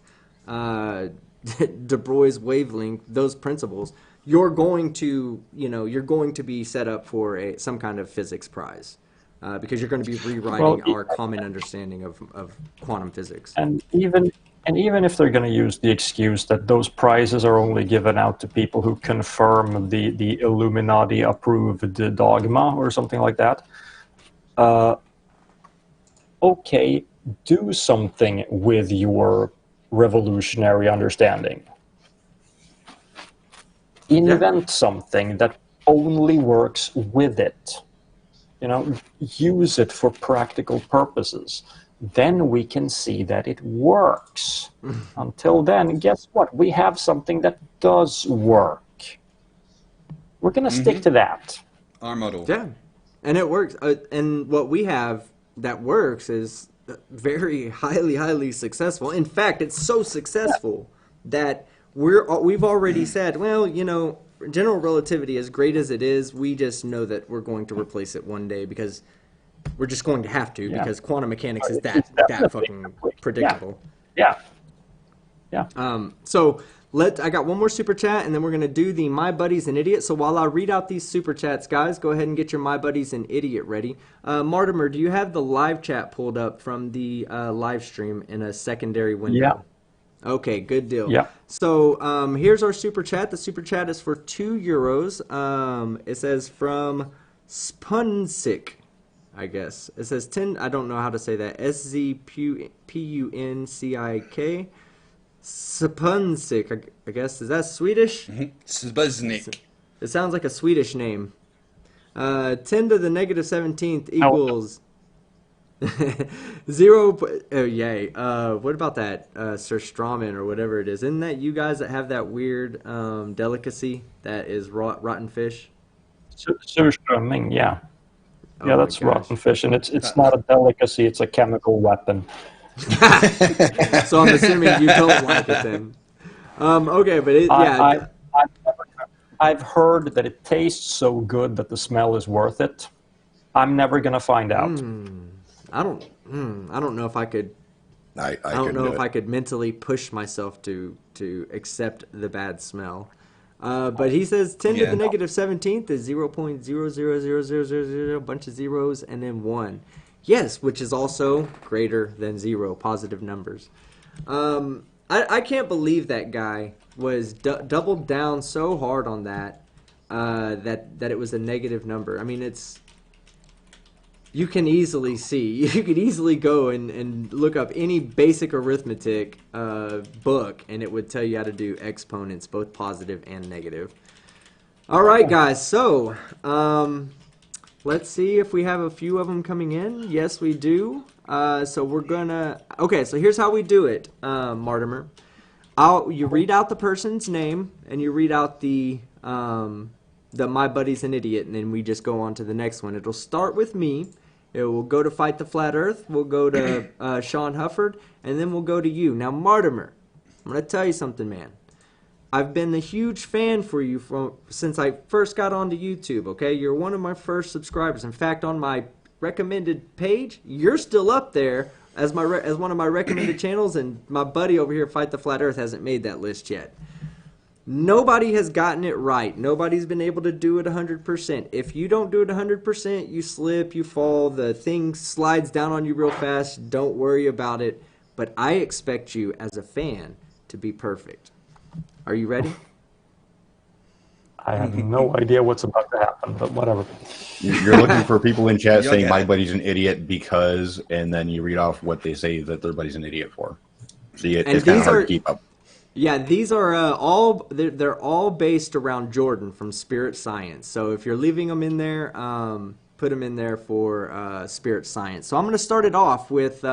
De Broglie's wavelength, those principles, you're going to be set up for some kind of physics prize. Because you're going to be rewriting our common understanding of quantum physics. And even if they're going to use the excuse that those prizes are only given out to people who confirm the Illuminati approved dogma or something like that, okay, do something with your revolutionary understanding. Invent something that only works with it. Use it for practical purposes. Then we can see that it works. Until then, guess what? We have something that does work. We're going to stick to that. Our model. Yeah, and it works. And what we have that works is very highly successful. In fact, it's so successful that we've already said, well, general relativity, as great as it is, we just know that we're going to replace it one day because we're just going to have to because quantum mechanics is that fucking predictable. Yeah. So I got one more super chat, and then we're gonna do the My Buddy's an Idiot. So while I read out these super chats, guys, go ahead and get your My Buddy's an Idiot ready. Mortimer, do you have the live chat pulled up from the live stream in a secondary window? Yeah. Okay, good deal. Yeah. So here's our super chat. The super chat is for €2. It says from Spunsick, I guess. It says 10. I don't know how to say that. SZPUNCIK. Spunsick, I guess. Is that Swedish? Spuznik. It sounds like a Swedish name. 10 to the negative 17th equals 0. Oh, yay. What about that Sir Strawman or whatever it is? Isn't that you guys that have that weird delicacy that is rotten fish? Surströmming, yeah. Oh Yeah, that's rotten fish, and it's not a delicacy, it's a chemical weapon. So I'm assuming you don't like it then. Okay, but yeah. I've heard that it tastes so good that the smell is worth it. I'm never gonna find out. I don't know if I could. I don't know if I could mentally push myself to accept the bad smell. But he says 10 to the negative 17th is 0.00000, a bunch of zeros, and then 1. Yes, which is also greater than 0, positive numbers. I can't believe that guy was doubled down so hard on that, that it was a negative number. I mean, you can easily see, you could easily go and look up any basic arithmetic book, and it would tell you how to do exponents, both positive and negative. All right, guys, so let's see if we have a few of them coming in. Yes, we do. So we're gonna. Okay, so here's how we do it, Martymer. You read out the person's name, and you read out the My Buddy's an Idiot, and then we just go on to the next one. It'll start with me. It will go to Fight the Flat Earth. We'll go to Sean Hufford, and then we'll go to you. Now, Martymer, I'm going to tell you something, man. I've been a huge fan for you since I first got onto YouTube, okay? You're one of my first subscribers. In fact, on my recommended page, you're still up there as one of my recommended channels, and my buddy over here, Fight the Flat Earth, hasn't made that list yet. Nobody has gotten it right. Nobody's been able to do it 100%. If you don't do it 100%, you slip, you fall, the thing slides down on you real fast. Don't worry about it. But I expect you, as a fan, to be perfect. Are you ready? I have no idea what's about to happen, but whatever. You're looking for people in chat You'll saying get my it. buddy's an idiot because, and then you read off what they say that their buddy's an idiot for. See, it's kind of these hard are to keep up. Yeah, these are they're all based around Jordan from Spirit Science. So if you're leaving them in there, put them in there for Spirit Science. So I'm going to start it off with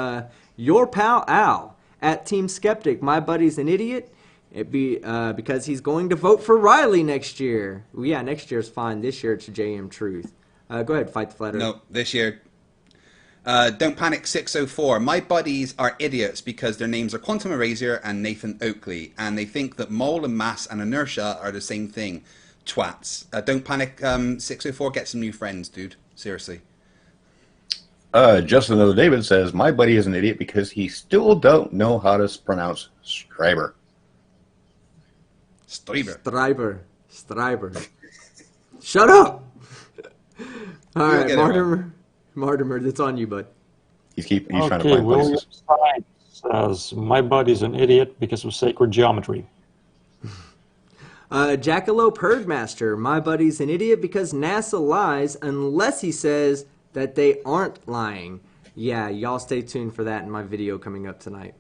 your pal Al at Team Skeptic. My buddy's an idiot. It be because he's going to vote for Riley next year. Well, yeah, next year's fine. This year it's JM Truth. Go ahead, fight the flat earth. No, this year. Don't Panic 604. My buddies are idiots because their names are Quantum Eraser and Nathan Oakley, and they think that mole and mass and inertia are the same thing. Twats. Don't Panic 604. Get some new friends, dude. Seriously. Justin Other David says, my buddy is an idiot because he still don't know how to pronounce Schreiber. Stryber. Shut up! All right, Martymer, that's on you, bud. He's trying to Okay, find William places. Stein says, my buddy's an idiot because of sacred geometry. Jackalope Herdmaster, my buddy's an idiot because NASA lies unless he says that they aren't lying. Yeah, y'all stay tuned for that in my video coming up tonight.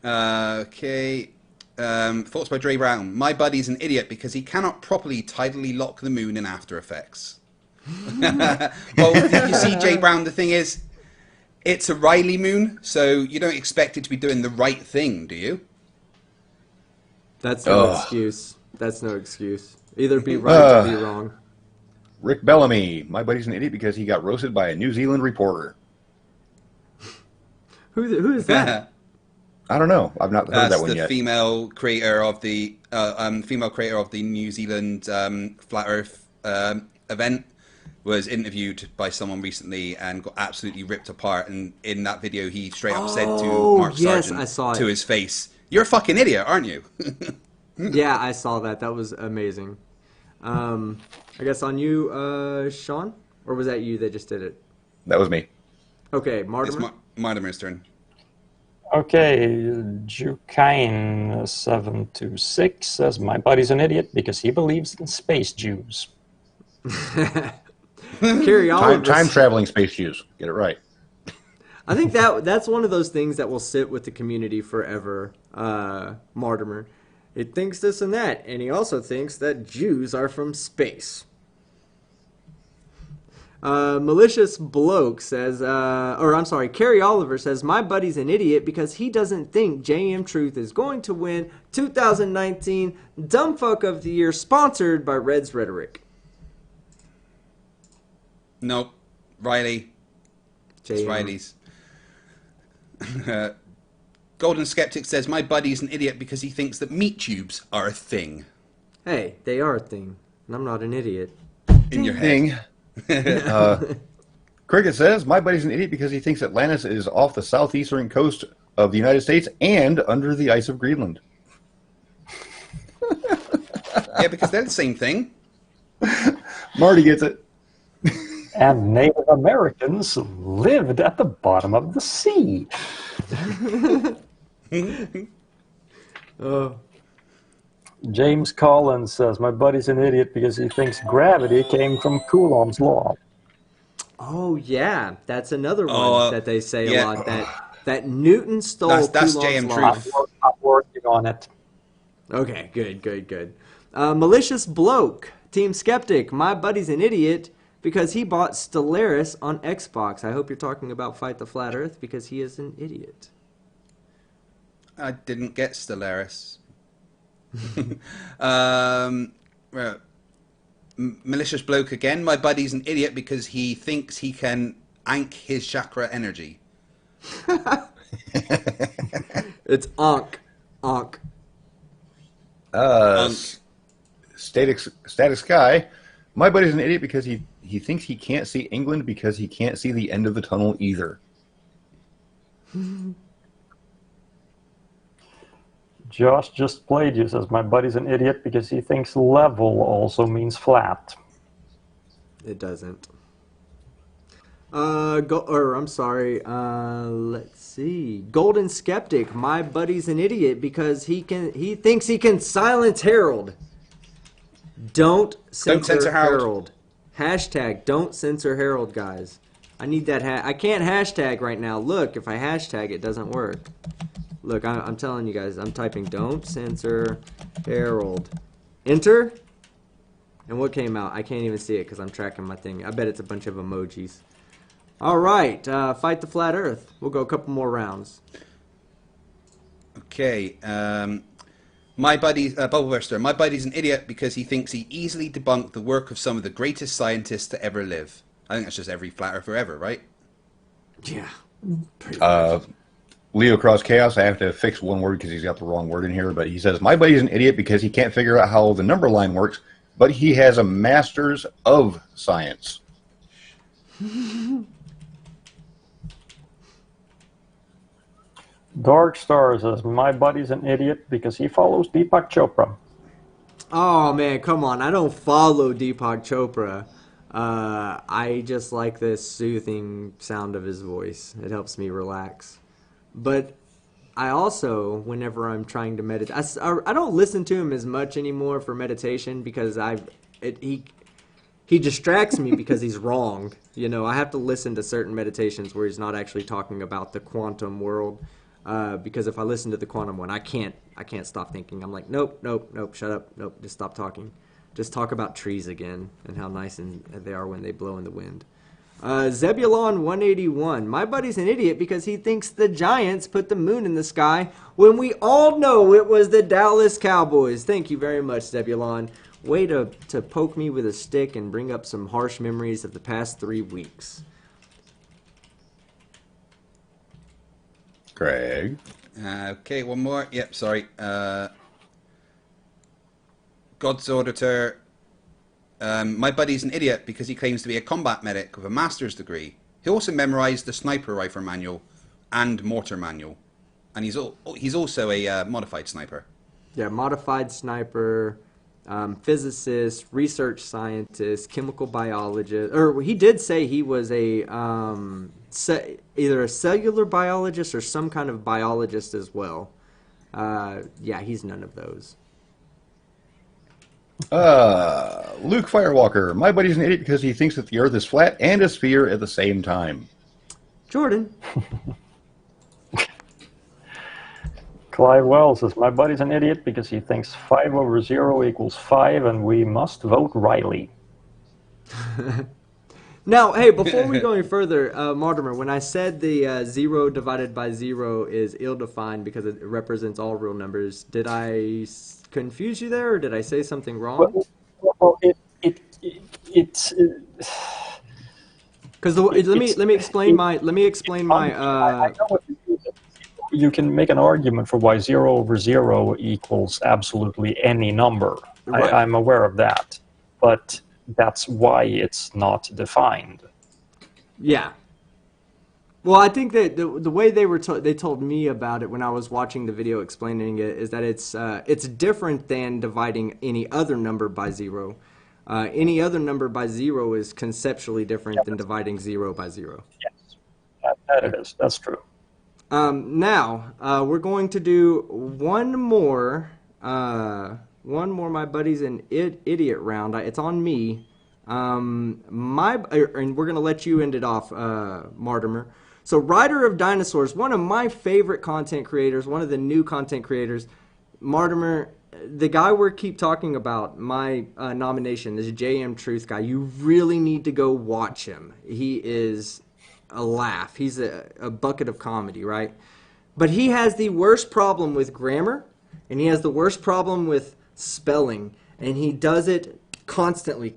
Okay. Thoughts by Dre Brown. My buddy's an idiot because he cannot properly tidally lock the moon in After Effects. Well, you see, Jay Brown, the thing is, it's a Riley moon, so you don't expect it to be doing the right thing, do you? That's no excuse. That's no excuse. Either be right or be wrong. Rick Bellamy, my buddy's an idiot because he got roasted by a New Zealand reporter. Who is that? I don't know. I've not heard that one the yet. female creator of the New Zealand Flat Earth event was interviewed by someone recently and got absolutely ripped apart. And in that video, he straight up said to Mark Sargent I saw it. to his face, "You're a fucking idiot, aren't you?" Yeah, I saw that. That was amazing. I guess on you, Sean? Or was that you that just did it? That was me. Okay, Martymer. It's Martymer's turn. Okay, Jukain726 says, my buddy's an idiot because he believes in space Jews. Carry on. Time traveling space Jews. Get it right. I think that's one of those things that will sit with the community forever, Mortimer. It thinks this and that, and he also thinks that Jews are from space. Malicious Bloke says, Carrie Oliver says, my buddy's an idiot because he doesn't think JM Truth is going to win 2019 Dumbfuck of the Year, sponsored by Red's Rhetoric. Nope. Riley. It's JM. Riley's. Golden Skeptic says, my buddy's an idiot because he thinks that meat tubes are a thing. Hey, they are a thing, and I'm not an idiot. In your head. Ding. Cricket says, my buddy's an idiot because he thinks Atlantis is off the southeastern coast of the United States and under the ice of Greenland. Yeah, because they're the same thing. Marty gets it. And Native Americans lived at the bottom of the sea. James Collins says, my buddy's an idiot because he thinks gravity came from Coulomb's law. Oh, yeah. That's another one that they say yeah. a lot. That Newton stole That's Coulomb's JM law. Truth. I'm working on it. Okay, good. Malicious Bloke, Team Skeptic. My buddy's an idiot because he bought Stellaris on Xbox. I hope you're talking about Fight the Flat Earth because he is an idiot. I didn't get Stellaris. Malicious Bloke again. My buddy's an idiot because he thinks he can ank his chakra energy. It's Ankh. Static Sky. My buddy's an idiot because he thinks he can't see England because he can't see the end of the tunnel either. Josh just played you, says, my buddy's an idiot because he thinks level also means flat. It doesn't. I'm sorry. Let's see. Golden Skeptic. My buddy's an idiot because he thinks he can silence Harold. Don't censor Harold. Hashtag don't censor Harold, guys. I need that. I can't hashtag right now. Look, if I hashtag, it doesn't work. Look, I'm telling you guys. I'm typing don't censor Harold. Enter. And what came out? I can't even see it because I'm tracking my thing. I bet it's a bunch of emojis. All right, fight the flat Earth. We'll go a couple more rounds. Okay. My buddy, Bubble Burster. My buddy's an idiot because he thinks he easily debunked the work of some of the greatest scientists to ever live. I think that's just every flat earther ever, right? Yeah. Leo Cross Chaos, I have to fix one word because he's got the wrong word in here, but he says, my buddy's an idiot because he can't figure out how the number line works, but he has a master's of science. Dark Star says, my buddy's an idiot because he follows Deepak Chopra. Oh, man, come on. I don't follow Deepak Chopra. I just like the soothing sound of his voice. It helps me relax. But I also, whenever I'm trying to meditate, I don't listen to him as much anymore for meditation because he distracts me because he's wrong. You know, I have to listen to certain meditations where he's not actually talking about the quantum world. Because if I listen to the quantum one, I can't stop thinking. I'm like, nope, shut up, nope, just stop talking. Just talk about trees again and how nice they are when they blow in the wind. Zebulon 181. My buddy's an idiot because he thinks the Giants put the moon in the sky when we all know it was the Dallas Cowboys. Thank you very much, Zebulon. Way to poke me with a stick and bring up some harsh memories of the past 3 weeks. Craig. Okay, one more. Yep, sorry. God's Auditor. My buddy's an idiot because he claims to be a combat medic with a master's degree. He also memorized the sniper rifle manual and mortar manual. And he's also a modified sniper. Yeah, modified sniper, physicist, research scientist, chemical biologist. Or he did say he was a either a cellular biologist or some kind of biologist as well. Yeah, he's none of those. Luke Firewalker. My buddy's an idiot because he thinks that the Earth is flat and a sphere at the same time. Jordan. Clive Wells says, my buddy's an idiot because he thinks 5 over 0 equals 5 and we must vote Riley. Now, hey, before we go any further, Mortimer, when I said the 0 divided by 0 is ill-defined because it represents all real numbers, did I confuse you there, or did I say something wrong? Well, it's because let me explain my I know what you do. You can make an argument for why 0 over 0 equals absolutely any number. Right. I'm aware of that, but that's why it's not defined. Yeah. Well, I think that the way they told me about it when I was watching the video explaining it is that it's different than dividing any other number by 0. Any other number by 0 is conceptually different than dividing 0 by 0. Yes, that it is. That's true. Now we're going to do one more. My buddy's an idiot round. It's on me. And we're gonna let you end it off, Martymer. So, Rider of Dinosaurs, one of my favorite content creators, one of the new content creators, Martymer. The guy we keep talking about, my nomination, this JM Truth guy. You really need to go watch him. He is a laugh. He's a bucket of comedy, right? But he has the worst problem with grammar, and he has the worst problem with spelling, and he does it constantly.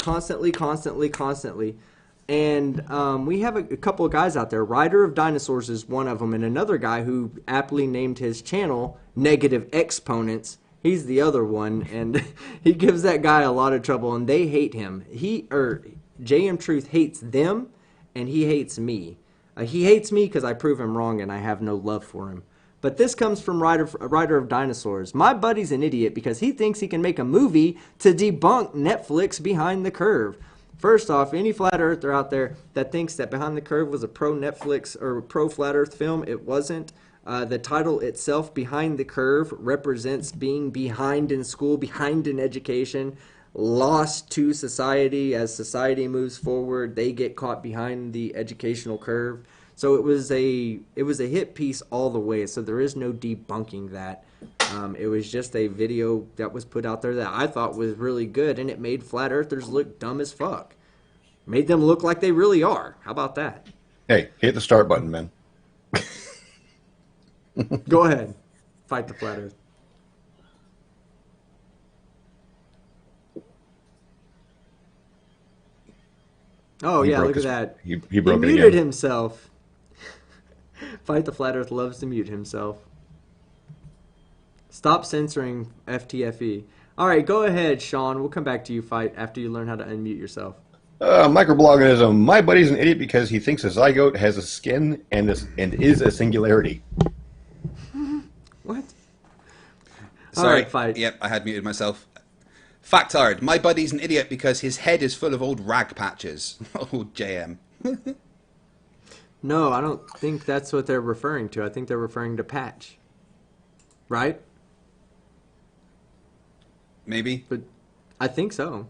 And we have a couple of guys out there. Rider of Dinosaurs is one of them, and another guy who aptly named his channel Negative Exponents. He's the other one, and he gives that guy a lot of trouble, and they hate him. JM Truth hates them, and he hates me. He hates me because I prove him wrong, and I have no love for him. But this comes from writer of Dinosaurs. My buddy's an idiot because he thinks he can make a movie to debunk Netflix Behind the Curve. First off, any flat earther out there that thinks that Behind the Curve was a pro-Netflix or pro-flat earth film, it wasn't. The title itself, Behind the Curve, represents being behind in school, behind in education, lost to society. As society moves forward, they get caught behind the educational curve. So it was a hit piece all the way. So there is no debunking that. It was just a video that was put out there that I thought was really good, and it made flat earthers look dumb as fuck. Made them look like they really are. How about that? Hey, hit the start button, man. Go ahead. Fight the flat earth. Oh, yeah, look at that. He broke it muted again. himself. Fight the Flat Earth loves to mute himself. Stop censoring FTFE. All right, go ahead, Sean. We'll come back to you, Fight, after you learn how to unmute yourself. Microbloganism. My buddy's an idiot because he thinks a zygote has a skin and is a singularity. What? Sorry. All right, Fight. Yep, I had muted myself. Factard. My buddy's an idiot because his head is full of old rag patches. Oh, JM. No, I don't think that's what they're referring to. I think they're referring to patch. Right? Maybe. But I think so.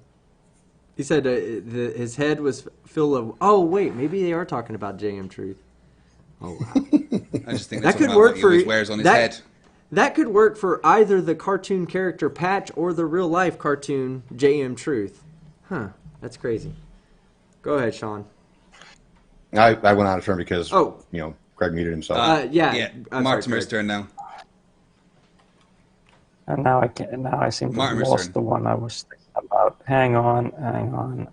He said his head was full of... Oh, wait. Maybe they are talking about JM Truth. Oh, wow. I just think that's That could about work what he for always wears on his head. That could work for either the cartoon character Patch or the real-life cartoon JM Truth. Huh. That's crazy. Go ahead, Sean. I went out of turn because, Craig muted himself. Yeah. Martymer's turn now. And now I can't. Now I seem to have Martymer's lost turn. the one I was thinking about. Hang on.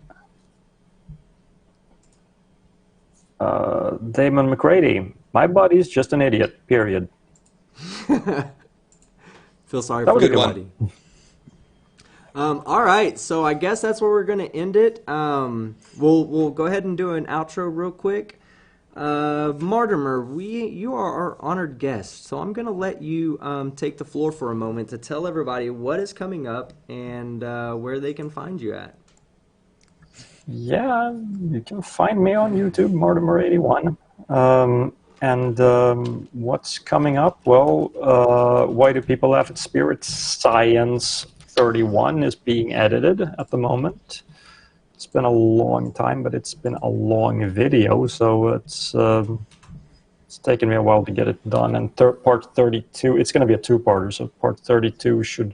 Damon McCready. My buddy's just an idiot. Period. Feel sorry That for was a good everybody. All right, so I guess that's where we're going to end it. We'll go ahead and do an outro real quick. Mortimer, you are our honored guest, so I'm going to let you take the floor for a moment to tell everybody what is coming up and where they can find you at. Yeah, you can find me on YouTube, Mortimer81. And what's coming up? Well, Why Do People Laugh at Spirits? Science 31 is being edited at the moment. It's been a long time, but it's been a long video, so it's taken me a while to get it done. And part 32, it's going to be a two-parter, so part 32 should...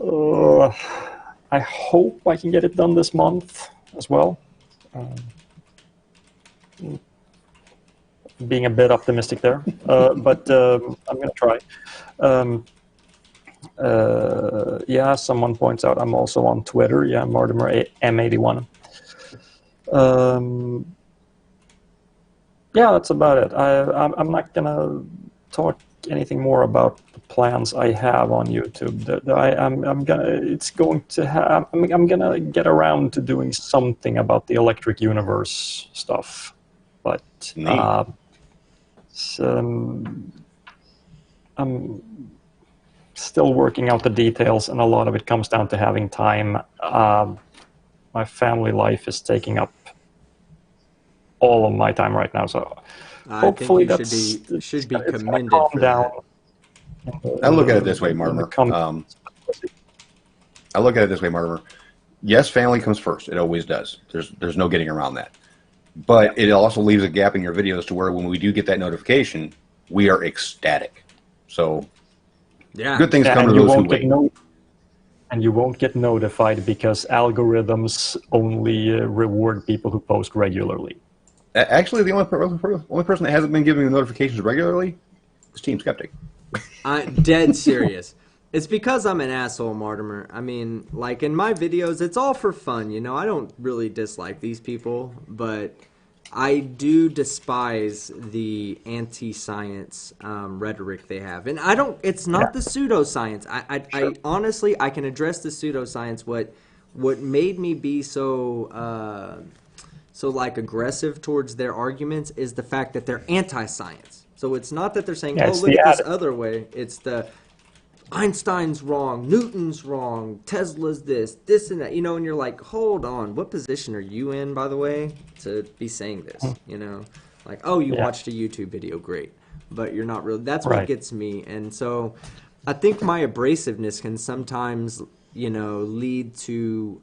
I hope I can get it done this month as well. Being a bit optimistic there, but I'm going to try. Someone points out I'm also on Twitter. Yeah, Mortimer M81. That's about it. I'm not going to talk anything more about the plans I have on YouTube. I'm gonna get around to doing something about the electric universe stuff, but I'm still working out the details, and a lot of it comes down to having time. My family life is taking up all of my time right now, so hopefully I think you should be commended for that. I look at it this way, Mortimer. Yes, family comes first. It always does. There's no getting around that. But it also leaves a gap in your videos to where when we do get that notification, we are ecstatic. So good things come to those who wait. And you won't get notified because algorithms only reward people who post regularly. Actually, the only person that hasn't been giving me notifications regularly is Team Skeptic. I'm dead serious. It's because I'm an asshole, Mortimer. I mean, like in my videos, it's all for fun, you know. I don't really dislike these people, but I do despise the anti-science rhetoric they have. And I don't, it's not the pseudoscience. I honestly, I can address the pseudoscience. What made me be so like aggressive towards their arguments is the fact that they're anti-science. So it's not that they're saying, Yeah, oh, it's look the at this added. other way. It's the Einstein's wrong, Newton's wrong, Tesla's this and that, you know, and you're like, hold on, what position are you in, by the way, to be saying this, you know? Like, oh, you Yeah. watched a YouTube video, great. But you're not really, that's what Right. gets me. And so I think my abrasiveness can sometimes, you know, lead to,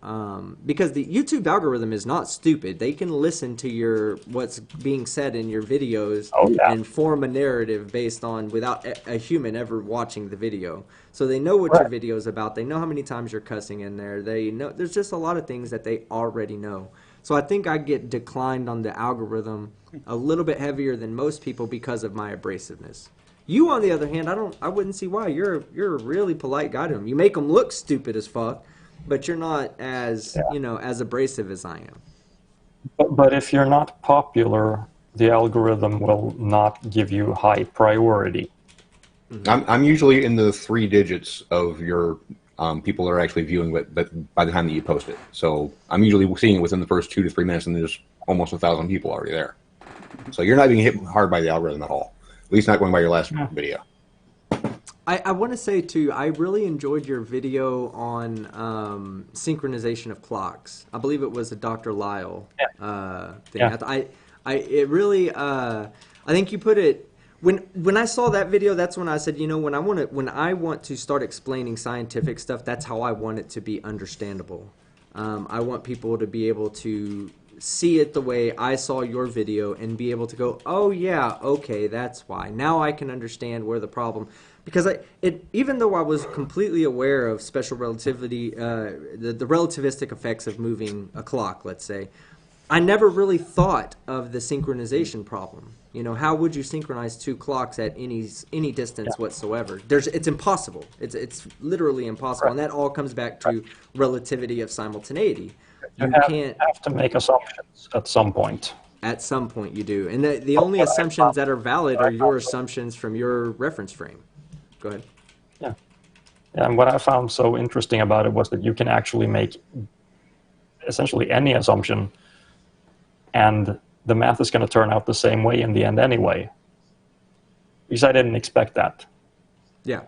because the YouTube algorithm is not stupid. They can listen to what's being said in your videos Oh, yeah. and form a narrative based on without a human ever watching the video. So they know what your Right. video is about. They know how many times you're cussing in there. They know there's just a lot of things that they already know. So I think I get declined on the algorithm a little bit heavier than most people because of my abrasiveness. You, on the other hand, I wouldn't see why. You're a really polite guy to them. You make them look stupid as fuck, but you're not as, Yeah. you know, as abrasive as I am. But if you're not popular, the algorithm will not give you high priority. I'm usually in the 3 digits of your people that are actually viewing, but by the time that you post it, so I'm usually seeing it within the first 2 to 3 minutes, and there's almost 1,000 people already there. So you're not being hit hard by the algorithm at all. At least not going by your last video. I want to say too, I really enjoyed your video on synchronization of clocks. I believe it was a Dr. Lyle thing. Yeah. It really, I think you put it when I saw that video. That's when I said, you know, when I want to start explaining scientific stuff, that's how I want it to be understandable. I want people to be able to see it the way I saw your video and be able to go, oh yeah, okay, that's why. Now I can understand where the problem. Because even though I was completely aware of special relativity, the relativistic effects of moving a clock, let's say, I never really thought of the synchronization problem. You know, how would you synchronize 2 clocks at any distance whatsoever? It's impossible. It's literally impossible, and that all comes back to relativity of simultaneity. You can't. Have to make assumptions at some point. At some point, you do, and the only assumptions that are valid are your assumptions from your reference frame. Go ahead. Yeah. And what I found so interesting about it was that you can actually make essentially any assumption, and the math is going to turn out the same way in the end anyway. Because I didn't expect that. Yeah.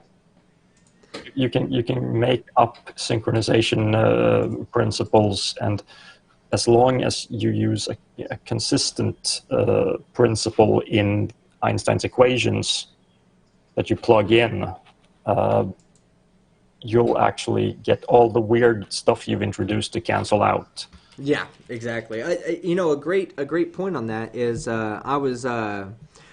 You can make up synchronization principles, and as long as you use a consistent principle in Einstein's equations that you plug in, you'll actually get all the weird stuff you've introduced to cancel out. Yeah, exactly. You know, a great point on that is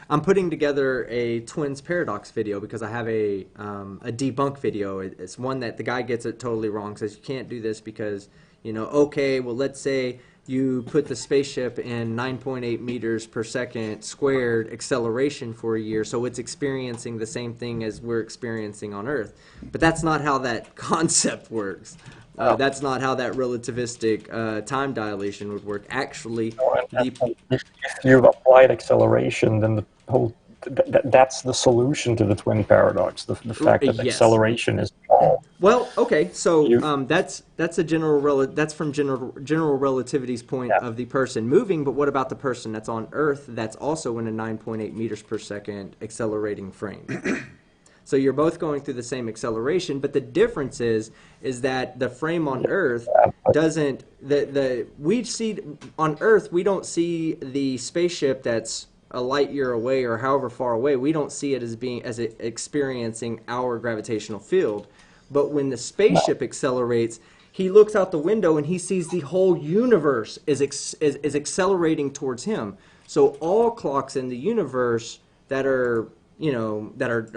I'm putting together a twins paradox video because I have a debunk video. It's one that the guy gets it totally wrong. Says you can't do this because, you know, okay, well, let's say you put the spaceship in 9.8 meters per second squared acceleration for a year, so it's experiencing the same thing as we're experiencing on Earth. But that's not how that concept works. That's not how that relativistic time dilation would work. Actually, If you've applied acceleration, then the whole that's the solution to the twin paradox. The fact that yes. acceleration is well, okay. So that's a that's from general relativity's point of the person moving. But what about the person that's on Earth that's also in a 9.8 meters per second accelerating frame? So you're both going through the same acceleration, but the difference is that the frame on Earth doesn't we see on Earth we don't see the spaceship that's a light year away or however far away. We don't see it as experiencing our gravitational field. But when the spaceship accelerates, he looks out the window and he sees the whole universe is accelerating towards him. So all clocks in the universe that are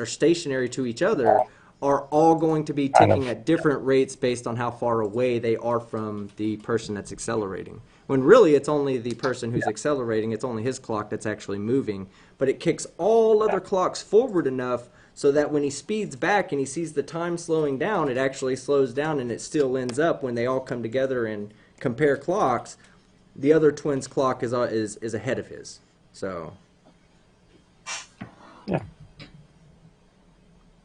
stationary to each other are all going to be ticking at different rates based on how far away they are from the person that's accelerating. When really it's only the person who's accelerating, it's only his clock that's actually moving. But it kicks all other clocks forward enough so that when he speeds back and he sees the time slowing down, it actually slows down, and it still ends up when they all come together and compare clocks, the other twin's clock is ahead of his. So yeah.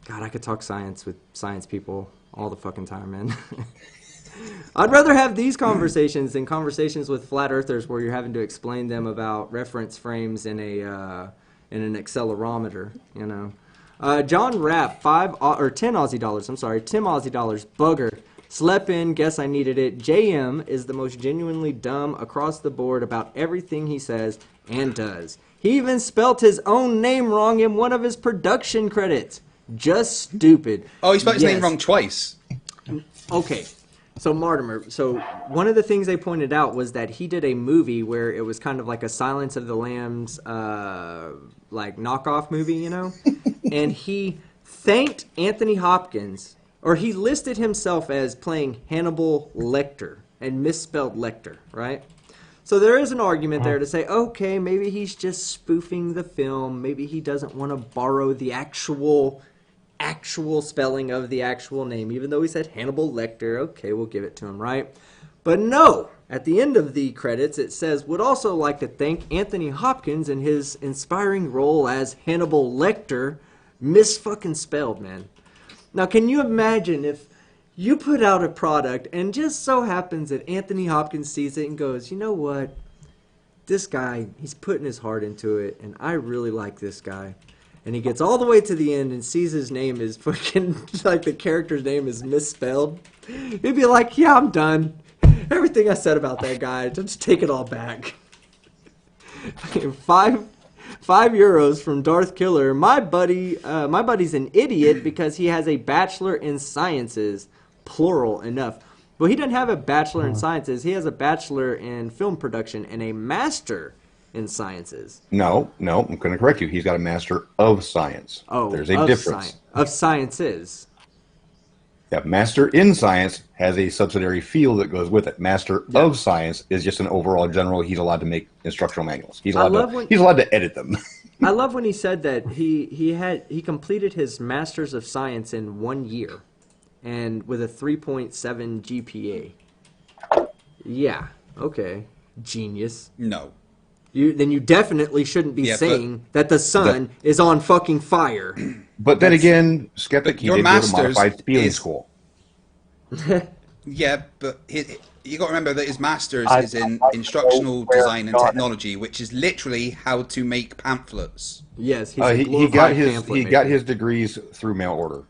God, I could talk science with science people all the fucking time, man. I'd rather have these conversations than conversations with flat earthers where you're having to explain them about reference frames in and an accelerometer, you know. John Rapp, 10 Aussie dollars. I'm sorry, 10 Aussie dollars. Bugger. Slept in, guess I needed it. JM is the most genuinely dumb across the board about everything he says and does. He even spelt his own name wrong in one of his production credits. Just stupid. Oh, he spelled his name wrong twice. Okay. So Martymer, so one of the things they pointed out was that he did a movie where it was kind of like a Silence of the Lambs like knockoff movie, you know? And he thanked Anthony Hopkins, or he listed himself as playing Hannibal Lecter and misspelled Lecter, right? So there is an argument there to say, okay, maybe he's just spoofing the film. Maybe he doesn't want to borrow the actual spelling of the actual name, even though he said Hannibal Lecter. Okay, we'll give it to him, right? But no, at the end of the credits, it says, would also like to thank Anthony Hopkins in his inspiring role as Hannibal Lecter, fucking spelled, man. Now, can you imagine if you put out a product and just so happens that Anthony Hopkins sees it and goes, you know what? This guy, he's putting his heart into it, and I really like this guy. And he gets all the way to the end and sees his name is fucking, like the character's name is misspelled. He'd be like, yeah, I'm done. Everything I said about that guy, just take it all back. Five euros from Darth Killer. My buddy's an idiot because he has a bachelor in sciences, plural enough. Well, he doesn't have a bachelor in sciences. He has a bachelor in film production and a master in sciences. No, I'm going to correct you. He's got a master of science. Oh, there's a difference. Of sciences. Yeah, master in science has a subsidiary field that goes with it. Master of science is just an overall general. He's allowed to make instructional manuals. He's allowed to edit them. I love when he said that he completed his master's of science in 1 year, and with a 3.7 GPA. Yeah. Okay. Genius. No. Then you definitely shouldn't be saying that the sun is on fucking fire. But then again, Skeptic, he did go to modified spelling school. Yeah, but you got to remember that his master's is in instructional design and technology, which is literally how to make pamphlets. Yes, he got his degrees through mail order.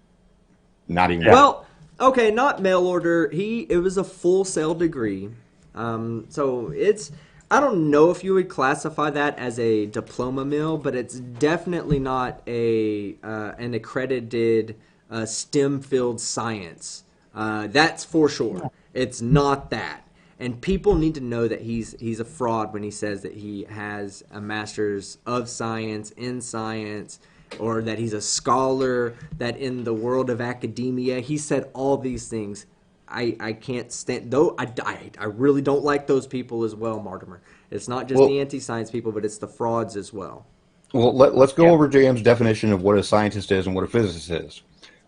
Not even well, okay, not mail order. It was a full sale degree. So it's, I don't know if you would classify that as a diploma mill, but it's definitely not an accredited STEM-filled science. That's for sure. It's not that. And people need to know that he's a fraud when he says that he has a master's of science in science, or that he's a scholar, that in the world of academia, he said all these things. I can't stand, though I really don't like those people as well, Mortimer. It's not just the anti-science people, but it's the frauds as well. Well, let's go over JM's definition of what a scientist is and what a physicist is.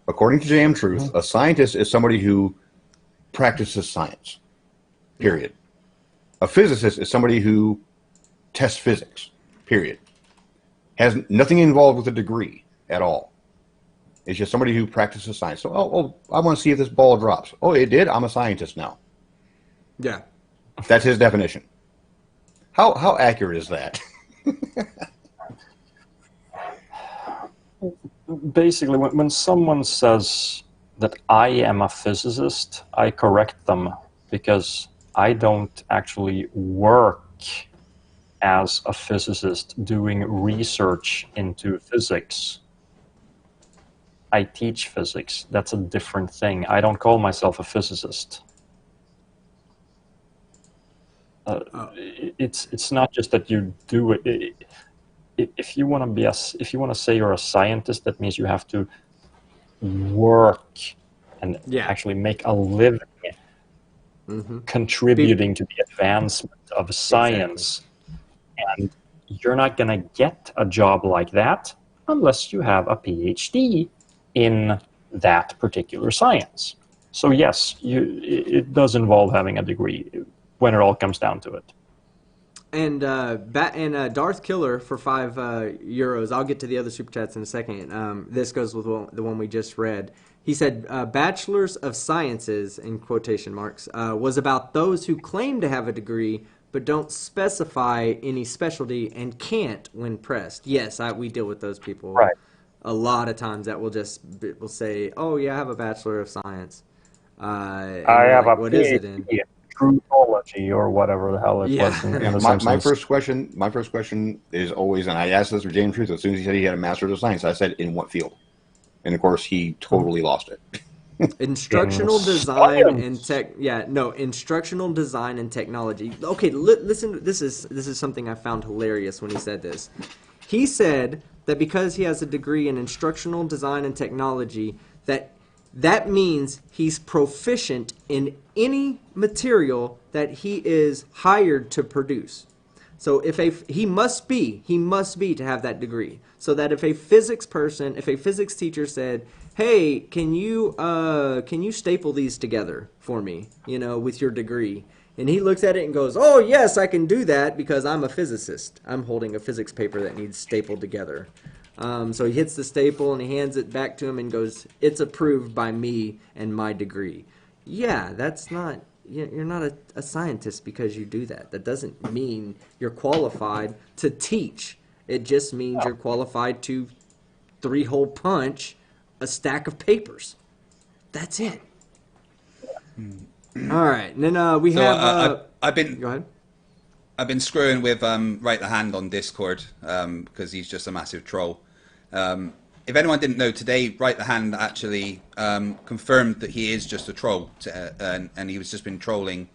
According to JM Truth, a scientist is somebody who practices science, period. A physicist is somebody who tests physics, period. Has nothing involved with a degree at all. It's just somebody who practices science. So, I want to see if this ball drops. Oh, it did? I'm a scientist now. Yeah. That's his definition. How accurate is that? Basically, when someone says that I am a physicist, I correct them because I don't actually work as a physicist doing research into physics. I teach physics. That's a different thing. I don't call myself a physicist. It's not just that you do it. If you want to say you're a scientist, that means you have to work and actually make a living contributing to the advancement of science. And you're not going to get a job like that unless you have a PhD in that particular science. So yes, it does involve having a degree when it all comes down to it. And Darth Killer for 5 euros. I'll get to the other super chats in a second. This goes with the one we just read. He said, "Bachelors of Sciences," in quotation marks, was about those who claim to have a degree but don't specify any specialty and can't when pressed. Yes, we deal with those people Right. a lot of times that will say, "Oh yeah, I have a Bachelor of Science." And I you're have like, a "What is it in?" PhD in truthology or whatever the hell it Yeah. was in Yeah, The my Simpsons. first question is always, and I asked this for James Truth as soon as he said he had a Master's of Science. I said, in what field? And of course, he totally lost it. Instructional In design and science. tech. Yeah, no, instructional design and technology. Okay, listen. This is something I found hilarious when he said this. He said that because he has a degree in instructional design and technology, that means he's proficient in any material that he is hired to produce. So he must be to have that degree. So that if a physics teacher said, "Hey, can you staple these together for me, with your degree?" And he looks at it and goes, "Oh, yes, I can do that because I'm a physicist. I'm holding a physics paper that needs stapled together." So he hits the staple and he hands it back to him and goes, "It's approved by me and my degree." Yeah, that's not. You're not a scientist because you do that. That doesn't mean you're qualified to teach. It just means you're qualified to three-hole punch a stack of papers. That's it. All right, and then we So have. I've been Go ahead. I've been screwing with Right the Hand on Discord because he's just a massive troll. If anyone didn't know, today Right the Hand actually confirmed that he is just a troll, and he was just been trolling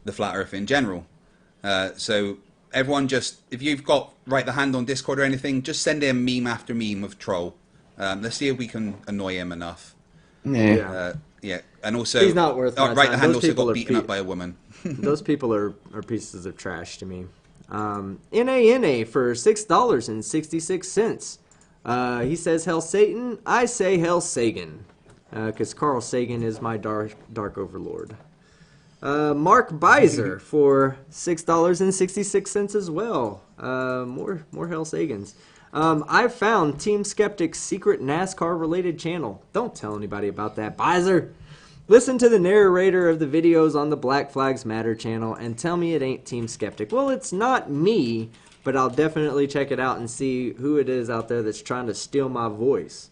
the flat Earth in general. So everyone, just if you've got Right the Hand on Discord or anything, just send him meme after meme of troll. Let's see if we can annoy him enough. Yeah. Yeah, and also He's not worth my Right time. the Hand Those also people got are beaten up by a woman. Those people are pieces of trash to me. NANA for $6.66. He says, "Hell Satan." I say, "Hell Sagan," because Carl Sagan is my dark overlord. Mark Beiser for $6.66 as well. More Hell Sagans. I've found Team Skeptic's secret NASCAR related channel. Don't tell anybody about that, Beiser. Listen to the narrator of the videos on the Black Flags Matter channel and tell me it ain't Team Skeptic. Well, it's not me, but I'll definitely check it out and see who it is out there that's trying to steal my voice.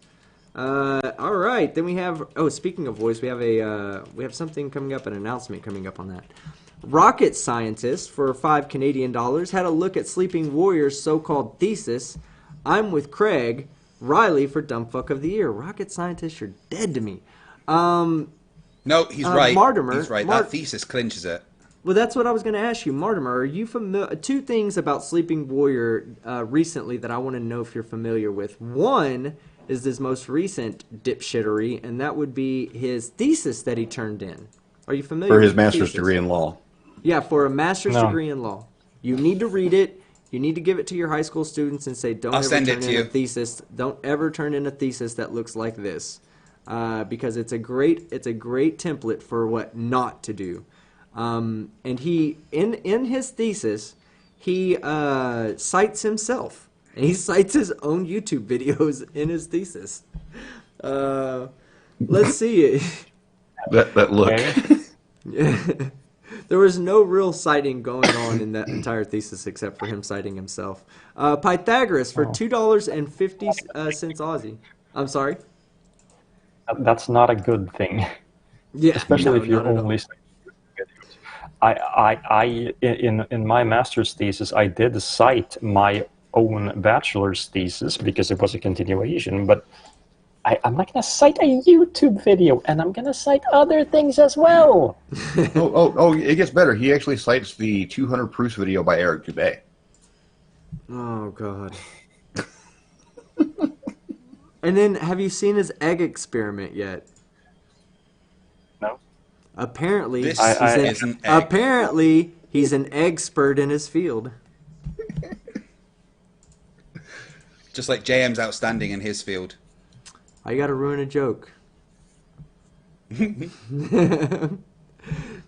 All right, then we have. Oh, speaking of voice, we have something coming up, an announcement coming up on that. Rocket scientist for $5 had a look at Sleeping Warrior's so-called thesis. I'm with Craig Riley for Dumbfuck of the Year. Rocket scientist, you're dead to me. No, he's right. Mortimer, He's right. That thesis clinches it. Well, that's what I was going to ask you, Martymer. Are you familiar? Two things about Sleeping Warrior recently that I want to know if you're familiar with. One is his most recent dipshittery, and that would be his thesis that he turned in. Are you familiar For with his the master's thesis? degree in law. Yeah, for a master's No. degree in law. You need to read it. You need to give it to your high school students and say, "Don't I'll ever send turn it to in a you." thesis. Don't ever turn in a thesis that looks like this," because it's a great template for what not to do. And he in his thesis he cites himself. And he cites his own YouTube videos in his thesis. Let's see. That look. Okay. There was no real citing going on in that entire thesis except for him citing himself. Pythagoras for $2.50 Aussie. I'm sorry? That's not a good thing, Yeah, especially no, if you're not at all. only I in my master's thesis, I did cite my own bachelor's thesis because it was a continuation, but I'm not going to cite a YouTube video, and I'm going to cite other things as well. Oh, it gets better. He actually cites the 200 proofs video by Eric Dubay. Oh, God. And then, have you seen his egg experiment yet? No? Apparently, This he's is an egg. apparently he's an expert in his field. Just like JM's outstanding in his field. I gotta ruin a joke.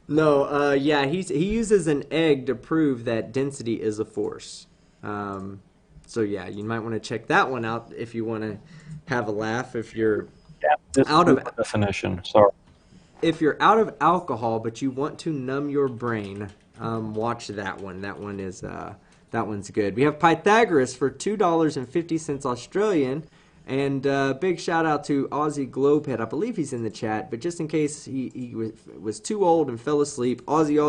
No, yeah, he uses an egg to prove that density is a force. So yeah, you might want to check that one out if you want to have a laugh. If you're This out is of the definition. Sorry. if you're out of alcohol but you want to numb your brain, watch that one. That one is that one's good. We have Pythagoras for $2.50 Australian. And big shout out to Aussie Globehead. I believe he's in the chat, but just in case he was too old and fell asleep, Aussie.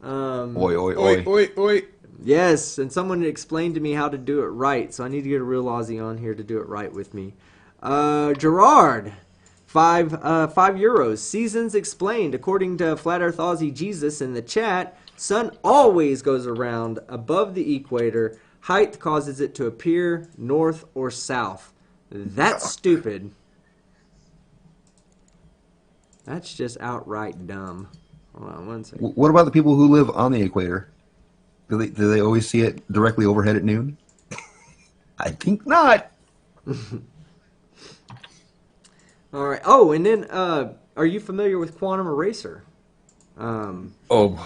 Oi, oi, oi. Oi, oi. Yes, and someone explained to me how to do it right, so I need to get a real Aussie on here to do it right with me. Gerard, €5. Seasons explained. According to Flat Earth Aussie Jesus in the chat, sun always goes around above the equator. Height causes it to appear north or south. That's stupid. That's just outright dumb. Hold on one second. What about the people who live on the equator? Do they always see it directly overhead at noon? I think not. All right. Oh, and then are you familiar with Quantum Eraser? I hope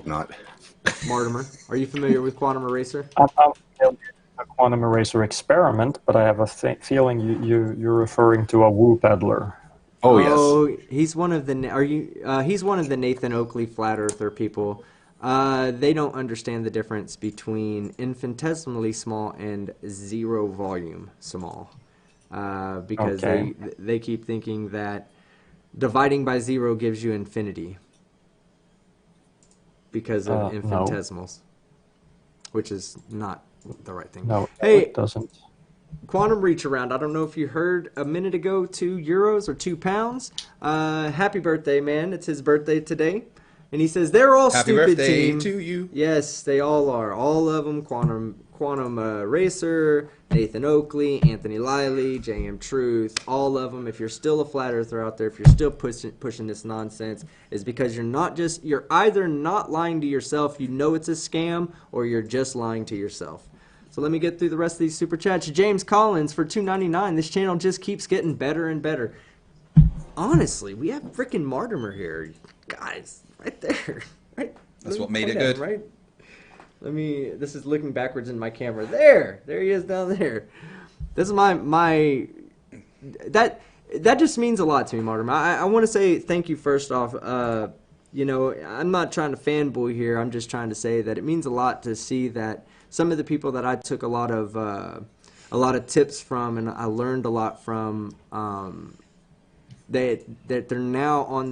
not. Mortimer, are you familiar with Quantum Eraser? I'm familiar with the quantum eraser experiment, but I have a feeling you're referring to a woo peddler. Oh yes. Oh, he's one of the he's one of the Nathan Oakley flat earther people. They don't understand the difference between infinitesimally small and zero volume small, because they keep thinking that dividing by zero gives you infinity because of infinitesimals, which is not the right thing. No, hey, it doesn't. Quantum Reach Around. I don't know if you heard a minute ago, €2 or £2. Happy birthday, man. It's his birthday today. And he says, they're all Happy stupid, birthday team. to you. Yes, they all are. All of them. Quantum Racer, Nathan Oakley, Anthony Liley, J.M. Truth, all of them. If you're still a flat earther out there, if you're still pushing this nonsense, is because you're either not lying to yourself, you know it's a scam, or you're just lying to yourself. So let me get through the rest of these super chats. James Collins for $2.99. This channel just keeps getting better and better. Honestly, we have freaking Martymer here, guys, right there. Right. That's what made it good. Right. This is looking backwards in my camera. There he is down there. This is that just means a lot to me, Martymer. I want to say thank you first off. I'm not trying to fanboy here. I'm just trying to say that it means a lot to see that some of the people that I took a lot of tips from and I learned a lot from, that they're now on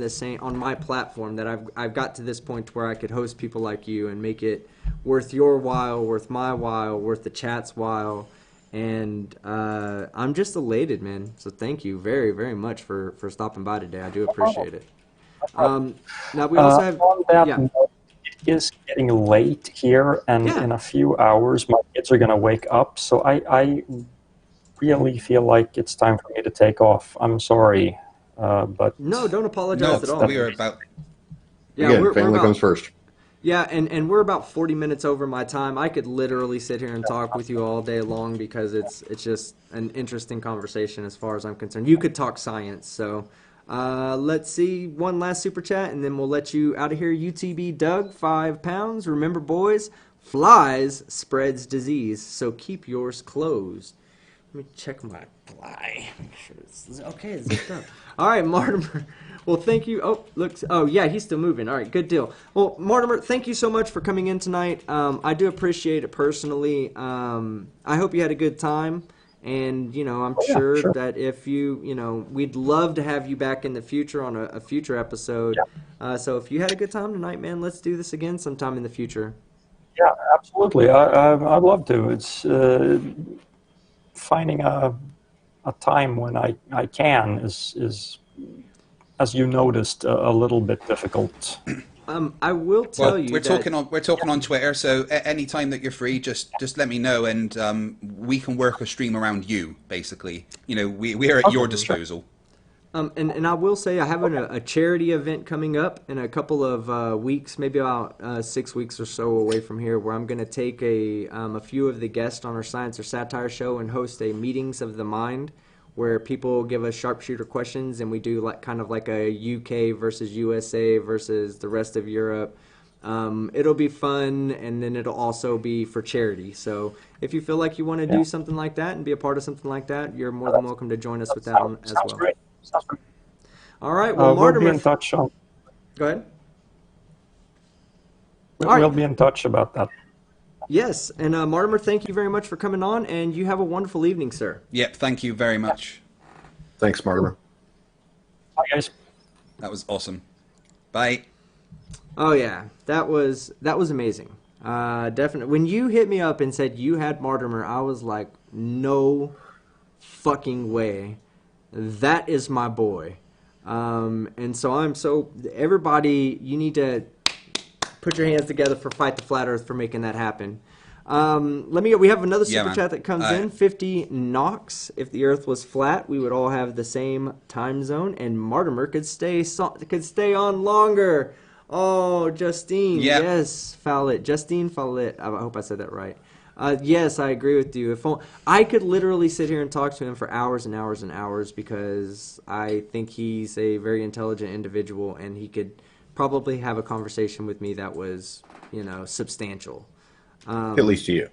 my platform, that I've got to this point where I could host people like you and make it worth your while, worth my while, worth the chat's while, and I'm just elated, man. So thank you very, very much for stopping by today. I do appreciate it. Now we also have on that note, it is getting late here, and in a few hours my kids are going to wake up, so I really feel like it's time for me to take off. I'm sorry. But no, don't apologize at all. We are about. Yeah, Again, family comes first. Yeah, and we're about 40 minutes over my time. I could literally sit here and talk with you all day long because it's just an interesting conversation as far as I'm concerned. You could talk science. So let's see one last super chat, and then we'll let you out of here. UTB Doug, £5. Remember, boys, flies spreads disease, so keep yours closed. Let me check my fly. Make sure it's okay. It's zipped up. All right, Mortimer. Well, thank you. Oh, yeah, he's still moving. All right, good deal. Well, Mortimer, thank you so much for coming in tonight. I do appreciate it personally. I hope you had a good time. And, I'm sure that if we'd love to have you back in the future on a future episode. Yeah. So if you had a good time tonight, man, let's do this again sometime in the future. Yeah, absolutely. I'd love to. It's finding a time when I can is, as you noticed, a little bit difficult. I will tell you. We're talking on Twitter, so any time that you're free, just let me know, and we can work a stream around you. Basically, we are at your disposal. And I will say I have a charity event coming up in a couple of weeks, maybe about 6 weeks or so away from here, where I'm going to take a few of the guests on our Science or Satire show and host a Meetings of the Mind, where people give us sharpshooter questions, and we do kind of like a UK versus USA versus the rest of Europe. It'll be fun, and then it'll also be for charity. So if you feel like you want to do something like that and be a part of something like that, you're more than welcome to join us with that as well. Great. Sounds great. All right. Well, Martymer, we'll be in touch. Go ahead. All We'll right. be in touch about that. Yes, and Mortimer, thank you very much for coming on, and you have a wonderful evening, sir. Yep, thank you very much. Thanks, Martymer. Bye, guys. That was awesome. Bye. Oh yeah, that was amazing. Definitely. When you hit me up and said you had Martymer, I was like, no fucking way. That is my boy. And so everybody, you need to put your hands together for Fight the Flat Earth for making that happen. We have another super man. chat that comes in. 50 Knox. If the Earth was flat, we would all have the same time zone, and Martymer could stay on longer. Oh, Justine. Yep. Yes, Fowlett. Justine Fowlett. I hope I said that right. Yes, I agree with you. I could literally sit here and talk to him for hours and hours and hours because I think he's a very intelligent individual, and he could probably have a conversation with me that was, substantial. At least to you.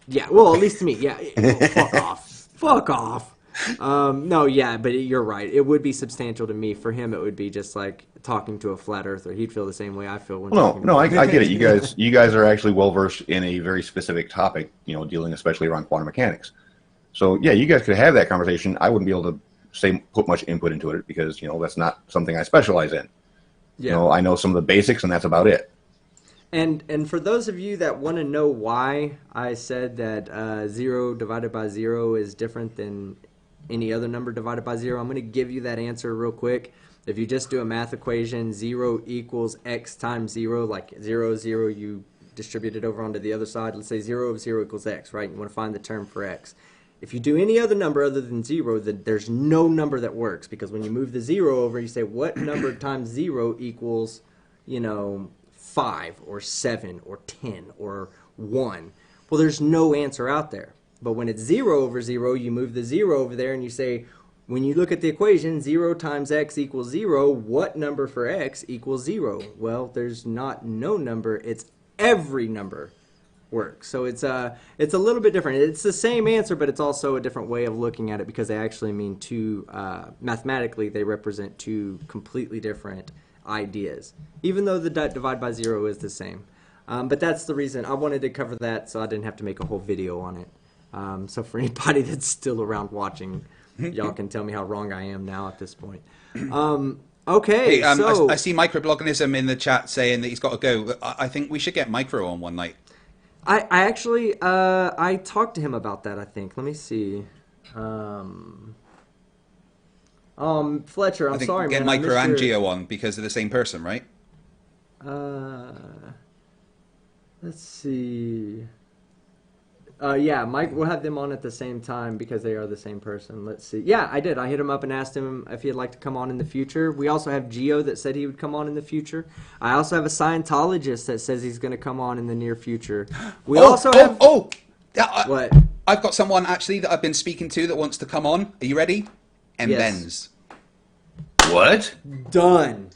Yeah, well, at least to me. Yeah, fuck off. Fuck off. No, yeah, but you're right. It would be substantial to me. For him, it would be just like talking to a flat earther. He'd feel the same way I feel when talking to I get it. You guys are actually well versed in a very specific topic, dealing especially around quantum mechanics. So yeah, you guys could have that conversation. I wouldn't be able to put much input into it because that's not something I specialize in. Yeah. I know some of the basics, and that's about it. And for those of you that want to know why I said that 0 divided by 0 is different than any other number divided by 0, I'm going to give you that answer real quick. If you just do a math equation, 0 equals x times 0, like 0, 0, you distribute it over onto the other side. Let's say 0 of 0 equals x, right? You want to find the term for x. If you do any other number other than 0, then there's no number that works, because when you move the 0 over, you say what number times 0 equals, 5 or 7 or 10 or 1. Well, there's no answer out there. But when it's 0 over 0, you move the 0 over there and you say, when you look at the equation, 0 times x equals 0, what number for x equals 0? Well, there's not no number, it's every number works. So it's a little bit different. It's the same answer, but it's also a different way of looking at it because they actually mean two, mathematically, they represent two completely different ideas, even though the divide by 0 is the same. But that's the reason I wanted to cover that, so I didn't have to make a whole video on it. So for anybody that's still around watching, y'all can tell me how wrong I am now at this point. Okay, Hey, so I see Microblogganism in the chat saying that he's got to go. I think we should get Micro on one night. I actually I talked to him about that. I think. Let me see. Fletcher, I'm I think sorry, get man. Micro I and missed your- Geo on because they're the same person, right? Let's see. Yeah, Mike, we'll have them on at the same time because they are the same person. Let's see. Yeah, I did. I hit him up and asked him if he'd like to come on in the future. We also have Geo that said he would come on in the future. I also have a Scientologist that says he's going to come on in the near future. We also have... What? I've got someone actually that I've been speaking to that wants to come on. Are you ready? And Yes. Benz. What? Done.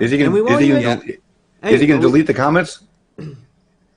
Is he going to delete the comments?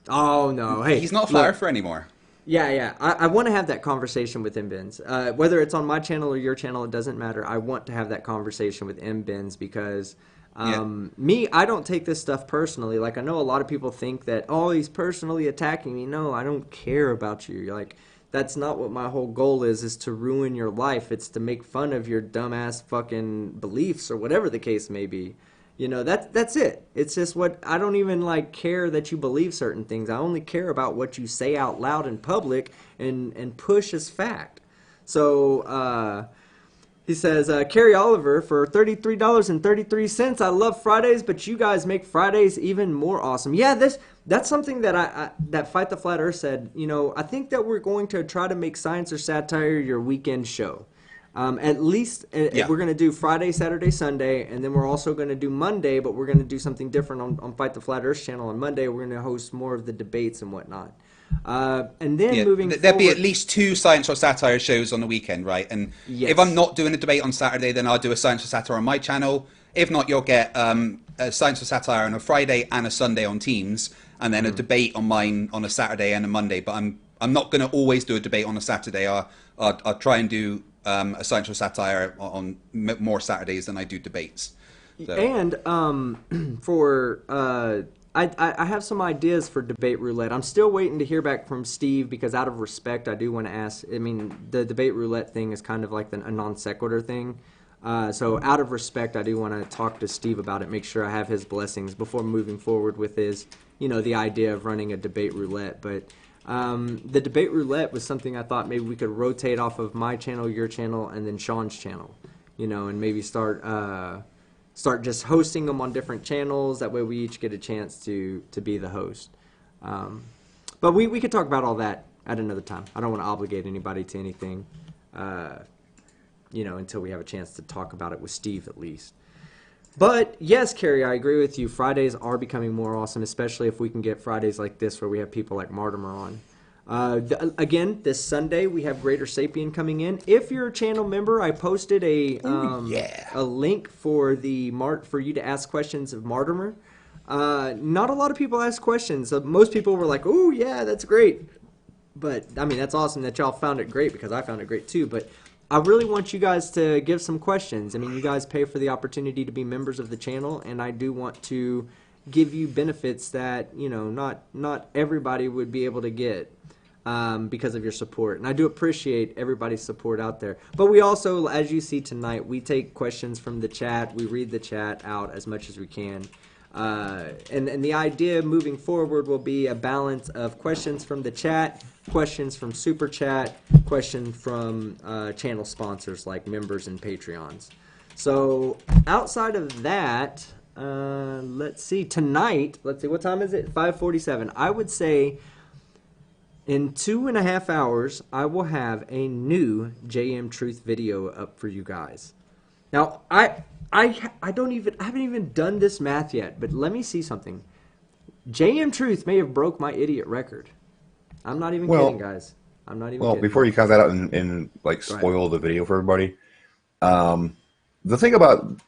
Oh, no. Hey, He's not a look, flat earther anymore. Yeah. I want to have that conversation with M. Benz. Whether it's on my channel or your channel, it doesn't matter. I want to have that conversation with M. Benz because I don't take this stuff personally. Like, I know a lot of people think that, oh, he's personally attacking me. No, I don't care about you. Like, that's not what my whole goal is to ruin your life. It's to make fun of your dumbass fucking beliefs or whatever the case may be. That's it. It's just I don't even care that you believe certain things. I only care about what you say out loud in public and push as fact. So he says, Carrie Oliver for $33.33. I love Fridays, but you guys make Fridays even more awesome. Yeah, that's something that that Fight the Flat Earth said. I think that we're going to try to make Science or Satire your weekend show. At least we're going to do Friday, Saturday, Sunday, and then we're also going to do Monday, but we're going to do something different on Fight the Flat Earth channel. On Monday, we're going to host more of the debates and whatnot. And then moving there'd forward... be at least 2 Science or Satire shows on the weekend, right? And Yes. if I'm not doing a debate on Saturday, then I'll do a Science or Satire on my channel. If not, you'll get a Science or Satire on a Friday and a Sunday on Teams, and then a debate on mine on a Saturday and a Monday. But I'm not going to always do a debate on a Saturday. I'll try and do a Science or Satire on more Saturdays than I do debates. So. And I have some ideas for debate roulette. I'm still waiting to hear back from Steve because out of respect, I do want to ask. I mean, the debate roulette thing is kind of like a non sequitur thing. So out of respect, I do want to talk to Steve about it, make sure I have his blessings before moving forward with his, the idea of running a debate roulette. But the debate roulette was something I thought maybe we could rotate off of my channel, your channel, and then Sean's channel, and maybe start just hosting them on different channels. That way we each get a chance to be the host. But we could talk about all that at another time. I don't want to obligate anybody to anything, until we have a chance to talk about it with Steve at least. But yes, Carrie, I agree with you. Fridays are becoming more awesome, especially if we can get Fridays like this where we have people like Martymer on. Again, this Sunday we have Greater Sapien coming in. If you're a channel member, I posted a link for for you to ask questions of Martymer. Not a lot of people ask questions. Most people were like, "Oh yeah, that's great." But I mean, that's awesome that y'all found it great because I found it great too. But I really want you guys to give some questions. I mean, you guys pay for the opportunity to be members of the channel, and I do want to give you benefits that not everybody would be able to get. Because of your support. And I do appreciate everybody's support out there. But we also, as you see tonight, we take questions from the chat. We read the chat out as much as we can. And the idea moving forward will be a balance of questions from the chat, questions from Super Chat, questions from channel sponsors like members and Patreons. So outside of that, let's see, tonight, what time is it? 5:47. I would say in 2.5 hours, I will have a new JM Truth video up for you guys. Now, I haven't even done this math yet, but let me see something. JM Truth may have broke my idiot record. I'm not even kidding, guys. I'm not even kidding. Before you count that out and spoil the video for everybody, the thing about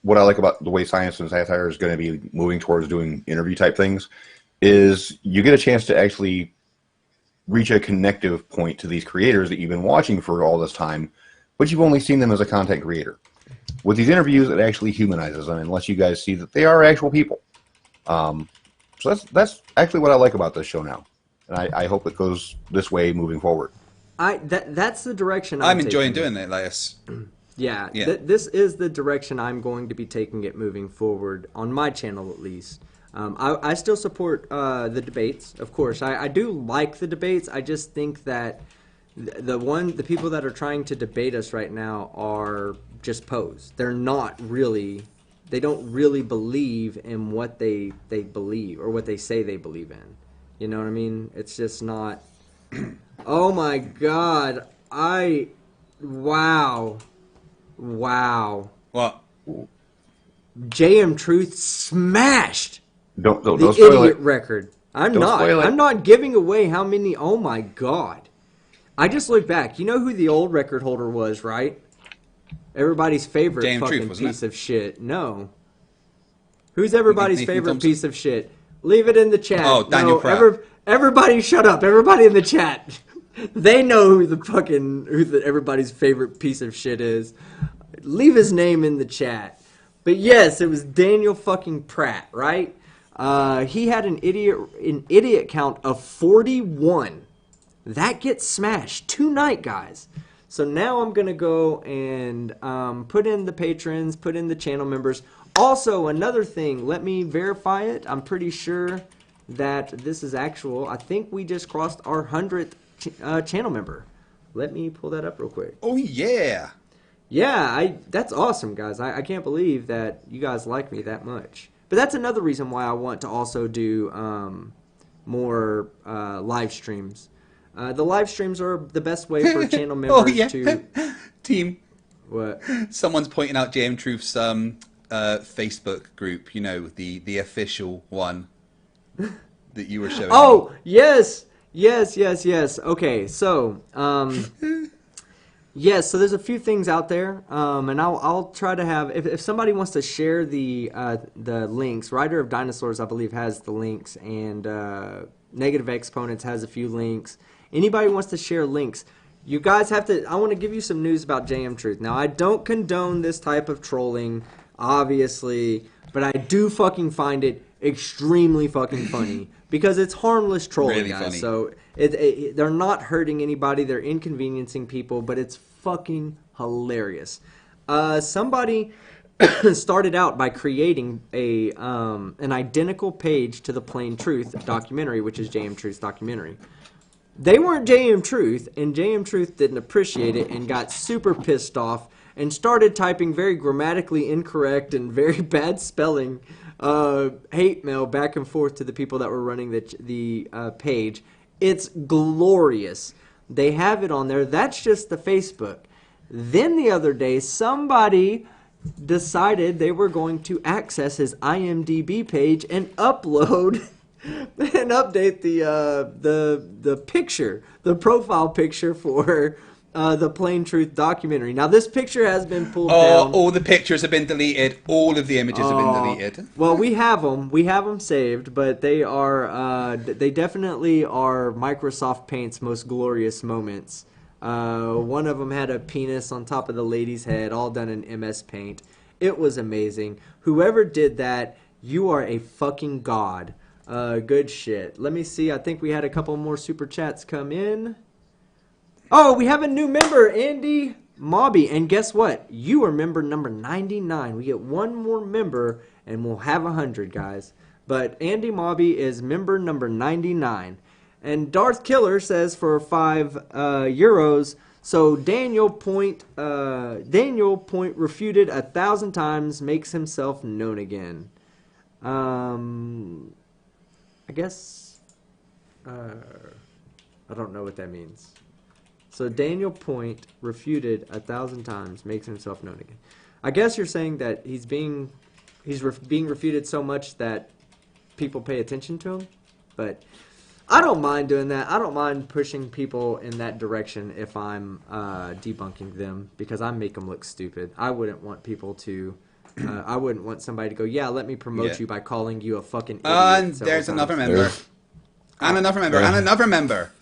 what I like about the way Science and Satire is going to be moving towards doing interview type things is you get a chance to actually reach a connective point to these creators that you've been watching for all this time, but you've only seen them as a content creator. With these interviews, it actually humanizes them and lets you guys see that they are actual people. So that's actually what I like about this show now, and I hope it goes this way moving forward. That's the direction I'm enjoying doing it, Laius. Yeah. This is the direction I'm going to be taking it moving forward on my channel, at least. I still support the debates, of course. I do like the debates. I just think that the people that are trying to debate us right now are just posed. They don't really believe in what they believe or what they say they believe in. You know what I mean? It's just not. Oh my God! Wow. What? JM Truth smashed Don't the spoil idiot it. record. I'm Don't not. spoil it. I'm not giving away how many. Oh my God! I just looked back. You know who the old record holder was, right? Everybody's favorite JM fucking Truth, wasn't piece it? of shit. No. Who's everybody's Nathan favorite Thompson? piece of shit? Leave it in the chat. Oh, Daniel no, Pratt. everybody shut up. Everybody in the chat. They know who everybody's favorite piece of shit is. Leave his name in the chat. But yes, it was Daniel fucking Pratt, right? He had an idiot count of 41. That gets smashed tonight, guys. So now I'm gonna go and put in the patrons, put in the channel members. Also, another thing, let me verify it. I'm pretty sure that this is actual. I think we just crossed our 100th channel member. Let me pull that up real quick. Oh yeah. Yeah, that's awesome, guys. I can't believe that you guys like me that much. But that's another reason why I want to also do more live streams. The live streams are the best way for channel members to... Team. What? Someone's pointing out JM Truth's Facebook group. You know, the official one that you were showing. Oh, yes. Okay, so... Yes, so there's a few things out there, and I'll try to have if somebody wants to share the links. Rider of Dinosaurs, I believe, has the links, and Negative Exponents has a few links. Anybody wants to share links, you guys have to. I want to give you some news about JM Truth. Now, I don't condone this type of trolling. obviously, but I do fucking find it extremely fucking funny because it's harmless trolling, Really guys. funny. So they're not hurting anybody, they're inconveniencing people, but it's fucking hilarious. Somebody started out by creating an identical page to the Plain Truth documentary, which is J.M. Truth's documentary. They weren't J.M. Truth, and J.M. Truth didn't appreciate it and got super pissed off and started typing very grammatically incorrect and very bad spelling hate mail back and forth to the people that were running the page. It's glorious. They have it on there. That's just the Facebook. Then the other day, somebody decided they were going to access his IMDb page and upload and update the picture, the profile picture for the Plain Truth documentary. Now this picture has been pulled down. All the pictures have been deleted. All of the images have been deleted. Well, we have them. We have them saved, but they are they definitely are Microsoft Paint's most glorious moments. One of them had a penis on top of the lady's head, all done in MS Paint. It was amazing. Whoever did that, you are a fucking god. Good shit. Let me see. I think we had a couple more super chats come in. Oh, we have a new member, Andy Mobby. And guess what? You are member number 99. We get one more member, and we'll have 100, guys. But Andy Mobby is member number 99. And Darth Killer says for 5 euros. So Daniel Point refuted 1,000 times, makes himself known again. I guess I don't know what that means. So Daniel Point refuted 1,000 times, makes himself known again. I guess you're saying that he's being refuted so much that people pay attention to him, but I don't mind doing that. I don't mind pushing people in that direction if I'm debunking them, because I make them look stupid. I wouldn't want people to. I wouldn't want somebody to go, yeah, let me promote you by calling you a fucking idiot. And there's another member. And another member. And another member.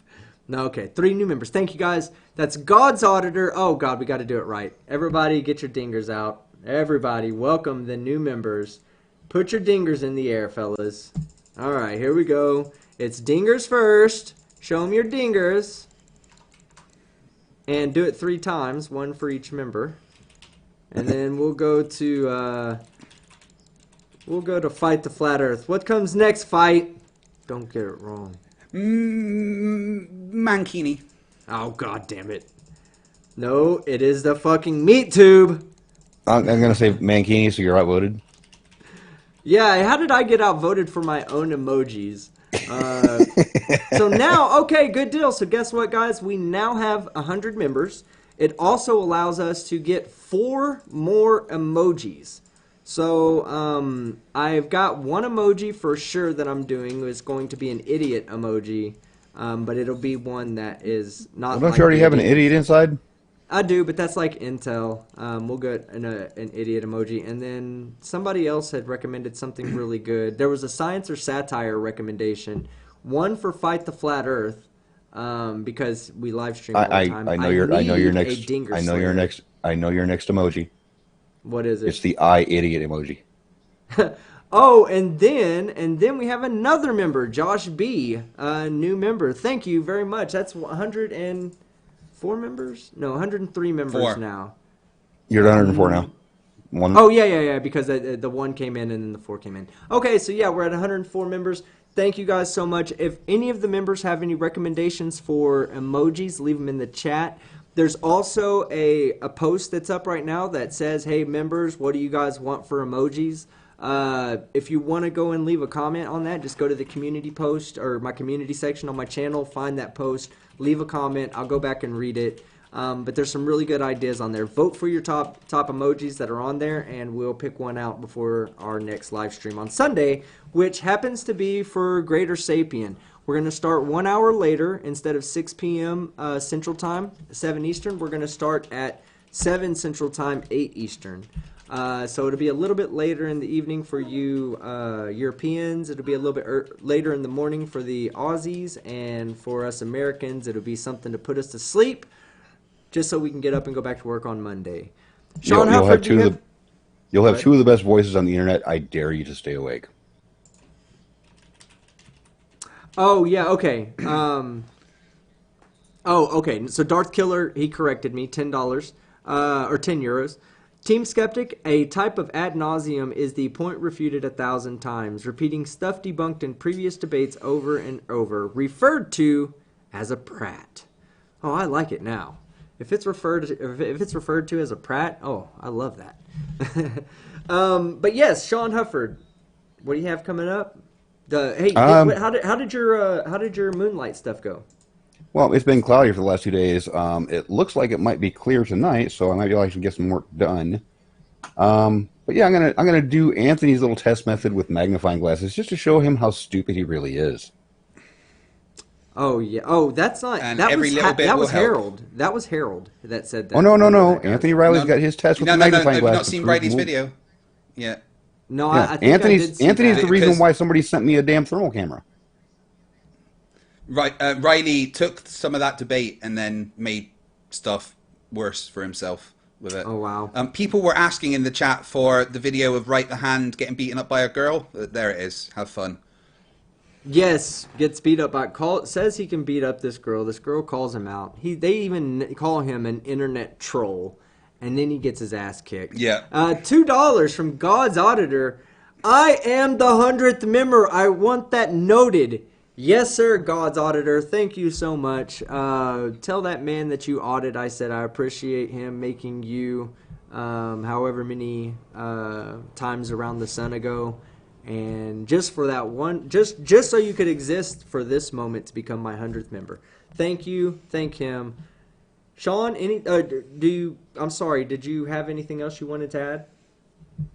No, okay. 3 new members. Thank you, guys. That's God's Auditor. Oh, God, we got to do it right. Everybody get your dingers out. Everybody, welcome the new members. Put your dingers in the air, fellas. All right, here we go. It's dingers first. Show them your dingers. And do it 3 times, 1 for each member. And then we'll go to Fight the Flat Earth. What comes next, Fight? Don't get it wrong. Mankini. Oh, God damn it. No, it is the fucking meat tube. I'm going to say Mankini, so you're outvoted. Yeah, how did I get outvoted for my own emojis? So now, okay, good deal. So guess what, guys? We now have 100 members. It also allows us to get 4 more emojis. So I've got one emoji for sure that I'm doing. It's going to be an idiot emoji, but it'll be one that is not. Well, don't you already have an idiot inside? I do, but that's like Intel. We'll get an idiot emoji. And then somebody else had recommended something really good. There was a science or satire recommendation. One for Fight the Flat Earth, because we live stream all the time. I know your next emoji. What is it? It's the I idiot emoji. Oh, and then we have another member, Josh B, new member. Thank you very much. That's 104 members? No, 103 members now. You're at 104 now. One. Oh, yeah, because the 1 came in and then the 4 came in. Okay, so yeah, we're at 104 members. Thank you guys so much. If any of the members have any recommendations for emojis, leave them in the chat. There's also a post that's up right now that says, hey, members, what do you guys want for emojis? If you want to go and leave a comment on that, just go to the community post or my community section on my channel, find that post, leave a comment. I'll go back and read it. But there's some really good ideas on there. Vote for your top emojis that are on there, and we'll pick one out before our next live stream on Sunday, which happens to be for Greater Sapien. We're going to start 1 hour later. Instead of 6 p.m. Central Time, 7 Eastern, we're going to start at 7 Central Time, 8 Eastern. So it'll be a little bit later in the evening for you Europeans. It'll be a little bit later in the morning for the Aussies. And for us Americans, it'll be something to put us to sleep, just so we can get up and go back to work on Monday. Sean, You'll have Right. two of the best voices on the internet. I dare you to stay awake. Oh yeah, okay. Okay. So Darth Killer, he corrected me. $10 or €10. Team Skeptic, a type of ad nauseum is the point refuted 1,000 times, repeating stuff debunked in previous debates over and over, referred to as a prat. Oh, I like it now. If it's referred to as a prat, oh, I love that. But yes, Sean Hufford, what do you have coming up? How did your moonlight stuff go? Well, it's been cloudy for the last 2 days. It looks like it might be clear tonight, so I might be able to get some work done. But yeah, I'm gonna do Anthony's little test method with magnifying glasses just to show him how stupid he really is. Oh yeah. Oh, that's not. And That every was little bit that will was help. Harold. That was Harold that said that. Oh no. That guy. Anthony Riley's No, got his test with no, the no, no, magnifying no, glass. we've not seen Riley's video. Yeah. No, Yeah, I think I did see Anthony's that. the reason Because- why somebody sent me a damn thermal camera. Right, Riley took some of that debate and then made stuff worse for himself with it. Oh wow. People were asking in the chat for the video of Right the Hand getting beaten up by a girl. There it is. Have fun. Yes, gets beat up by says he can beat up this girl. This girl calls him out. They even call him an internet troll, and then he gets his ass kicked. Yeah. $2 from God's Auditor. I am the 100th member. I want that noted. Yes, sir, God's Auditor. Thank you so much. Tell that man that you audit. I said I appreciate him making you however many times around the sun ago. And just for that one, just so you could exist for this moment to become my 100th member. Thank you. Thank him. Sean, I'm sorry, did you have anything else you wanted to add?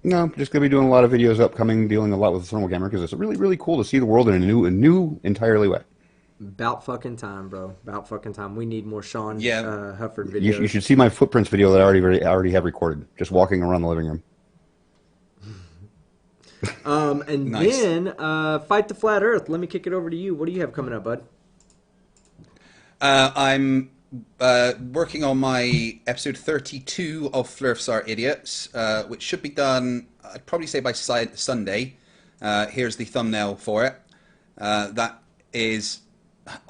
No, I'm just going to be doing a lot of videos upcoming, dealing a lot with the thermal camera, because it's really, really cool to see the world in a new, entirely way. About fucking time, bro. About fucking time. We need more Sean Hufford videos. You should see my footprints video that I already have recorded, just walking around the living room. And Nice. then Fight the Flat Earth. Let me kick it over to you. What do you have coming up, bud? I'm working on my episode 32 of Flurfs Are Idiots, which should be done, I'd probably say by Sunday. Here's the thumbnail for it. That is,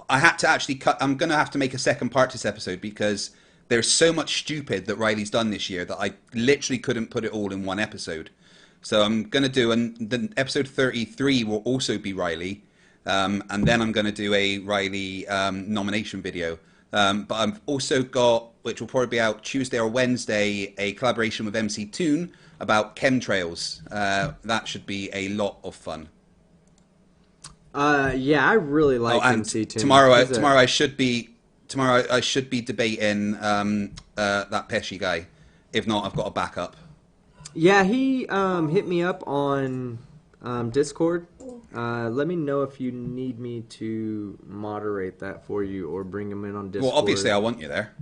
I had to actually cut, I'm going to have to make a second part to this episode because there's so much stupid that Riley's done this year that I literally couldn't put it all in one episode. So I'm going to do, and then episode 33 will also be Riley. And then I'm going to do a Riley nomination video. But I've also got, which will probably be out Tuesday or Wednesday, a collaboration with MC Toon about chemtrails. That should be a lot of fun. Yeah, I really like and MC Toon. tomorrow I should be debating that Pesci guy. If not, I've got a backup. Yeah, he hit me up on Discord. Let me know if you need me to moderate that for you or bring him in on Discord. Well, obviously I want you there.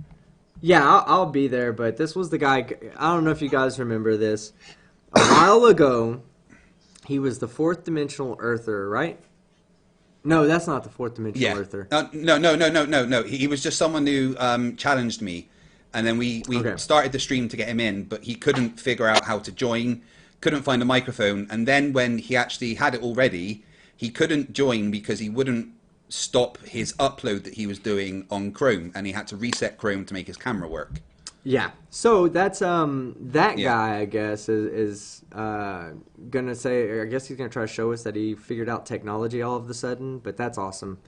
Yeah, I'll be there, but this was the guy. I don't know if you guys remember this. A while ago, he was the fourth dimensional Earther, right? No, that's not the fourth dimensional Earther. No. He was just someone who challenged me. And then we started the stream to get him in, but he couldn't figure out how to join, couldn't find a microphone. And then when he actually had it already, he couldn't join because he wouldn't stop his upload that he was doing on Chrome. And he had to reset Chrome to make his camera work. Yeah. So that's that guy, I guess, is gonna say. I guess he's gonna try to show us that he figured out technology all of a sudden. But that's awesome.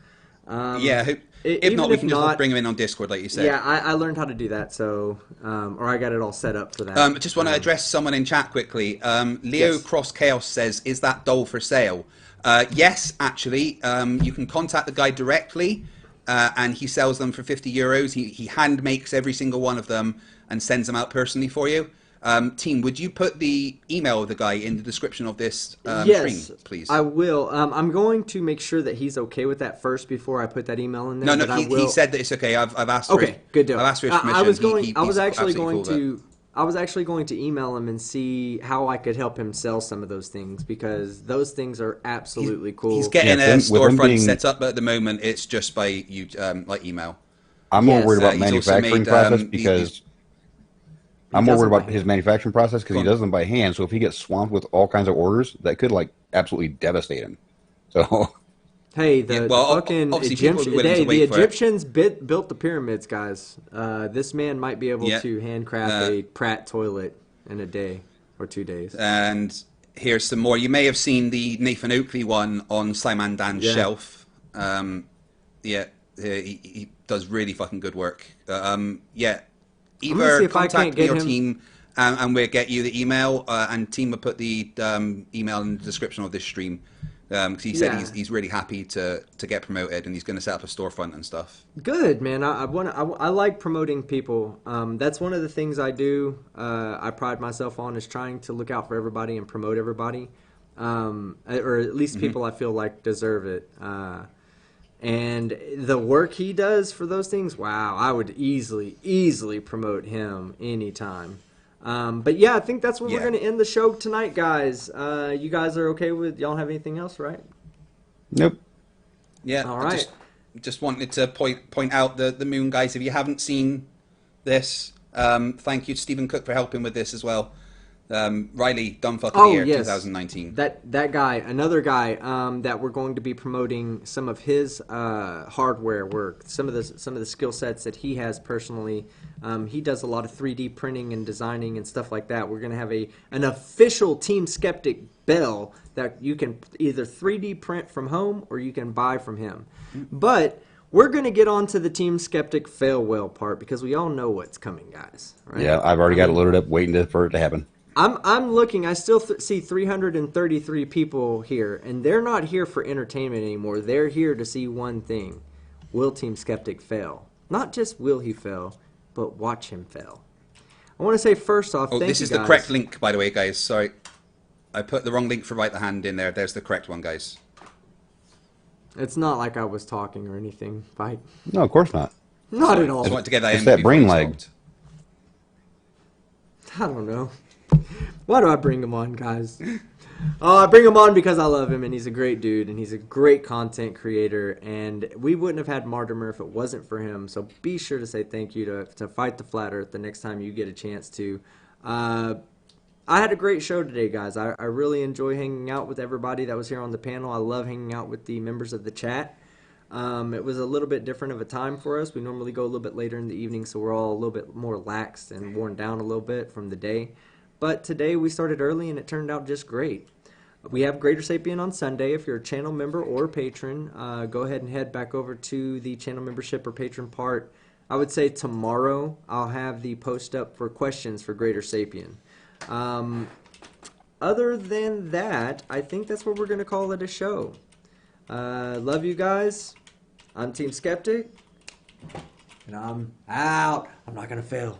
If not, we can just bring him in on Discord, like you said. Yeah, I learned how to do that, so or I got it all set up for that. Just want to address someone in chat quickly. Leo Cross Chaos says, "Is that doll for sale?" Yes, actually. You can contact the guy directly, and he sells them for €50. He hand makes every single one of them and sends them out personally for you. Team, would you put the email of the guy in the description of this stream, please? I will. I'm going to make sure that he's okay with that first before I put that email in there. No, he said that it's okay. I've asked for Okay, good deal. I've asked for his permission. I was actually going to email him and see how I could help him sell some of those things because those things are absolutely cool. He's getting a storefront set up, but at the moment it's just by email. I'm more worried about manufacturing process because I'm more does worried them by about his hand. manufacturing process because Go he on. does them by hand. So if he gets swamped with all kinds of orders, that could like absolutely devastate him. So Hey, Yeah, the well, fucking obviously people will be willing to the wait for it. Egyptians built the pyramids, guys. This man might be able Yeah. to handcraft a Pratt toilet in a day or 2 days. And here's some more. You may have seen the Nathan Oakley one on Simon Dan's Yeah. shelf. Yeah, he does really fucking good work. Yeah, I'm gonna see either if I can't contact me get or him. team, and we'll get you the email. And team will put the email in the description of this stream. Because he said Yeah. he's really happy to get promoted, and he's going to set up a storefront and stuff. Good, man. I like promoting people. That's one of the things I do. I pride myself on is trying to look out for everybody and promote everybody, or at least people I feel like deserve it. And the work he does for those things, wow, I would easily promote him anytime. But yeah, I think that's where we're Yeah. going to end the show tonight, guys. You guys are okay with, y'all have anything else, right? nope. Yeah, All I right. just wanted to point out the moon, guys. If you haven't seen this, thank you to Stephen Cook for helping with this as well. Riley, Dumb Fuck of the Oh Year, yes, 2019. that guy, another guy that we're going to be promoting some of his hardware work, some of the skill sets that he has personally. He does a lot of 3D printing and designing and stuff like that. We're going to have an official Team Skeptic bell that you can either 3D print from home or you can buy from him. But we're going to get on to the Team Skeptic fail well part because we all know what's coming, guys. Right? Yeah, I've already got it loaded up, waiting for it to happen. I'm looking. I still see 333 people here, and they're not here for entertainment anymore. They're here to see one thing: will Team Skeptic fail? Not just will he fail, but watch him fail. I want to say first off, Oh, thank this you is guys. the correct link, by the way, guys. Sorry, I put the wrong link for Right the Hand in there. There's the correct one, guys. It's not like I was talking or anything, right? No, of course not. Not at all. Just wanted to get that It's in that before brain you lag. stopped. I don't know. Why do I bring him on, guys? Oh, I bring him on because I love him, and he's a great dude, and he's a great content creator, and we wouldn't have had Martymer if it wasn't for him, so be sure to say thank you to Fight the Flat Earth the next time you get a chance to. I had a great show today, guys. I really enjoy hanging out with everybody that was here on the panel. I love hanging out with the members of the chat. It was a little bit different of a time for us. We normally go a little bit later in the evening, so we're all a little bit more laxed and worn down a little bit from the day. But today we started early, and it turned out just great. We have Greater Sapien on Sunday. If you're a channel member or patron, go ahead and head back over to the channel membership or patron part. I would say tomorrow I'll have the post up for questions for Greater Sapien. Other than that, I think that's what we're going to call it a show. Love you guys. I'm Team Skeptic. And I'm out. I'm not going to fail.